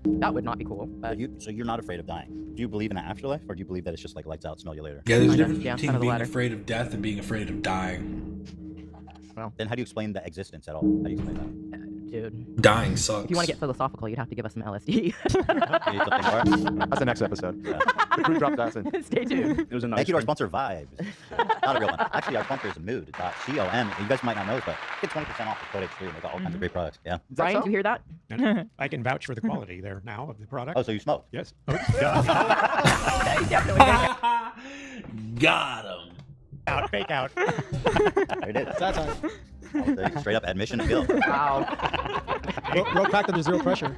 That would not be cool. But So you're not afraid of dying. Do you believe in an afterlife, or do you believe that it's just like lights out, smell you later? Yeah, there's a Kind of, difference yeah, between kind of the being latter. afraid of death and being afraid of dying. Well, Then how do you explain the existence at all? How do you explain that? dude. Dying sucks. If you want to get philosophical, you'd have to give us some LSD. You need something more? That's the next episode. The crew dropped acid. Stay tuned. It was a nice. Thank you to our sponsor, Vibes. Not a real one. Actually, our sponsor is Mood.com. You guys might not know this, but get 20% off the code H3 and they got all kinds of great products. Yeah. Brian, do you hear that? And I can vouch for the quality there now of the product. Oh, so you smoke? Yes. Got him. Out, fake out. There it is. Satire. Straight up admission of guilt. Wow. Real cracked under zero pressure.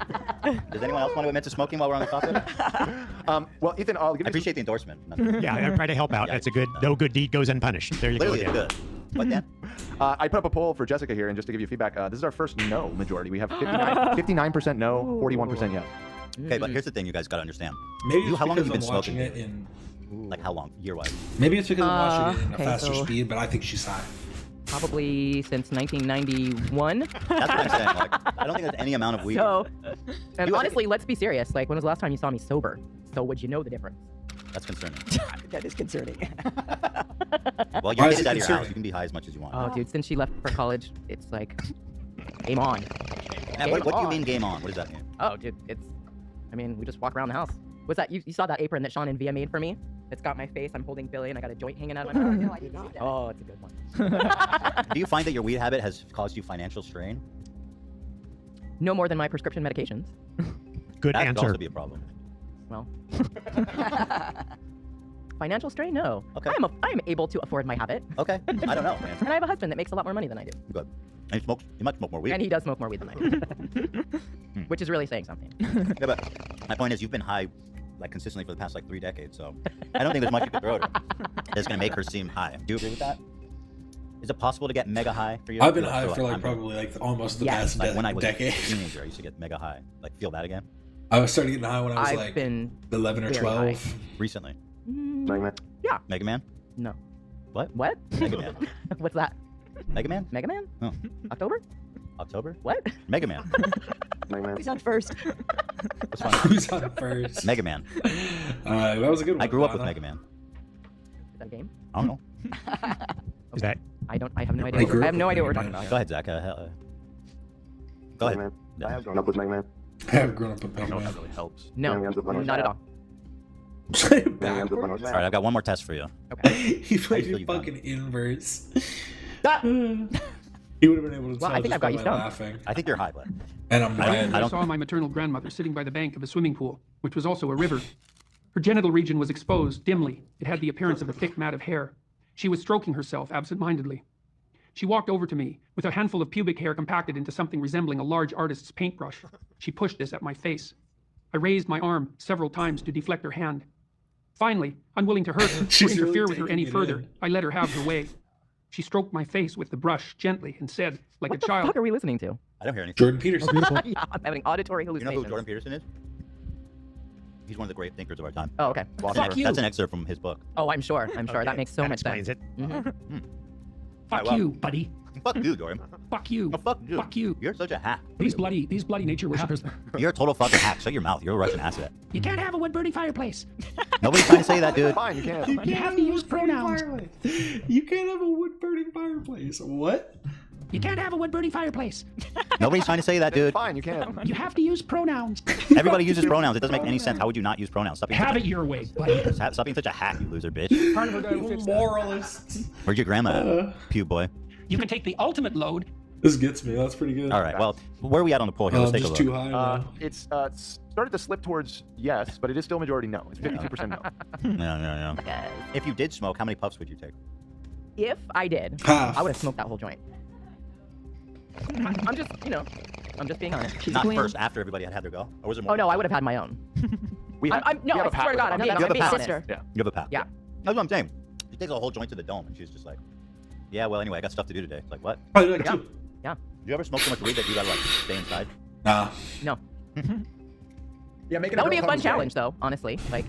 Does anyone else want to admit to smoking while we're on the topic? Well, Ethan, I'll give I you appreciate the endorsement. Yeah, I try to help out. Yeah. That's a good. No good deed goes unpunished. There you Literally, go. it's good. What then? I put up a poll for Jessica here, and just to give you feedback, this is our first no majority. We have 59% no, 41% yes. Okay, but here's the thing you guys got to understand. Maybe it's How long have you because been I'm smoking? watching it in. Like how long? Year-wise? Maybe it's because I'm watching it in a Okay, faster so- speed, but I think she's high. Probably since 1991. That's what I'm saying. Like, I don't think there's any amount of weed. So, and You- honestly, let's be serious. Like, when was the last time you saw me sober? So would you know the difference? That's concerning. That is concerning. Well, Why you're is getting it out of your house. concerning? You can be high as much as you want. Oh, dude, since she left for college, it's like, game on. And what do you on. mean game on? What does that mean? Oh, dude, we just walk around the house. What's that? You saw that apron that Sean and Via made for me? It's got my face. I'm holding Billy, and I got a joint hanging out of my mouth. No, I didn't see that. Oh, it's a good one. Do you find that your weed habit has caused you financial strain? No more than my prescription medications. Good That could answer. also be a problem. Well, financial strain? No. Okay. I'm able to afford my habit. Okay. I don't know, man. And I have a husband that makes a lot more money than I do. Good. And he smokes. He might smoke more weed. And he does smoke more weed than I do. Which is really saying something. Yeah, but my point is, you've been high like consistently for the past like 3 decades, so I don't think there's much you could throw at her that's gonna make her seem high. Do you agree with that? Is it possible to get mega high for you? I've been I high feel for like I'm- probably like almost the Yes. past like when I was decade. a teenager, I used to get mega high. Like feel that again? I was starting getting high when I was I've like been 11 or very 12. high. Recently. Yeah. Mega Man? No. What? What? Mega Man. What's that? Mega Man? Mega Man? Oh. October? October? What? Mega Man. Who's on first? What's fun? Who's on first? Mega Man. That was a good one. I grew up with Lana. Mega Man. Is that a game? I don't know. Is that? I have no I idea. grew I have up no with idea what we're Mega talking about. Go ahead, Zach. Go ahead. I have grown up with Mega Man. I have grown up with Mega Man. really helps. No, not at all. Backwards. All right, I've got one more test for you. He played feel it you, fucking inverse. Ah! He would have been able to Well, tell I think just I've got by you my stoned. laughing. I think you're high, but And I'm lying. I don't. saw my maternal grandmother sitting by the bank of a swimming pool, which was also a river. Her genital region was exposed dimly. It had the appearance of a thick mat of hair. She was stroking herself absent-mindedly. She walked over to me with a handful of pubic hair compacted into something resembling a large artist's paintbrush. She pushed this at my face. I raised my arm several times to deflect her hand. Finally, unwilling to hurt her or She's really interfere with her taking any it further, in. I let her have her way. She stroked my face with the brush gently and said, like What a the child, fuck are we listening to? I don't hear anything. Jordan Peterson. Yeah, I'm having auditory You know hallucinations. who Jordan Peterson is? He's one of the great thinkers of our time. Oh, okay. That's an excerpt from his book. Oh, I'm sure. I'm sure. That makes so that much sense. explains it. fuck well. you, buddy. Fuck you, Jordan. Fuck you. Oh, fuck you. Fuck you. You're such a hack. These bloody nature worshippers. You're a total fucking hack. Shut your mouth. You're a Russian asset. You can't have a wood-burning fireplace. Nobody's trying to say that, dude. Fine, you can't. You have to use pronouns. You can't have a wood-burning fireplace. What? You can't have a wood-burning fireplace. Nobody's trying to say that, dude. Fine, you can't. You have to use pronouns. Everybody uses pronouns. It doesn't make any sense. How would you not use pronouns? Stop being Have such it your way, buddy. a, stop being such a hack, you loser bitch. Carnival guy who fixed that. Moralist. Where'd your grandma at? Pew boy. You can take the ultimate load. This gets me. That's pretty good. All right. Well, where are we at on the poll here? Let's take a just look. too high now. It's started to slip towards yes, but it is still majority no. It's 52% no. No. If you did smoke, how many puffs would you take? If I did, Half. I would have smoked that whole joint. I'm just, I'm just being honest. Not first, after everybody had their go? Or was it more? Oh no, I would have had my own. We have, No, we have I a pack swear to with God, a I'm bunch. being, You have a being pack. honest. Yeah. You have a pack. Yeah. That's what I'm saying. She takes a whole joint to the dome, and she's just like, yeah, well, anyway, I got stuff to do today. Like, what? Probably like Yeah. two. Yeah. Do you ever smoke so much weed that you gotta, like, stay inside? Nah. No. Yeah, make it That would be a girl fun come challenge, though. Honestly, like.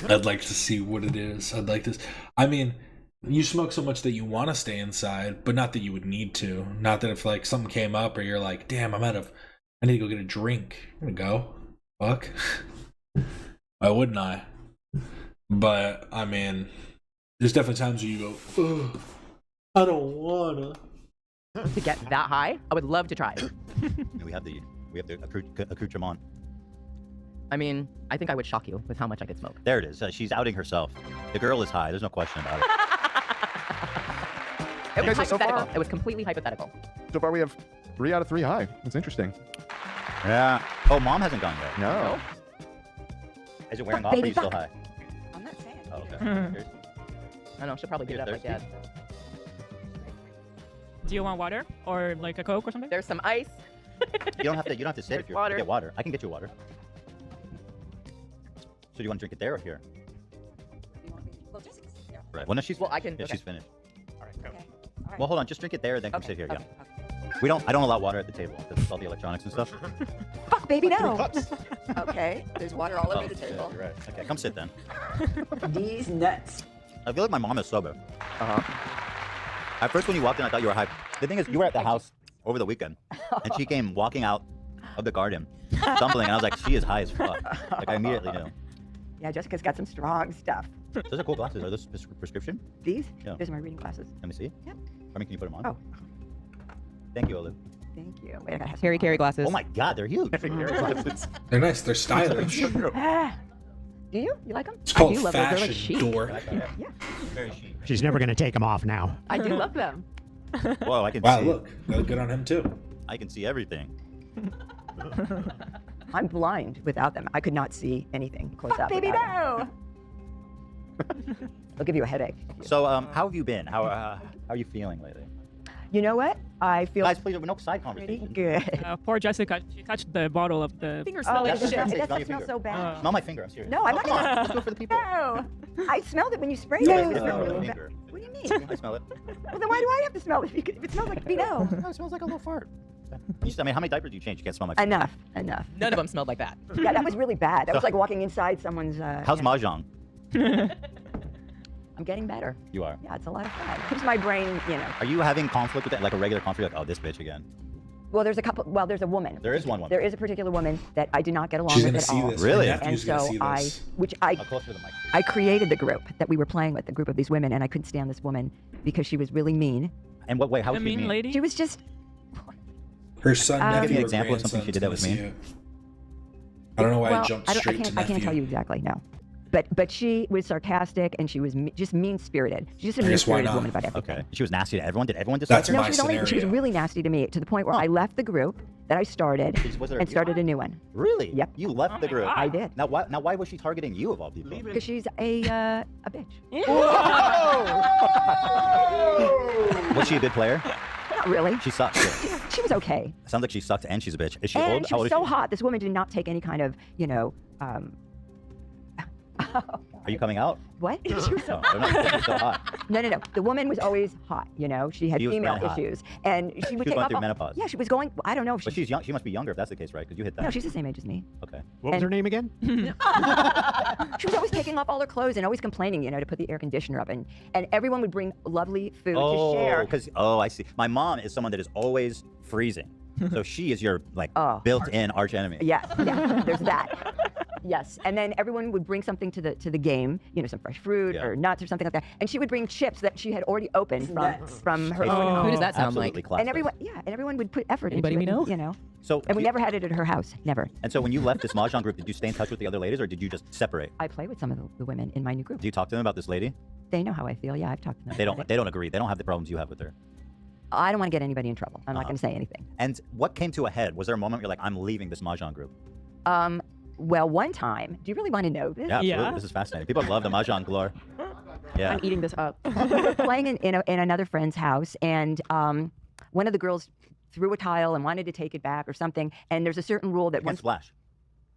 I'd like to see what it is. I'd like this. I mean, you smoke so much that you want to stay inside, but not that you would need to. Not that if like something came up or you're like, damn, I need to go get a drink. I'm gonna go. Fuck. Why wouldn't I? But I mean, there's definitely times where you go, ugh, I don't wanna. To get that high, I would love to try. We have the accoutrement. I mean, I think I would shock you with how much I could smoke. There it is. She's outing herself. The girl is high. There's no question about it. It was Okay, so hypothetical. far- It was completely hypothetical. So far we have 3 out of 3 high. That's interesting. Yeah. Oh, mom hasn't gone yet. No. Is it wearing Fuck, off or are baby, you still fuck. high? I'm not saying. Oh, okay. I know she'll probably beat it You're up like thirsty? dad. Do you want water or like a Coke or something? There's some ice. You don't have to sit if you're water. to get water. I can get you water. So do you want to drink it there or here? Well, just yeah. Right. Well, no, she's. Well, I can- Yeah, okay. she's finished. Okay. All right. Well, hold on. Just drink it there, then come Okay, sit here. okay, Yeah. I don't allow water at the table because it's all the electronics and stuff. Fuck, baby, no. Okay. There's water all over Oh, the yeah, table. you're right. Okay, come sit then. These nuts. I feel like my mom is sober. At first, when you walked in, I thought you were high. The thing is, you were at the house over the weekend, and she came walking out of the garden, stumbling, and I was like, she is high as fuck. Like, I immediately knew. Yeah, Jessica's got some strong stuff. Those are cool glasses. Are those prescription? These? Yeah. These are my reading glasses. Let me see. Yep. I mean, can you put them on? Oh. Thank you, Olu. Thank you. Wait, I gotta have some Carry water. glasses. Oh my god, they're huge. They're nice. They're stylish. Ah, Do you? You like them? It's called I do love those. They're like fashion, chic. dork. Yeah. Very chic. She's never going to take them off now. I do love them. Whoa, I can Wow, see. look. They look good on him, too. I can see everything. I'm blind without them. I could not see anything close up. Baby, without no. them. They'll give you a headache. So, how have you been? How are you feeling lately? You know what? I feel Guys, please, no side conversation. good. Poor Jessica. She touched the bottle of the. Finger Oh, smell that's like shit. disgusting. That Smell stuff your smells so bad. Smell my finger. I'm serious. No, I'm not Come on, gonna. let's go for the people. No. I smelled it when you sprayed No, it. it's It not smelled my really finger. bad. What do you mean? I smell it. Well, then why do I have to smell it if it smells like no? No, it smells like a little fart. I mean, how many diapers do you change? You can't smell my finger. Enough. None of them smelled like that. Yeah, that was really bad. That was like walking inside someone's. How's Mahjong? I'm getting better. You are. Yeah, it's a lot of fun. Keeps my brain, Are you having conflict with it? Like a regular conflict? Like, oh, this bitch again. Well, there's a couple. Well, there's a woman. There is one woman. There is a particular woman that I do not get along She's with gonna at see all. this. Really? My And nephew's gonna so see this. Closer to the mic. I created the group that we were playing with, the group of these women, and I couldn't stand this woman because she was really mean. And what way? How The was she mean lady. She was just. Her son, Give me nephew, an or example of something she did that was grandson's mean. gonna see it. I don't know why I jumped straight to I can't tell you exactly. No. But she was sarcastic and she was just mean-spirited. She's just a I guess why mean-spirited not? woman about everything. Okay. She was nasty to everyone. Did everyone dislike That's her? No, my she was scenario. really nasty to me to the point where I left the group that I started Was there and started a new one. Really? Yep. You left the group. I did. Now why was she targeting you of all people? Because she's a bitch. Was she a good player? Not really. She sucked. She was okay. Sounds like she sucked and she's a bitch. Is she And old? she How was old so is she? hot. This woman did not take any kind of, Are you coming out? What? She was so No, they're not. She's so hot. No. The woman was always hot. She had She was female very hot. issues, and she would She was take going off. through menopause. Yeah, she was going. I don't know. If But she's young. She must be younger if that's the case, right? Because you hit that. no, she's the same age as me. Okay. What was her name again? She was always taking off all her clothes and always complaining, to put the air conditioner up, and everyone would bring lovely food to share. I see. My mom is someone that is always freezing. So she is your built-in arch enemy. Yeah, there's that. Yes, and then everyone would bring something to the game, some fresh fruit or nuts or something like that, and she would bring chips that she had already opened from her own. Who does that sound Absolutely like? classic. And everyone would put effort Anybody into we it. know? So And we never had it at her house, never. And so when you left this Mahjong group, did you stay in touch with the other ladies or did you just separate? I play with some of the women in my new group. Do you talk to them about this lady? They know how I feel. Yeah, I've talked to them. They don't agree. They don't have the problems you have with her. I don't want to get anybody in trouble. I'm not going to say anything. And what came to a head? Was there a moment where you're like, I'm leaving this Mahjong group? Well, one time, do you really want to know this? Yeah, absolutely. This is fascinating. People love the Mahjong lore. Yeah. I'm eating this up. We were playing in another friend's house, and one of the girls threw a tile and wanted to take it back or something. And there's a certain rule that You can't splash.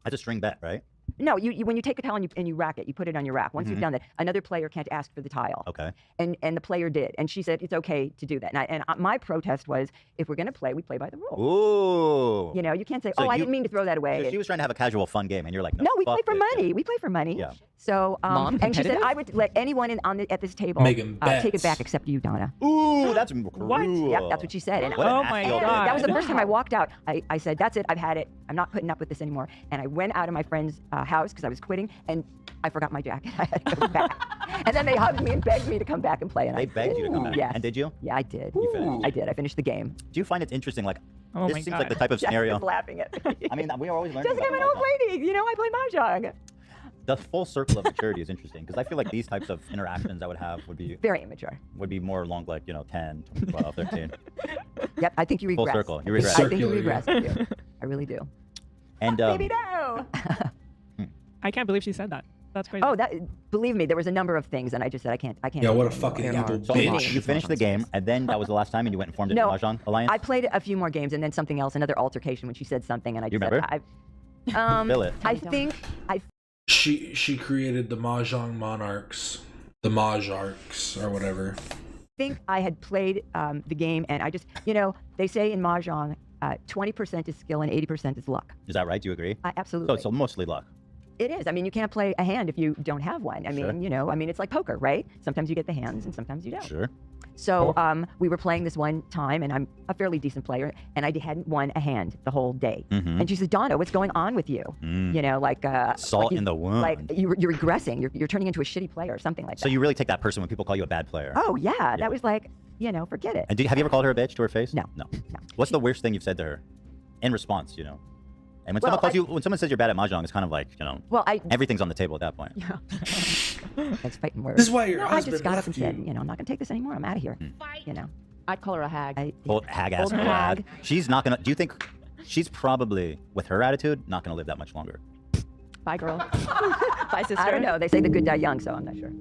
That's a string bet, right? No, when you take a tile and you rack it, you put it on your rack. Once you've done that, another player can't ask for the tile. Okay. And the player did, and she said it's okay to do that. And my protest was, if we're going to play, we play by the rules. Ooh. You can't say, So I you- didn't mean to throw that away. So she was trying to have a casual, fun game, and you're like, No, we play fuck for this. money. We play for money. Yeah. So, Mom, and she said competitive? I would let anyone at this table Making take it bets. back except you, Donna. Ooh, that's cruel. Yep, that's what she said. And What an Oh my nasty old God. lady. that was the first time I walked out. I said, that's it. I've had it. I'm not putting up with this anymore. And I went out of my friend's house because I was quitting, and I forgot my jacket. I had to go back. And then they hugged me and begged me to come back and play. And They I begged you to come back. Yes. And did you? Yeah, I did. You finished. I did. I finished the game. Do you find it interesting? Like, Oh this my seems God. like the type of scenario. Jessica's laughing at me. I mean, we are always learning. Jessica, I'm an about old lady. I play mahjong. The full circle of maturity is interesting because I feel like these types of interactions I would have Very immature. would be more along like 10, 12, 13. Yep, I think you Full regress. circle. You regress. I think you Circular, regress. yeah. I do. I really do. And Baby, no. I can't believe she said that. That's crazy. Oh, believe me, there was a number of things, and I just said I can't. Yeah, what a anymore. fucking There evil are so so bitch. many. you finished the game, and then that was the last time, and you went and formed a No, Mahjong alliance. I played a few more games, and then something else, another altercation when she said something, and I You just remember? said, Fill it. I think She created the Mahjong Monarchs, the Mahjarks, or whatever. I had played the game, and I just, they say in mahjong, 20% is skill and 80% is luck. Is that right? Do you agree? Absolutely. So mostly luck. It is. I mean, you can't play a hand if you don't have one. I Sure. mean, it's like poker, right? Sometimes you get the hands, and sometimes you don't. Sure. So we were playing this one time, and I'm a fairly decent player, and I hadn't won a hand the whole day. Mhm. And she said, Donna, what's going on with you? Salt in the wound. Like you're regressing. You're turning into a shitty player or something like So that. you really take that person when people call you a bad player. Oh, yeah. That was like, forget it. And have you ever called her a bitch to her face? No. No. What's the worst thing you've said to her in response, And when Well, someone calls you, when someone says you're bad at mahjong, it's kind of like, you know, Well, everything's on the table at that point. Yeah. That's fighting words. This is why your no, I husband just got up left and said, you know, I'm not gonna take this anymore. I'm out of here. You know. I'd call her a hag. Old hag-ass Old hag. hag. She's not gonna. Do you think she's probably, with her attitude, not gonna live that much longer? Bye, girl. Bye, sister. I don't know. They say the good die young, so I'm not sure.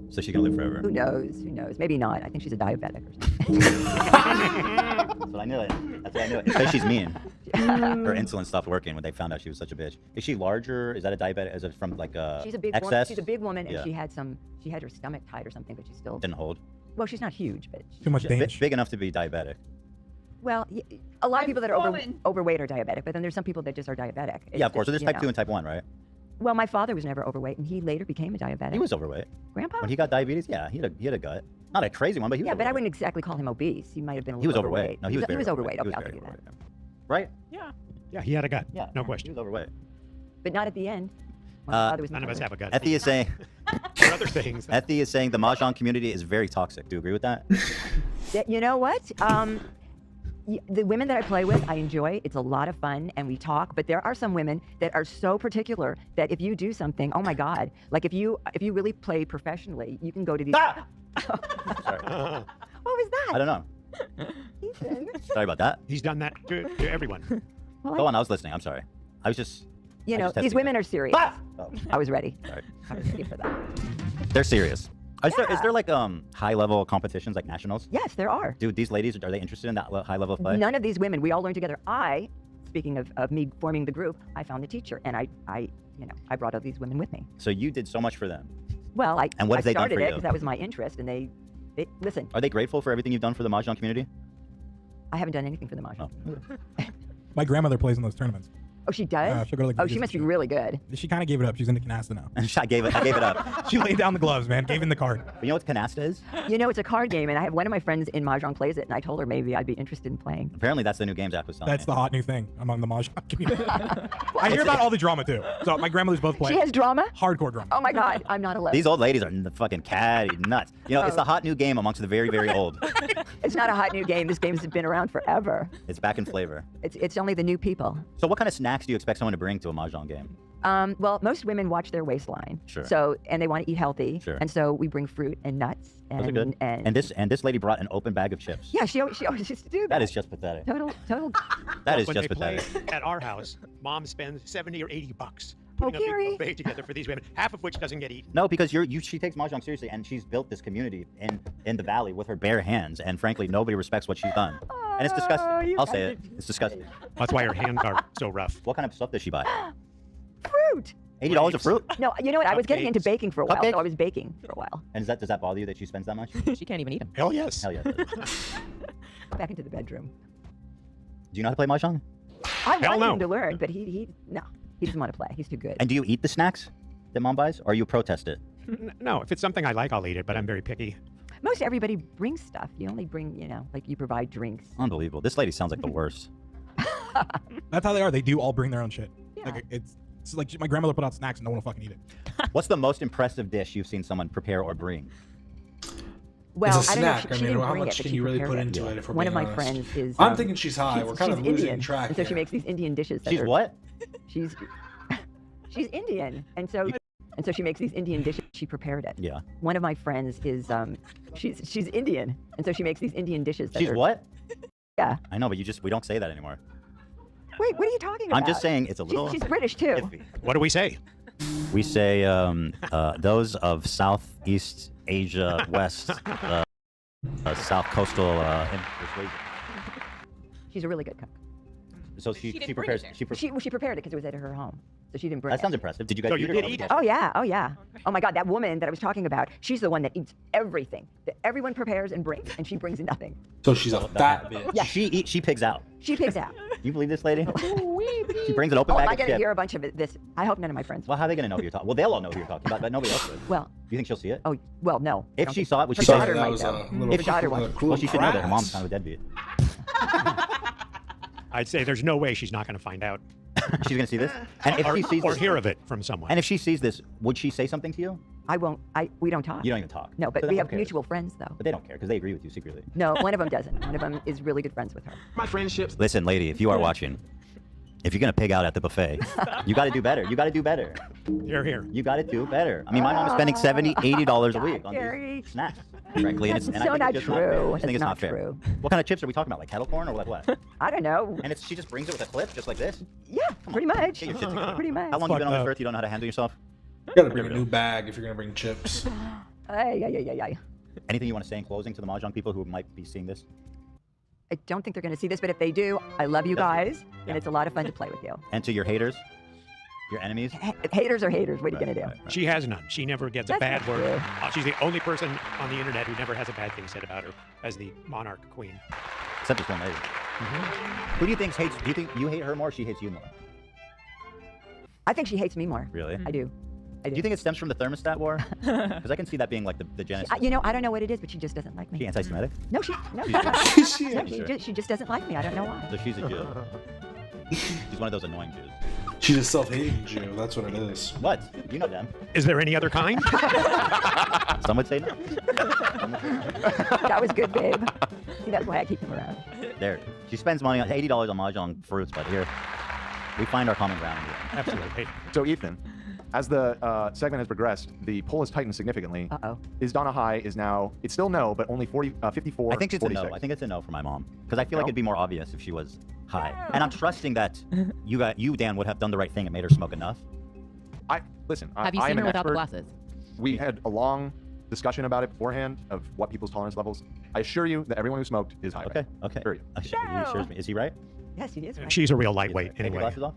So she's gonna live forever. Who knows? Who knows? Maybe not. I think she's a diabetic or something. That's what I knew it. That's what I knew it. It says she's mean. Her insulin stopped working when they found out she was such a bitch. Is she larger? Is that a diabetic? Is it from like She's a big excess? woman. She's a big woman, and Yeah. she had her stomach tight or something, but she still Didn't hold. Well, she's not huge, but Too much Danish. Big enough to be diabetic. well, a lot of people that are overweight are diabetic, but then there's some people that just are diabetic. Yeah, of course. So there's You type know. 2 and type 1, right? Well, my father was never overweight, and he later became a diabetic. He was overweight. Grandpa? When he got diabetes, yeah, he had a gut. Not a crazy one, but he was Yeah, but I overweight. wouldn't exactly call him obese. He might have been a He was little overweight. No, he was very overweight. He Okay, was I'll very give you that. Right? Yeah. Yeah, he had a gut. Yeah. No question. He was overweight. But not at the end. when my father was None of us have a gut. Effie is saying. For other things. Effie is saying the mahjong community is very toxic. Do you agree with that? You know what? The women that I play with, I enjoy. It's a lot of fun, and we talk. But there are some women that are so particular that if you do something, oh my God! Like if you really play professionally, you can go to these. Sorry. What was that? I don't know. Ethan. Sorry about that. He's done that to everyone. Well, Go on. I was listening. I'm sorry. I was just. You I know, just these tested women you. are serious. Oh. I was ready. Sorry. I was ready for that. They're serious. Is there like high level competitions like nationals? Yes, there are. Do these ladies, are they interested in that high level of play? None of these women. We all learn together. Speaking of me forming the group, I found a teacher, and I brought all these women with me. So you did so much for them. Well, And what have I they done started for it you? because that was my interest, and they listen. Are they grateful for everything you've done for the mahjong community? I haven't done anything for the mahjong. My grandmother plays in those tournaments. Oh, she does? she'll go to, like, Oh, the she Disney must be show. really good. She kind of gave it up. She's into canasta now. I gave it up. She laid down the gloves, man. Gave in the card. But you know what canasta is? You know, it's a card game, and I have one of my friends in mahjong plays it, and I told her maybe I'd be interested in playing. Apparently that's the new game Zach was telling That's me. the hot new thing among the mahjong community. I hear about all the drama too. So my grandmother's both play. She has drama? Hardcore drama. Oh my God, I'm not allowed. These old ladies are fucking catty nuts. You know, it's Oh. the hot new game amongst the very, very old. It's not a hot new game. This game's been around forever. It's back in flavor. It's only the new people. So what kind of snacks do you expect someone to bring to a mahjong game? Well, most women watch their waistline. Sure. So, and they want to eat healthy. Sure. And so we bring fruit and nuts. Those are good. And this lady brought an open bag of chips. Yeah, she always used to do that. That is just pathetic. Total. That is When just they play pathetic. at our house, mom spends 70 or 80 bucks Oh, putting a Gary. big buffet together for these women, half of which doesn't get eaten. No, because she takes mahjong seriously, and she's built this community in the valley with her bare hands, and frankly, nobody respects what she's done. And it's disgusting. I'll say it. It's disgusting. That's why her hands are so rough. What kind of stuff does she buy? Fruit. $80 of fruit? No, you know what? I was getting into Cupcakes. baking for a while, Cupcakes? so I was baking for a while. And does that bother you that she spends that much? She can't even eat them. Hell yes. Hell yeah. it does. Go back into the bedroom. Do you know how to play mahjong? I Hell wanted no. him to learn, but he doesn't want to play. He's too good. And do you eat the snacks that mom buys, or you protest it? No, if it's something I like, I'll eat it, but I'm very picky. Most everybody brings stuff. You only bring, like you provide drinks. Unbelievable. This lady sounds like the worst. That's how they are. They do all bring their own shit. Like it's like my grandmother put out snacks and no one will fucking eat it. What's the most impressive dish you've seen someone prepare or bring? Well, It's a I don't know. snack. She I mean, didn't how bring much it, but can she you really prepared put into it if we're One of being my honest? friends is. I'm thinking she's high. She's, We're kind she's of losing Indian, track and so she here. makes these Indian dishes. That She's are, what? She's Indian, and so she makes these Indian dishes. She prepared it. Yeah. One of my friends is she's Indian, and so she makes these Indian dishes. That She's are, what? Yeah. I know, but we don't say that anymore. Wait, what are you talking about? I'm just saying it's a little. She's British too. iffy. What do we say? We say those of Southeast Asia, West, South Coastal persuasion. She's a really good cook. So she prepares. She She prepared it because it was at her home, so she didn't bring That it. sounds impressive. Did you guys So eat you it? did or eat was it? Oh yeah, oh yeah. Oh my God, that woman that I was talking about, she's the one that eats everything. That everyone prepares and brings, and she brings nothing. So she's a fat bitch. Yeah. She pigs out. She pigs out. You believe this lady? She brings an open Oh, bag I of gotta chips. hear a bunch of this. I hope none of my friends. Well, how are they gonna know who you're talking? Well, they'll all know who you're talking about, but nobody else would. Well, Do you think she'll see it? oh well, no. I If don't she think- saw it, would her she say daughter that might was know. a little Her daughter wants. clue Well, she should know that her crass. mom's kind of a deadbeat. I'd say there's no way she's not going to find out. She's gonna see this, and if or, she sees or this, hear of it from someone. and if she sees this, would she say something to you? I won't. We don't talk. You don't even talk. No, but So we then have who cares? mutual friends though. But they don't care because they agree with you secretly. No, one of them doesn't. One of them is really good friends with her. My friendships. Listen, lady, if you are watching, If you're gonna pig out at the buffet, you got to do better. You got to do better. You're here. You got to do better. I mean, my mom is spending $70, $80 a week on these snacks, frankly, and it's and I So think not it's just not fair. true. I think It's it's not not fair. true. What kind of chips are we talking about? Like kettle corn or like what? I don't know. And she just brings it with a clip, just like this. Yeah, pretty much. Get your shit together. Pretty much. How long you been on this earth? You don't know how to handle yourself? You gotta bring a new bag if you're gonna bring chips. Ay. Anything you want to say in closing to the mahjong people who might be seeing this? I don't think they're going to see this, but if they do, I love you guys, and it's a lot of fun to play with you. And to your haters, your enemies. Haters are haters. What are you going to do? She has none. She never gets a That's bad not word. true. She's the only person on the internet who never has a bad thing said about her as the monarch queen. Except this one lady. Who do you think hates? Do you think you hate her more? Or she hates you more? I think she hates me more. Really? I do. Do you think it stems from the thermostat war? Because I can see that being like the genesis. You know, I don't know what it is, but she just doesn't like me. She anti-Semitic? No, she just doesn't like me. I don't know why. So she's a Jew. She's one of those annoying Jews. She's a self-hating Jew. That's what it is. What? You know them. Is there any other kind? Some would say no. That was good, babe. See, that's why I keep him around. There. She spends money on $80 on mahjong fruits, but here we find our common ground. Absolutely. So Ethan, as the segment has progressed, the poll has tightened significantly. Uh-oh. Is Donna high? Is now, it's still no, but only 54, I think it's 46. a no. I think it's a no for my mom because I feel like No? it'd be more obvious if she was high. And I'm trusting that you Dan would have done the right thing and made her smoke enough. Listen, Have you I seen am her an without the expert. glasses? We had a long discussion about it beforehand of what people's tolerance levels. I assure you that everyone who smoked is high. Okay. Okay. Assure you. He assures me. Is he right? Yes, he is. Right. She's a real lightweight, Take your anyway. glasses off.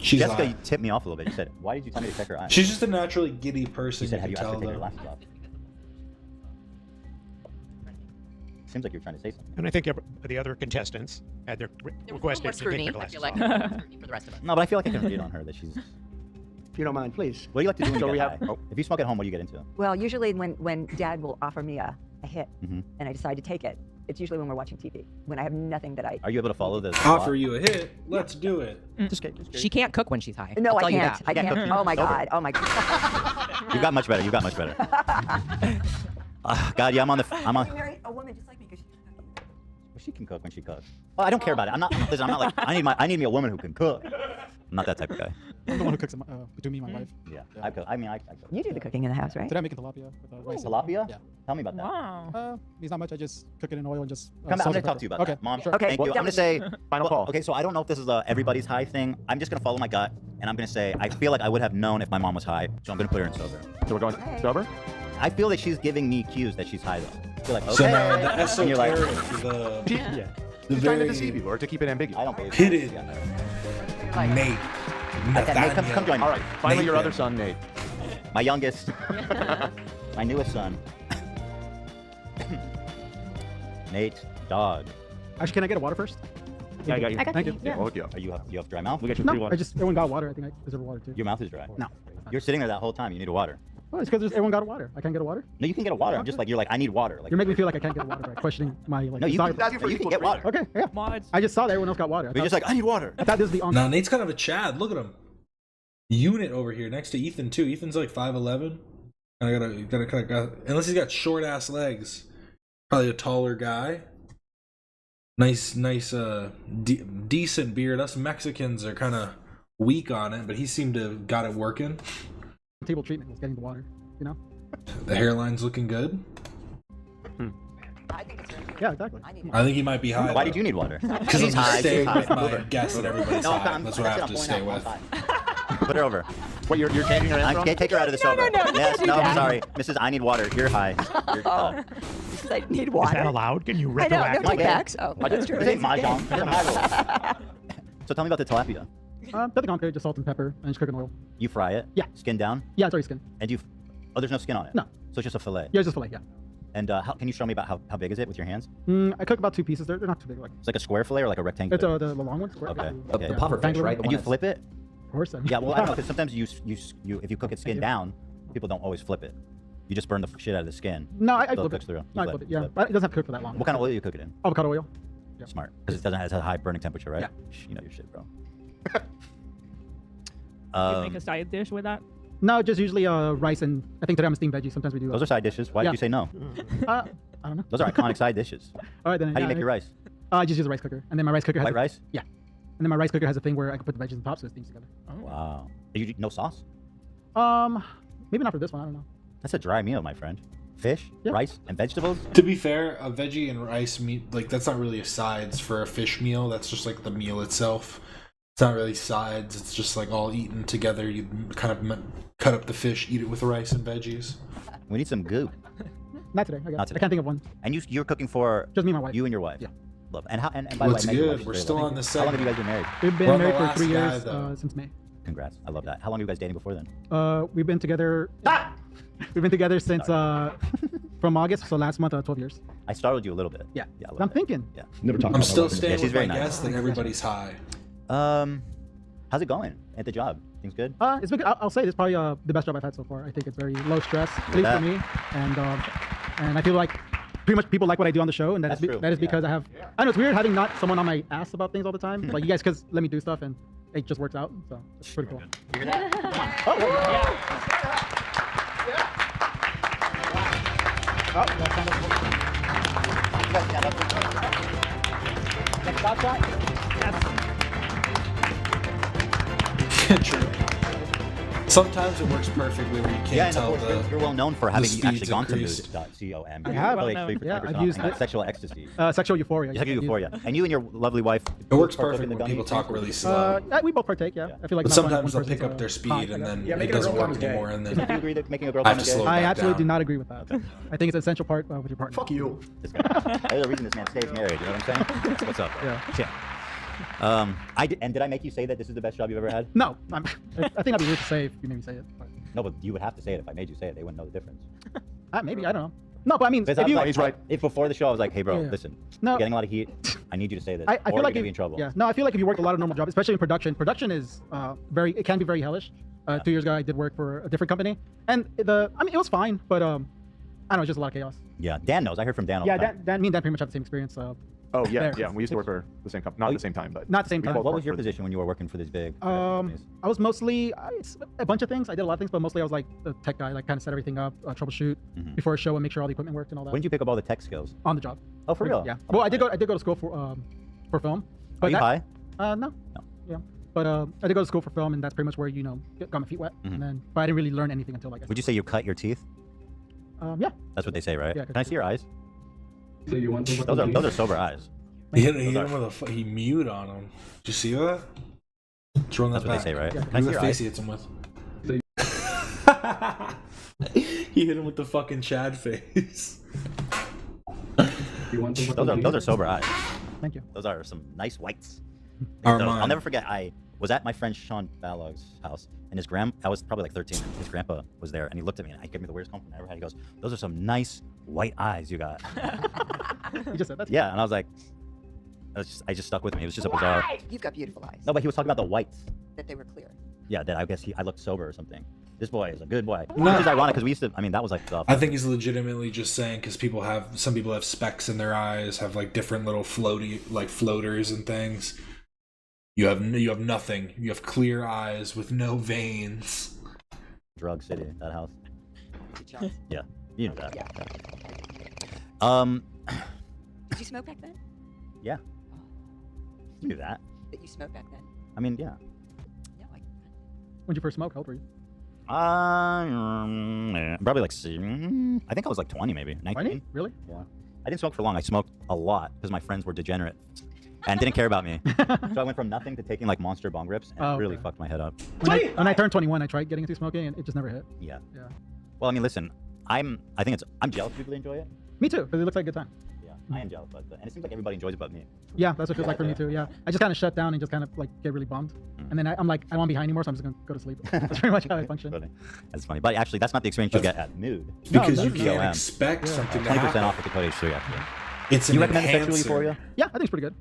She's Jessica, high. you tipped me off a little bit. You said, "Why did you tell me to check her eyes?" She's just a naturally giddy person. She said, "Have you can asked her to tell, take her though. glasses off?" Seems like you're trying to say something. And I think the other contestants had their requested to take their glasses off. Scrutiny for the rest of us. No, but I feel like I can read on her that she's. If you don't mind, please. What do you like to do when So you we get have- high? If you smoke at home, what do you get into? Well, usually when Dad will offer me a hit, Mhm. and I decide to take it, it's usually when we're watching TV, when I have nothing that I. Are you able to follow the? Offer you a hit. Let's do it. She can't cook when she's high. No, I'll I tell you can't. that. I can't. Oh my God. Oh my God. You got much better. You got much better. God, yeah, I'm on the. I'm on. married a woman just like me because She can cook when she cooks. Well, I don't care about it. I'm not. Listen, I'm not like. I need me a woman who can cook. I'm not that type of guy. I'm the one who cooks between me and my wife. Yeah, I cook. I mean, I cook. You do the cooking in the house, right? Today I'm making tilapia with rice. Tilapia? Yeah. Tell me about that. Wow. It's not much. I just cook it in oil and just. Come back. I'm salt going to and talk to you about pepper. that. Mom, Sure. Okay, thank well, you. I'm going to say. Final call. Okay, so I don't know if this is everybody's high thing. I'm just going to follow my gut, and I'm going to say I feel like I would have known if my mom was high, so I'm going to put her in sober. So we're going sober? I feel like she's giving me cues that she's high, though. You're like, okay. So now the And you're like, esoteric, the Yeah. the She's trying to very deceive you or to keep it ambiguous. I don't believe hidden Yeah. Nate. Okay, Nate, come join me. All right, finally Nathan. your other son, Nate. My youngest, my newest son, Nate, dog. Actually, can I get a water first? Yeah, I got you. I got Thank you. you. Yeah. We'll hook you up. Do you have dry mouth? We got you No, free water. I just everyone got water. I think I deserve water too. Your mouth is dry. No. You're sitting there that whole time. You need water. Well, it's because everyone got water. I can't get a water. No, you can get a water. I'm just like you're like I need water. Like You're making me feel like I can't get water by questioning my like. no, you desire can, for- you can get water. Okay, yeah. Mods. I just saw that everyone else got water. You're just like I need water. I thought this was the on. Now Nate's kind of a Chad. Look at him. Unit over here next to Ethan too. Ethan's like 5'11". And I gotta unless he's got short ass legs. Probably a taller guy. Nice, decent beard. Us Mexicans are kind of weak on it, but he seemed to have got it working. Table treatment was getting the water. You know. The hairline's looking good. Yeah, exactly. I think he might be high. Why did you need water? Because I'm She's high. staying She's with high. my Move her. guess that everybody's No, high. I'm That's what I have to that's stay it, with. I'm high. Put her over. What, you're changing your answer? I can't take her out of the sober. Yes, no, I'm sorry. Mrs. I need water. You're high. You're, Because I need Is water. that allowed? Can you I know. No retroactively? take backs. Oh, that's true. This ain't mahjong. This is high roll. So tell me about the tilapia. Nothing complicated. Just salt and pepper and just cook in oil. You fry it? Yeah. Skin down? Yeah, it's already skin. And you... Oh, there's no skin on it? No. So it's just a fillet? Yeah, it's just fillet. Yeah. And can you show me about how big is it with your hands? I cook about 2 pieces. They're not too big. Like It's like a square fillet or like a rectangular? it's the long one. Square. Okay. Yeah. Okay. The puffer fish, right? And you flip it? Of course. Yeah, well, I don't know, because sometimes you if you cook it skin down, people don't always flip it. You just burn the shit out of the skin. No, I so flip it cooks it. through. You No, I flip it. Yeah, but it doesn't have to cook for that long. What kind of oil do you cook it in? Avocado oil. Yeah. Smart, because it has a high burning temperature, right? Yeah. You know your shit, bro. You make a side dish with that? No, just usually rice and I think today I'm steamed veggies. Sometimes we do. Those are side dishes. Why did you say no? I don't know. Those are iconic side dishes. All right then. How do you make your rice? I just use a rice cooker, and then my rice cooker has White rice? Yeah, and then my rice cooker has a thing where I can put the veggies and top so it steams together. Wow. No sauce? Maybe not for this one. I don't know. That's a dry meal, my friend. Fish, rice, and vegetables? To be fair, a veggie and rice meat, like, that's not really a sides for a fish meal. That's just like the meal itself. It's not really sides. It's just like all eaten together. You kind of cut up the fish, eat it with rice and veggies. We need some goop. Not today. I Not today. can't think of one. And you're cooking for just me and my wife. You and your wife. Yeah. Love. And how? And by the What's way, I met your good? wife We're today. still Love. on the How long have you guys been married? We've been married for 3 years since May. Congrats. I love that. How long were you guys dating before then? We've been together. We've been together since from August, so last month, 12 years. I startled you a little bit. Yeah. Yeah. I'm thinking. Yeah. Never talked I'm about still my wife. staying Yeah, she's with very my nice. guest, and everybody's high. How's it going at the job? Things good? It's been, I'll say it's probably the best job I've had so far. I think it's very low stress, at least for me, and I feel like pretty much people like what I do on the show, and That's true. that is because I have. I know it's weird having not someone on my ass about things all the time. Like you guys, because let me do stuff, and it just works out. So it's pretty cool. You hear that? Oh, that's kind of. Next shot shot. True. Sometimes it works perfectly where you can't Yeah, and tell of course, you're well known for having speeds actually gone to increased. mood.com. I have. Yeah, I've used it. Sexual ecstasy. Sexual euphoria. Sexual euphoria. And you and your lovely wife. It works partake perfect in the when gummy people talk thing? really slow. We both partake. Yeah. I feel like But not sometimes one they'll pick person's, up their hot, speed, I and then guess. it doesn't work anymore. And Do you then agree that making a girl I have come to gay? slow it I back absolutely down. do not agree with that. I think it's an essential part with your partner. Fuck you. This guy. There's a reason this man stays married. You know what I'm saying? What's up? Yeah. Did I make you say that this is the best job you've ever had? No, I think that'd be weird to say if you made me say it. But. No, but you would have to say it. If I made you say it, they wouldn't know the difference. Maybe I don't know. No, but I mean, Because if you, he's right. If before the show I was like, hey bro, Yeah. listen, No. you're getting a lot of heat. I need you to say this. I or feel you're like gonna be in trouble. Yeah, no, I feel like if you work a lot of normal jobs, especially in production, production is it can be very hellish. 2 years ago, I did work for a different company, and it was fine, but I don't know, it's just a lot of chaos. Yeah, Dan knows. I heard from Dan all the time. Me and Dan pretty much have the same experience. Oh yeah, there. yeah. We used to work for the same company, not at the same time, but Not the same we time. both What worked was your for the- position when you were working for these big? I was mostly it's a bunch of things. I did a lot of things, but mostly I was like the tech guy, like kind of set everything up, troubleshoot before a show, and make sure all the equipment worked and all that. When did you pick up all the tech skills? On the job. Oh, for real? Yeah. Well, I did go to school for film. Are you high? No. Yeah. But I did go to school for film, and that's pretty much where got my feet wet. And then, but I didn't really learn anything until like. Would you say you cut your teeth? Yeah. That's what they say, right? Yeah, Can I see your eyes? So you want to Those are sober eyes. He hit him with a he mute on him. Did you see that? Just run that That's what they back. say, right? Yeah. Can I see Look your at the face eyes? he hits him with. He hit him with the fucking Chad face. Those are sober eyes. Thank you. Those are some nice whites. Are So, I'll mine. never forget. I was at my friend Sean Ballog's house, and I was probably like 13. His grandpa was there, and he looked at me, and he gave me the weirdest compliment I ever had. He goes, "Those are some nice white eyes you got." You just said that. Yeah, and I was like, I just stuck with me. It was just a bizarre. You've got beautiful eyes. No, but he was talking about the whites. That they were clear. Yeah, that I guess I looked sober or something. This boy is a good boy. No. Which is ironic because we used to. I mean, that was like the. I think he's legitimately just saying because some people have specks in their eyes, have like different little floaters and things. You have nothing. You have clear eyes with no veins. Drug City, that house. Good job. Yeah, you know that. Yeah. Did you smoke back then? Yeah. You knew that. That you smoked back then? I mean, yeah. Yeah, like. When did you first smoke? How old were you? Probably like, I think I was like 20 maybe. 19. 20? Really? Yeah. I didn't smoke for long. I smoked a lot because my friends were degenerate and didn't care about me. So I went from nothing to taking like monster bong rips, and it really fucked my head up. When I turned 21, I tried getting into smoking, and it just never hit. Yeah. Yeah. Well, I mean, listen, I'm jealous people enjoy it. Me too, because it looks like a good time. Yeah, I am jealous, but and it seems like everybody enjoys it but me. Yeah, that's what it feels like for me too. Yeah, I just kind of shut down and just kind of like get really bummed, and then I'm like, I don't want to be high anymore, so I'm just gonna go to sleep. That's pretty much how I function. Funny. That's funny, but actually, that's not the experience you'll get at Mood. Because you no, can't POM. expect something to 20% happen. off at Dakota H3 actually. It's You an recommend the sexual enhancer. euphoria? Yeah, I think it's pretty good.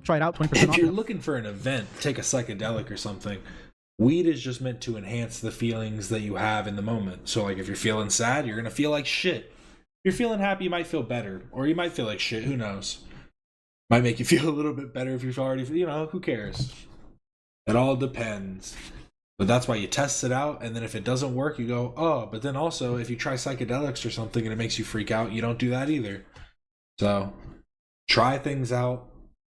Try it out. 20% If off. you're looking for an event, take a psychedelic or something. Weed is just meant to enhance the feelings that you have in the moment. So, like, if you're feeling sad, you're gonna feel like shit. If you're feeling happy, you might feel better, or you might feel like shit. Who knows? Might make you feel a little bit better if you've already, who cares? It all depends. But that's why you test it out, and then if it doesn't work, you go, oh. But then also, if you try psychedelics or something and it makes you freak out, you don't do that either. So, Try things out,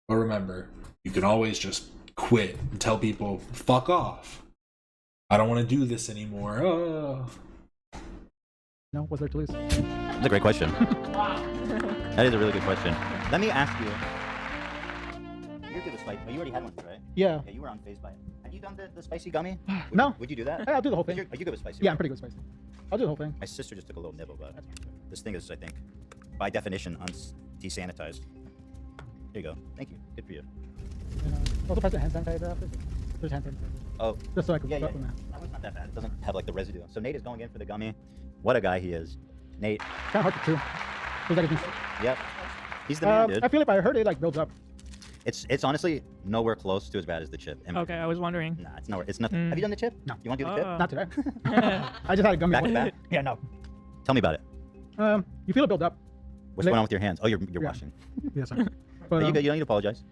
but remember, you can always just quit and tell people, fuck off. I don't want to do this anymore. Oh. No, what's there to lose? That's a great question. That is a really good question. Let me ask you. You're good with spicy. Oh, you already had one, right? Yeah. Yeah, you were unfazed by it. Have you done the spicy gummy? No. Would you do that? Hey, I'll do the whole thing. Are you good with spicy? Yeah, right? I'm pretty good with spicy. I'll do the whole thing. My sister just took a little nibble, but this thing is, I think, by definition, desanitized. Here you go. Thank you. Good for you. Also, press the hand sanitizer after. There's hand sanitizer. Oh. Just so I can yeah, put yeah. them out. That one's not that bad. It doesn't have like the residue. So Nate is going in for the gummy. What a guy he is. Nate. Kind of hard to chew. Feels like it's Yep. He's the man, dude. I feel like I heard it like builds up. It's honestly nowhere close to as bad as the chip. Okay, I was wondering. Nah, it's nowhere. It's nothing. Have you done the chip? No. You want to do the chip? Not today. I just had a gummy. Back to back? Yeah, no. Tell me about it. You feel it build up. What's going on with your hands? Oh, you're Yeah. washing. Yeah, sorry. But, you good? You don't need to apologize.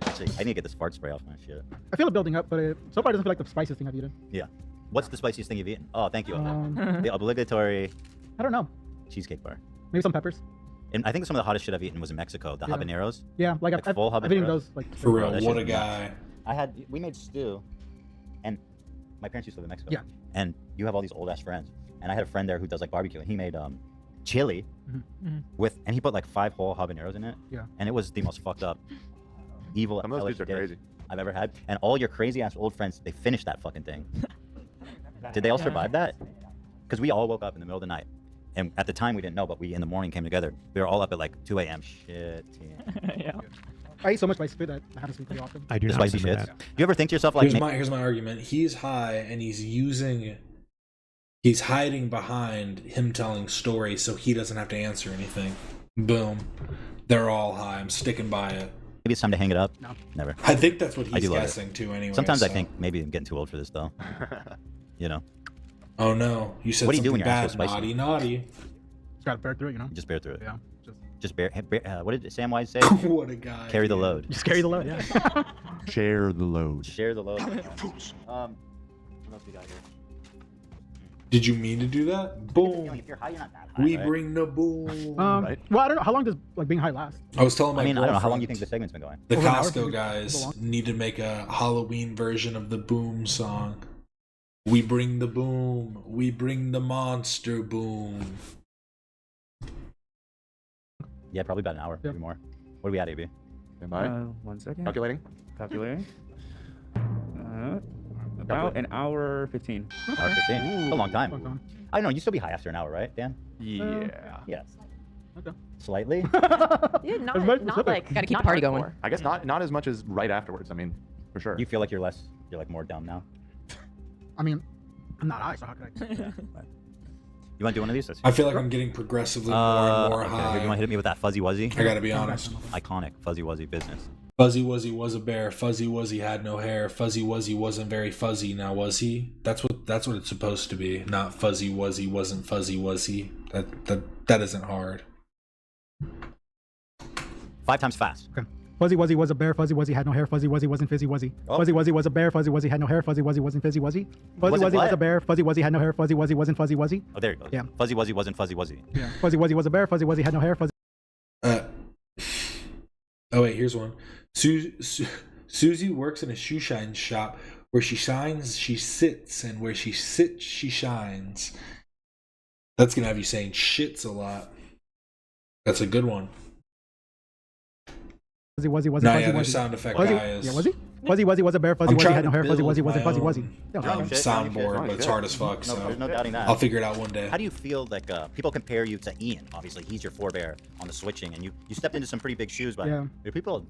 Actually, I need to get this fart spray off my shit. I feel it building up, but so far it doesn't feel like the spiciest thing I've eaten. Yeah. What's the spiciest thing you've eaten? Oh, thank you. Um, The obligatory I don't know. cheesecake bar. Maybe some peppers. And I think some of the hottest shit I've eaten was in Mexico. The Yeah. habaneros. Yeah, like I've full eaten habanero. those. Like For real, That what shit's a nuts. guy. We made stew, and my parents used to live in Mexico. Yeah. And you have all these old ass friends, and I had a friend there who does like barbecue, and he made chili and he put like 5 whole habaneros in it. Yeah. And it was the most fucked up, evil. Some of those hellish dudes are dish crazy. I've ever had. And all your crazy ass old friends, they finished that fucking thing. Did they all survive that? Because we all woke up in the middle of the night. And at the time we didn't know, but we in the morning came together. We were all up at like 2 a.m. Shit. Yeah. I eat so much spicy food that I haven't sleep pretty often. I do The not spicy remember shits. that. Do you ever think to yourself like, Here's my argument. He's high and he's hiding behind him telling stories so he doesn't have to answer anything. Boom. They're all high. I'm sticking by it. maybe it's time to hang it up? No. Never. I think that's what I he's do love it. guessing too anyway. Sometimes I so. think maybe I'm getting too old for this though. You know. Oh no! You said What do you do something when your ass bad. is spicy? Naughty, naughty. Just gotta bear through it, you know. Just bear through it. Yeah. Just bear. What did Sam Wise say? What a guy. Carry the load. Just carry the load. Yeah. Share the load. Share the load. What else we got here? Did you mean to do that? Boom. If you're high, you're not that high. We right? bring the boom. Well, I don't know how long does like being high last. I was telling my I mean, I don't know how long girlfriend, you think the segment's been going. The Over an hour, Costco maybe guys long. need to make a Halloween version of the boom song. We bring the boom. We bring the monster boom. Yeah, probably about an hour, maybe more. What are we at, AB? Am I? 1 second. Calculating. Calculating. About an hour 15. Hour 15. A long time. I don't know. You still be high after an hour, right, Dan? Yeah. Yes. Okay. Slightly. Yeah, not, It's very not specific. like Gotta keep not the party hardcore. going. I guess not as much as right afterwards. I mean, for sure. You feel like you're like more dumb now. I mean, I'm not high, so how could I? You want to do one of these? I feel like I'm getting progressively more and more okay. high. You want to hit me with that Fuzzy Wuzzy? I gotta be honest. Iconic Fuzzy Wuzzy business. Fuzzy Wuzzy was a bear. Fuzzy Wuzzy had no hair. Fuzzy Wuzzy wasn't very fuzzy. Now was he? That's what it's supposed to be. Not Fuzzy Wuzzy wasn't fuzzy was he? That isn't hard. 5 times fast. Okay. Fuzzy Wuzzy was a bear. Fuzzy Wuzzy had no hair. Fuzzy Wuzzy wasn't fizzy wuzzy. Oh. Fuzzy Wuzzy was a bear. Fuzzy Wuzzy had no hair. Fuzzy Wuzzy wasn't fizzy wuzzy. Fuzzy Wasn't Wuzzy was what? a bear. Fuzzy Wuzzy had no hair. Fuzzy Wuzzy wasn't fuzzy wuzzy. Oh, there it goes. Yeah. Fuzzy Wuzzy wasn't Fuzzy Wuzzy. Yeah. Fuzzy Wuzzy was a bear. Fuzzy Wuzzy had no hair. Fuzzy. Oh wait, here's one. Susie works in a shoe shine shop. Where she shines, she sits, and where she sits, she shines. That's gonna have you saying shits a lot. That's a good one. Fuzzy Wuzzy was a Nah, fuzzy yeah, their wuzzy. sound effect Fuzzy, guy is. yeah, was he? Fuzzy Wuzzy was a bear. Fuzzy I'm Wuzzy trying had no to hair. Fuzzy build Wuzzy wasn't my fuzzy own, wuzzy. Yeah, No shit, soundboard, no but it's shit. hard as fuck. No, So there's no doubting that. I'll figure it out one day. How do you feel like people compare you to Ian? Obviously, he's your forebear on the switching, and you stepped into some pretty big shoes. But Yeah. do people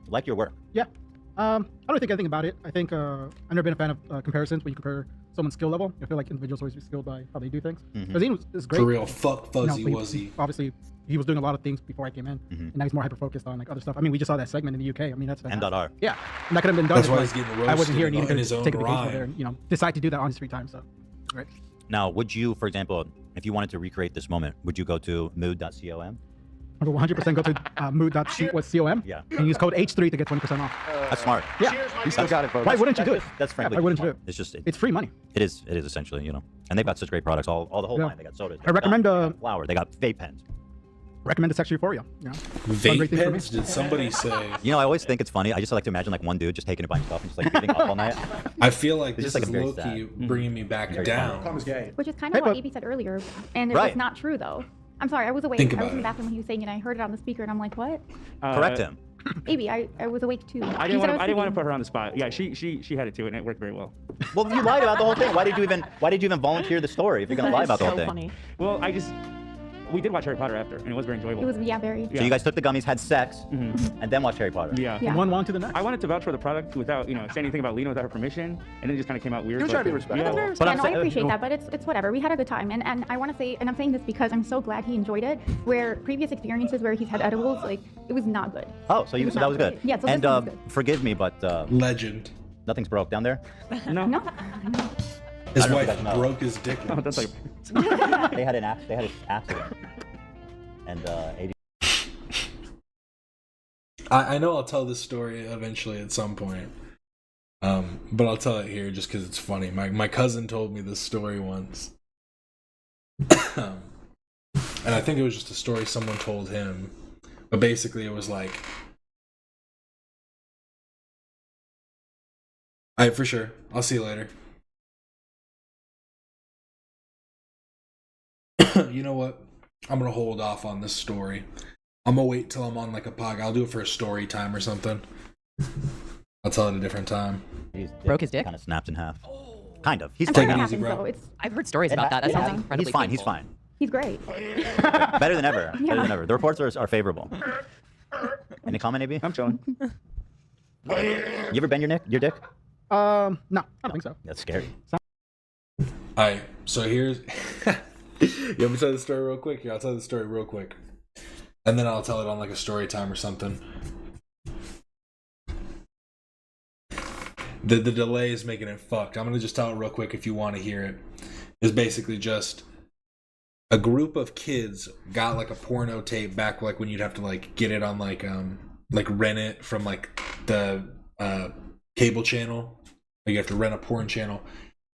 like your work? Yeah. I don't think anything about it. I think I've never been a fan of comparisons when you compare someone's skill level. I feel like individuals always be skilled by how they do things. Because Ian was great. For real, fuck Fuzzy but Wuzzy. Obviously, he was doing a lot of things before I came in, and now he's more hyper focused on like other stuff. I mean, we just saw that segment in the UK. I mean, that's fantastic. M.R. Yeah, and that could have been done. That's if, why like, he's getting I wasn't roasted here and he in could his own take a vacation rhyme. there and decide to do that on his free time. So, great. Now, would you, for example, if you wanted to recreate this moment, would you go to mood.com? I will 100% go to mood.com. Yeah. And use code H3 to get 20% off. That's smart. Yeah. You still got it, folks. Why wouldn't you do it? That's frankly. Why wouldn't you do it? It's just It's free money. It is essentially, you know. And they've got such great products, all the whole Yeah. line. They got sodas. I recommend they got flour. They got vape pens. recommend it sexually for you. You know? Vape great thing for me. pens? Did somebody say? You know, I always think it's funny. I just like to imagine like one dude just taking it by himself and just like beating up all night. I feel like It's this just, like, is a very low-key sad- bringing me back Very down. funny. Which is kind of what Evie said earlier, and it Right. was not true though. I'm sorry, I was awake. Think I was about in the it. bathroom when he was saying it, and I heard it on the speaker, and I'm like, what? Correct him. Evie, I was awake too. I You didn't said want to sleeping. put her on the spot. Yeah, she had it too, and it worked very well. Well, you lied about the whole thing. Why did you even volunteer the story if you're gonna lie about the whole thing? Well, we did watch Harry Potter after, and it was very enjoyable. It was very. So you guys took the gummies, had sex, and then watched Harry Potter. Yeah. Yeah. One to the next. I wanted to vouch for the product without, saying anything about Lena without her permission, and then it just kind of came out weird. You're but- trying to be respectful. Yeah. No, I appreciate that, but it's whatever. We had a good time, and I want to say, and I'm saying this because I'm so glad he enjoyed it. Where previous experiences where he's had edibles, like it was not good. Oh, so It was that not was good. Yeah, so and this one was good. forgive me, but legend. Nothing's broke down there. No. No. His I don't know if wife you guys know. broke his dick. Oh, that's like. They had an accident. And AD. I know I'll tell this story eventually at some point, but I'll tell it here just because it's funny. My cousin told me this story once, and I think it was just a story someone told him, but basically it was like, "All right, for sure. I'll see you later." You know what? I'm gonna hold off on this story. I'm gonna wait till I'm on like a podcast. I'll do it for a story time or something. I'll tell it a different time. Broke his dick? Kind of snapped in half. Kind of. He's I'm fine. sure that happens, though. I've heard stories about that. That sounds incredibly He's fine. painful. He's fine. He's great. Better than ever. Yeah. Better than ever. The reports are favorable. Any comment, AB? I'm chilling. You ever bend your dick? No, I don't think so. That's scary. Alright, so here's you want me to tell the story real quick? Yeah, I'll tell the story real quick. And then I'll tell it on like a story time or something. The delay is making it fucked. I'm gonna just tell it real quick if you want to hear it. It's basically just a group of kids got like a porno tape back like when you'd have to like get it on like rent it from like the cable channel. Like you have to rent a porn channel.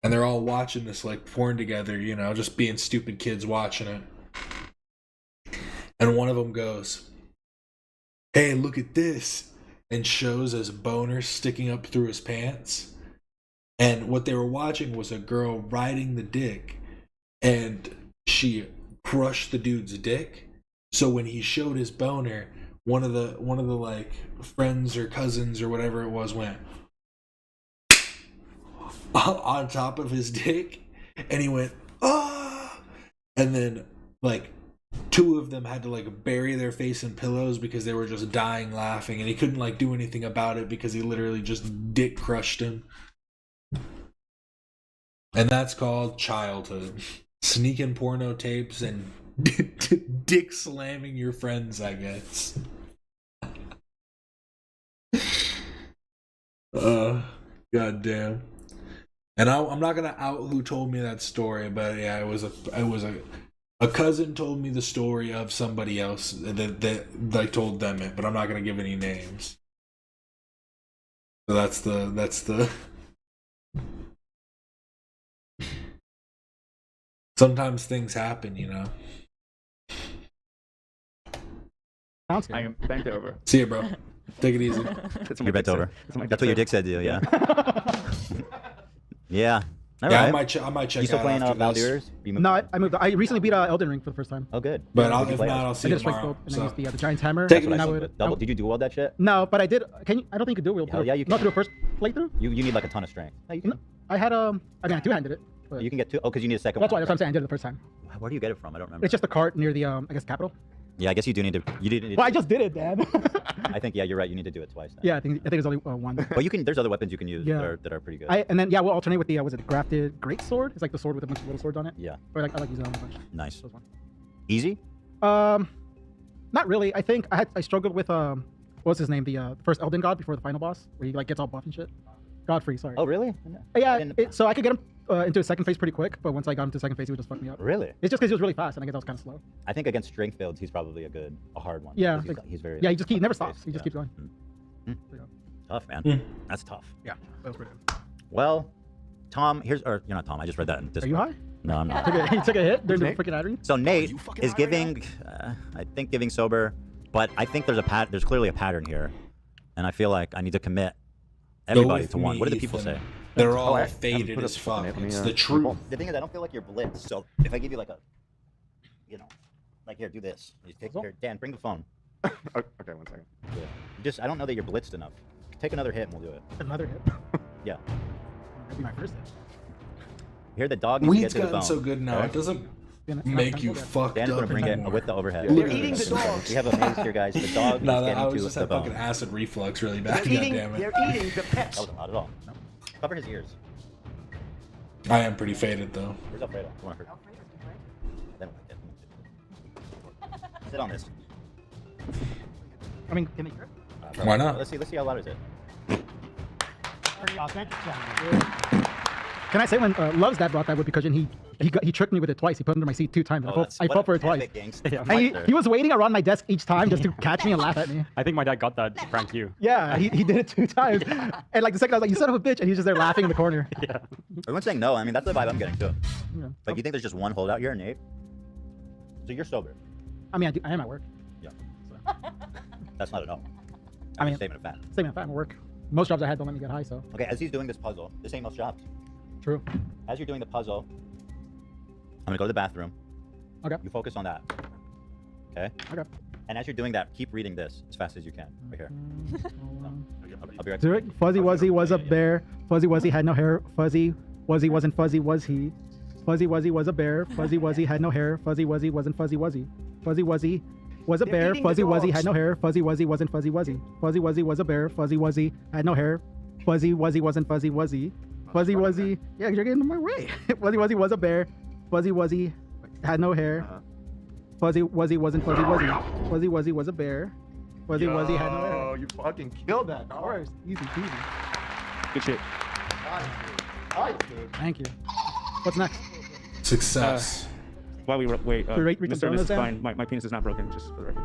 And they're all watching this like porn together, just being stupid kids watching it. And one of them goes, "Hey, look at this," and shows his boner sticking up through his pants. And what they were watching was a girl riding the dick, and she crushed the dude's dick. So when he showed his boner, one of the like friends or cousins or whatever it was went on top of his dick, and he went, "Ah!" And then like two of them had to like bury their face in pillows because they were just dying laughing, and he couldn't like do anything about it because he literally just dick crushed him. And that's called childhood. Sneaking porno tapes and dick slamming your friends, I guess. Goddamn. And I'm not gonna out who told me that story, but yeah, it was a cousin told me the story of somebody else that like told them it, but I'm not gonna give any names. So that's the. Sometimes things happen, Sounds good. I am bent over. See you, bro. Take it easy. You're bent over. That's what your dick said to you, yeah. Yeah. All Yeah, right. I might check You still out playing after this. Valdir's? No, I moved. I recently beat Elden Ring for the first time. Oh, good. But What'd you if play not, on? I'll see I you did a strike tomorrow. scope and I So. used the Giant's Hammer. That's what and I I said, would, double. Did you do all that shit? No, but I did. I don't think you could do wheel. Hell yeah, you Not can. through a first playthrough. You need like a ton of strength. No, you can. I had I mean, I two-handed it. But You can get two. Oh, because you need a second that's one. why I'm saying I did it the first time. Where do you get it from? I don't remember. It's just a cart near the I guess capital. Yeah, I guess you do need to. You did. Well, I just did it, Dad. I think you're right. You need to do it twice. Then. Yeah, I think there's only one. But you can. There's other weapons you can use Yeah. that are pretty good. And then we'll alternate with the was it grafted great sword? It's like the sword with a bunch of little swords on it. Yeah. But I like using that one a bunch. Nice. Those one. Easy. Not really. I think I struggled with what's his name? The first Elden God before the final boss, where he like gets all buff and shit. Godfrey, sorry. Oh really? Yeah. So I could get him into the second phase pretty quick, but once I got him to the second phase, he would just fuck me up. Really? It's just because he was really fast, and I guess I was kind of slow. I think against strength builds, he's probably a hard one. Yeah. 'Cause he's very. Yeah, he never stops. He just keeps going. Tough, man. Mm. That's tough. Yeah, that was pretty good. Well, Tom, you're not Tom. I just read that in Discord. Are you high? No, I'm not. He took a hit during the Nate? freaking ad. So Nate is giving, I think giving sober, but I think there's clearly a pattern here, and I feel like I need to commit everybody with to one. me, What do the people Ethan. say? They're all I haven't faded put as up- fuck. let me, It's uh, the truth. The thing is, I don't feel like you're blitzed. So if I give you like a, like here, do this. You take here, Dan, bring the phone. Okay, 1 second. Yeah. I don't know that you're blitzed enough. Take another hit and we'll do it. Another hit. Yeah. That'd be my first hit. Here, the dog needs to get Weed's to the gotten phone. so good now. Okay? It doesn't Gonna- make you fucked Dan's up gonna bring it anymore. with the overhead. They're eating the dogs. We have a maze here, guys. The dog No, is I getting was to just the had fucking bone. acid reflux really bad. They're eating, God damn it. they're eating the That pets. wasn't loud at all. Cover his ears. I am pretty faded though. Where's Alfredo? I want to hurt. They don't like it. Sit on this. I mean, can they Why not? Let's see how loud is it. Pretty authentic sounding. Can I say when Love's dad brought that whippy cushion, he tricked me with it twice. He put it under my seat 2 times. Oh, I fell for it twice. epic gangster. And he was waiting around my desk each time just to catch me and laugh at me. I think my dad got that to prank you. Yeah, he did it 2 times. And like the second I was like, you son of a bitch, and he's just there laughing in the corner. Yeah. Everyone's saying no. I mean, that's the vibe I'm getting too. Yeah. Like, you think there's just one holdout here, Nate? So you're sober. I mean, I am at work. Yeah. That's not a no. I mean, Statement of fact. Same at work. Most jobs I had don't let me get high, so. Okay, as he's doing this puzzle, this ain't most jobs. True. As you're doing the puzzle, I'm gonna go to the bathroom. Okay. You focus on that. Okay? Okay. And as you're doing that, keep reading this as fast as you can. Right here. I'll be right Do it. Fuzzy Wuzzy was a bear. Fuzzy Wuzzy had no hair. Fuzzy Wuzzy wasn't fuzzy, was he? Fuzzy Wuzzy was a bear. Fuzzy Wuzzy had no hair. Fuzzy Wuzzy wasn't fuzzy, was he? Fuzzy Wuzzy was a bear. eating the Fuzzy Wuzzy had dogs. no hair. Fuzzy Wuzzy wasn't fuzzy, was he? Fuzzy Wuzzy was a bear. Fuzzy Wuzzy had no hair. Fuzzy Wuzzy wasn't fuzzy, was he? Fuzzy Wuzzy, yeah, you're getting in my way. Fuzzy Wuzzy was a bear. Fuzzy Wuzzy had no hair. Fuzzy Wuzzy wasn't fuzzy, was he? Fuzzy Wuzzy was a bear. Fuzzy Wuzzy had no hair. Oh, you fucking killed that. Of course, easy peasy. Good shit. Nice, dude. Thank you. What's next? Success. While we wait, Wait, Mr. reconfirm This is this, Dan? fine. My penis is not broken, just for the record.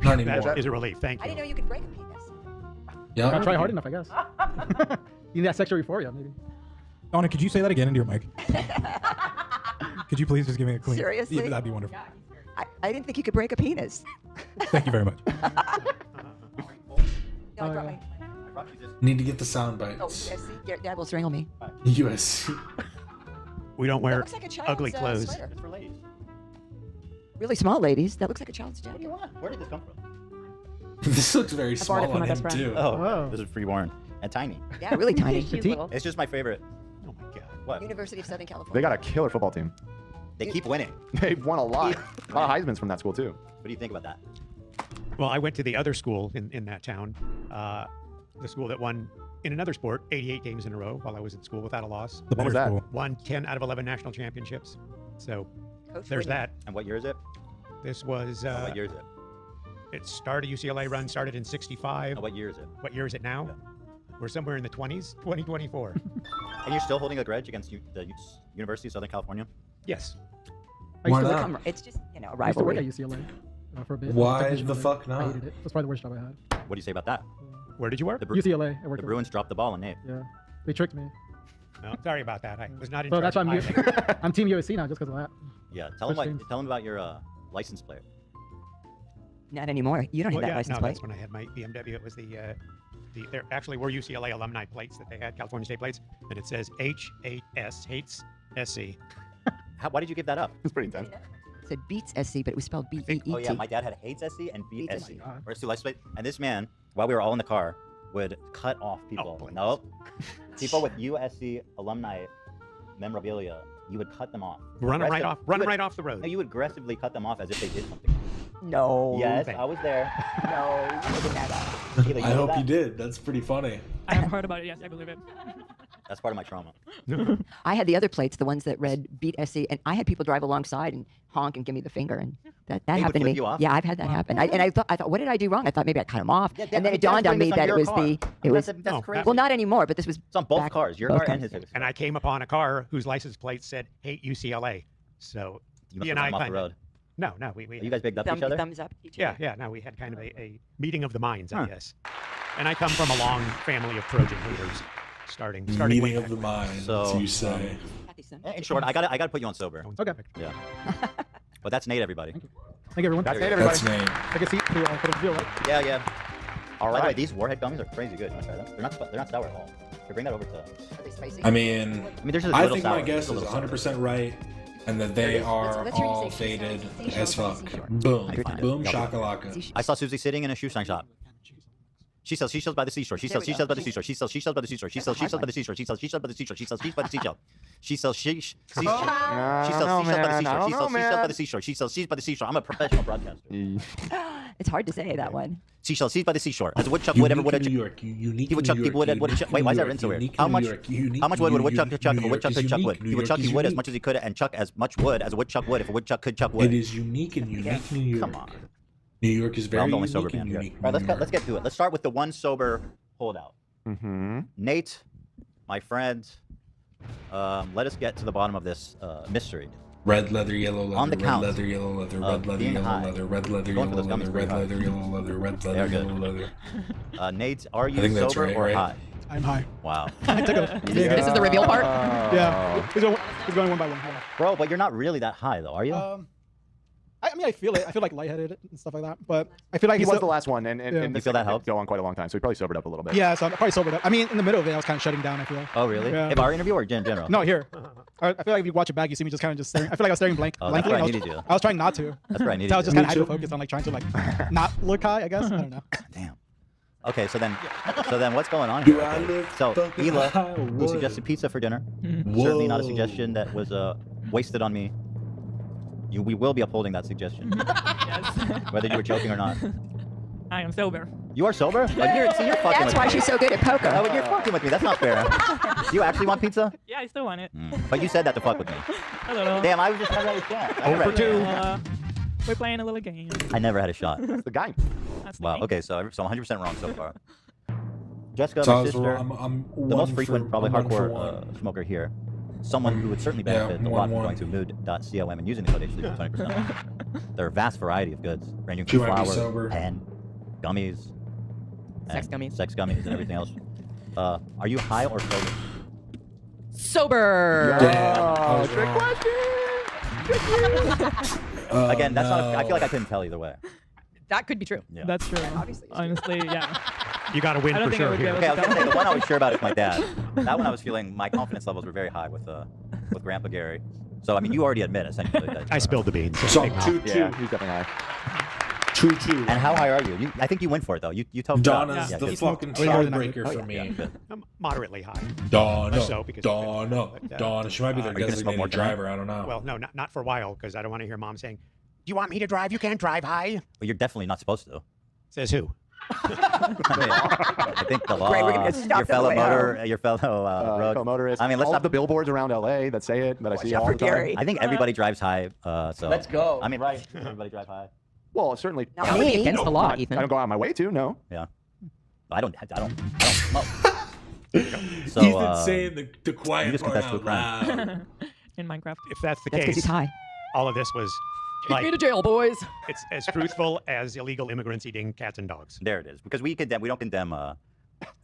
Not anymore. That is a relief. Thank I you. didn't know you could break a penis. Yeah. Gotta try hard enough, I guess. You need that sexual euphoria, maybe. Donna, could you say that again into your mic? Could you please just give me a clean? Seriously? Yeah, that'd be wonderful. I didn't think you could break a penis. Thank you very much. No, I brought my. Need to get the sound Oh, bites. yes, see, Dad will strangle me. USC. We don't wear looks like a child's, ugly clothes. sweater. It's for ladies. Really small, ladies. That looks like a child's jacket. Where did this come from? This looks very bought small it from on my him best friend. too. Oh, Wow. this is freeborn and tiny. Yeah, really tiny. Petite. It's just my favorite. Oh my god. What? University of Southern California. They got a killer football team. They keep winning. They've won a lot. A lot of Heisman's from that school too. What do you think about that? Well, I went to the other school in that town, the school that won in another sport 88 games in a row while I was in school without a loss. The better school. Won 10 out of 11 national championships. So Coach there's Whitney. that. And what year is it? This was what year is it? it started UCLA run started in 65. And what year is it? What year is it now? We're somewhere in the 20s, 2024. And you're still holding a grudge against the University of Southern California? Yes. I used Why to not? work- It's just, you know, I used to work rivalry. at UCLA for a bit. Why Technician the there. fuck I not? hated it. That's probably the worst job I had. What do you say about that? Where did you work? UCLA. I worked The at- Bruins dropped the ball on Nate. Yeah, they tricked me. No, sorry about that. I was not in So charge that's why either. I'm Team USC now just because of that. Yeah, tell Switch him teams. about your license plate. Not anymore. You don't have that license no, plate. that's when I had my BMW. It was there actually were UCLA alumni plates that they had, California State plates, and it says H8S, hates SC. Why did you give that up? It's pretty intense. It said beats SC, but it was spelled B-E-E-T. Oh yeah, my dad had hates SC and beat Beats SC. SC. Where's two license plate? And this man, while we were all in the car, would cut off people. Nope. People with USC alumni memorabilia, you would cut them off. Run them right off. Run You them would- right off the road. No, you would aggressively cut them off as if they did something. No. Yes, I was there. No, you didn't have that. Keela, I know hope that? you did. That's pretty funny. I have heard about it. Yes, I believe it. That's part of my trauma. I had the other plates, the ones that read beat SC, and I had people drive alongside and honk and give me the finger, and that They would happened to flip me. you off? Yeah, I've had that happen. And I thought, what did I do wrong? I thought maybe I cut them off, Yeah, and then it Dad's dawned on blaming me this on that it your was car. it was. That's No, crazy. Well, not anymore, but this was. It's on both back- cars, your both car and cars. his. And I came upon a car whose license plate said hate UCLA. So You must he have and I run him off the kind road. No, we You guys bigged up each other? Thumbs up. Each Yeah, other. yeah. No, we had kind of a meeting of the minds, I Huh. guess. And I come from a long family of Trojan haters, starting way Meeting of back the when. minds, So, you say. Kathy Sim. In short, I gotta put you on sober. Okay. Yeah. But that's Nate, everybody. Thank you, everyone. That's Nate, everybody. That's Nate. I can see for the video, right? Yeah, yeah. All By the way, right. these Warhead gummies are crazy good. You wanna try them? They're not sour at all. So bring that over to. Are they spicy? I mean, there's just a I little think sour. my guess Just a is little sour. 100% right, and that they are let's hear you all say faded seashore, as fuck. seashore. Boom, Every time. boom, Yeah. shakalaka. I saw Susie sitting in a shoe shine shop. She sells seashells by the seashore. She sells seashells by the seashore. She sells seashells by the seashore. She sells seashells by the seashore. She sells seashells by the seashore. She sells seashells by the seashore. She sells seashells. She sells seashells by the seashore. She sells seashells by the seashore. She sells seas by the seashore. I'm a professional broadcaster. It's hard to say that one. Seashell, seas by the seashore. As a woodchuck would ever would a New York, unique he would chuck New people would York, would unique wait, why is that New written so York, weird? unique How New much York, how much wood would a unique woodchuck chuck if a New woodchuck York could is chuck unique. wood? New He would York chuck is he wood as unique. much as he could and chuck as much wood as a woodchuck would if a woodchuck could chuck wood. It is unique and unique New York. Come on. New York is very I'm the only unique sober and man here. unique. All right, New let's get to it. Let's start with the one sober holdout. Mm-hmm. Nate, my friend, let us get to the bottom of this mystery. Red leather, yellow leather, On the red count leather, yellow leather, red leather, being yellow high. leather, red leather, Going yellow for those gummies leather, pretty red hard. leather, yellow leather, red They are leather, good. yellow leather. Nate, are you I think that's sober right, or right? high? I'm high. Wow. I took a, This is the reveal part? Yeah. He's going one by one. Yeah. Bro, but you're not really that high though, are you? I mean, I feel it. I feel like lightheaded and stuff like that. But I feel like He he's was still- the last one, and Yeah. and You feel that helped? Go on quite a long time, so he probably sobered up a little bit. Yeah, so I'm probably sobered up. I mean, in the middle of it, I was kind of shutting down. I feel. Oh, really? Yeah. If our interview or in general? No, here. I feel like if you watch it back, you see me just kind of just staring. I feel like I was staring Oh, that's blankly. where I and needed you. I was trying not to. That's where I needed So I was you. just kind of Me too. hyper focused on like trying to like not look high. I guess I don't know. Damn. Okay, so then what's going on here? Do I look So fucking Hila, high or who what? suggested pizza for dinner? Whoa. Certainly not a suggestion that was wasted on me. We will be upholding that suggestion, Yes. whether you were joking or not. I am sober. You are sober? Like, you're fucking That's with why me. she's so good at poker. Oh, you're fucking with me. That's not fair. Do you actually want pizza? Yeah, I still want it. But you said that to fuck with me. I don't know. Damn, I was just never had a shot. I never had a shot. We're playing a little game. I never had a shot. That's the guy. That's the Wow. game. Okay, so I'm 100% wrong so far. Jessica, So I my was sister, wrong. I'm the one most for- frequent, probably I'm one for hardcore one. smoker here. Someone who would certainly Yeah, benefit a lot from 1-1. going to mood.com and using the code HC for 20%. There are a vast variety of goods, ranging She from might be flour, sober. pen, gummies, Sex and gummies. sex gummies, and everything else. Are you high or sober? Sober. Damn, I Oh, was trick wrong. question. Again, that's not. I no. feel like I couldn't tell either way. That could be true. Yeah. That's true. Obviously, it's Honestly, yeah. You got to win I don't for think I sure would be here. able Okay, I was to gonna say tell. the one I was sure about is my dad. That one I was feeling my confidence levels were very high with Grandpa Gary. So I mean, you already admit essentially that. I spilled the beans. So Big mouth. 2-2. Yeah, he's definitely high. 2-2. And how high are you? I think you went for it though. You told me. Donna's Yeah, the good. fucking Way more than I tiebreaker did. for Oh, me. Yeah, good. I'm moderately high. Donna, Less so because of Donna, the- but, Donna. She might be their Are you gonna smoke more designated tonight? driver. I don't know. Well, no, not for a while because I don't want to hear mom saying, "Do you want me to drive? You can't drive high." Well, you're definitely not supposed to. Says who? I think the law. Great, we're gonna get stopped your on the fellow way motor, your fellow road co-motorist. I mean, let's all not. of the billboards around LA that say it that I see out all for the time. Gary. I think everybody drives high. So Let's go. I mean, right? Everybody drive high. Well, certainly. Not I me. would be Against the law, I Ethan. don't go out of my way to. No. Yeah. I don't smoke. So Ethan saying the you quiet just part confessed to a out crime. loud. In Minecraft. If that's the That's because case, he's high. all of this was Take me to jail, boys. it's as truthful as illegal immigrants eating cats and dogs. There it is. Because we don't condemn.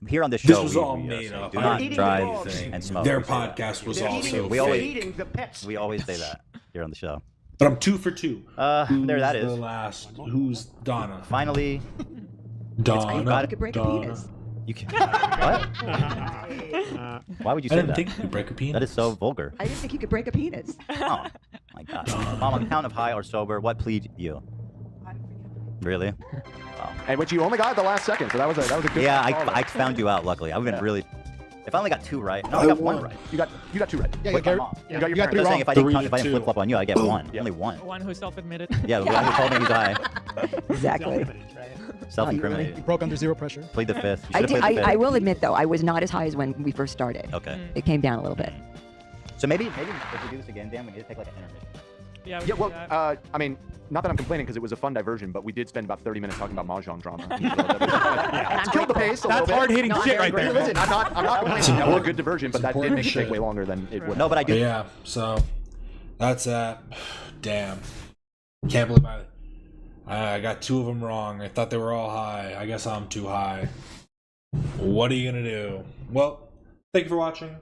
Here on this show, This was we, all we, made say, up. do I not didn't drive even and smoke. Their We say that. podcast was Yeah. also We always fake. the pets. we always say that here on the show. But I'm 2 for 2. There that Who's is. The last. Who's Donna? Finally, Donna. got You could break a Donna. penis. you can. What? Why would you I say didn't that? think you could break a penis. That is so vulgar. I didn't think you could break a penis. Oh my God. Mom, on count of high or sober, what plead you? Really? Wow. And which you only got at the last second, so that was a good. Yeah, call there. I found you out. Luckily, I've been really. If I only got 2 right, no, I I got 1 won. right. You got 2 right. Yeah, With you my got, mom. You got your you got parents. I'm 3 saying wrong. if I 3 didn't to 2. flip flop on you, I get 1. Only 1. One who self-admitted. Yeah, the one who told me he's high. Exactly. Self-incriminating. You broke under 0 pressure. Plead the fifth. You I, should've did, played the I fifth. will admit, though, I was not as high as when we first started. Okay. It came down a little bit. So maybe if we do this again, Dan, we need to take like an intermission. Yeah, we Yeah, can well, do that. I mean, not that I'm complaining because it was a fun diversion, but we did spend about 30 minutes talking about mahjong drama. It's killed the pace a little That's bit. hard-hitting No, I'm shit very right there. grateful. Listen, I'm not complaining. That was a good diversion, but that did important make it take shit. way longer than it would. No, but I do. But yeah, so that's that. Damn. Can't believe I got 2 of them wrong. I thought they were all high. I guess I'm too high. What are you going to do? Well, thank you for watching.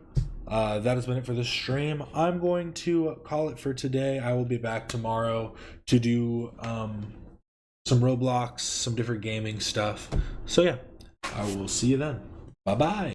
That has been it for the stream. I'm going to call it for today. I will be back tomorrow to do some Roblox, some different gaming stuff. So yeah, I will see you then. Bye bye.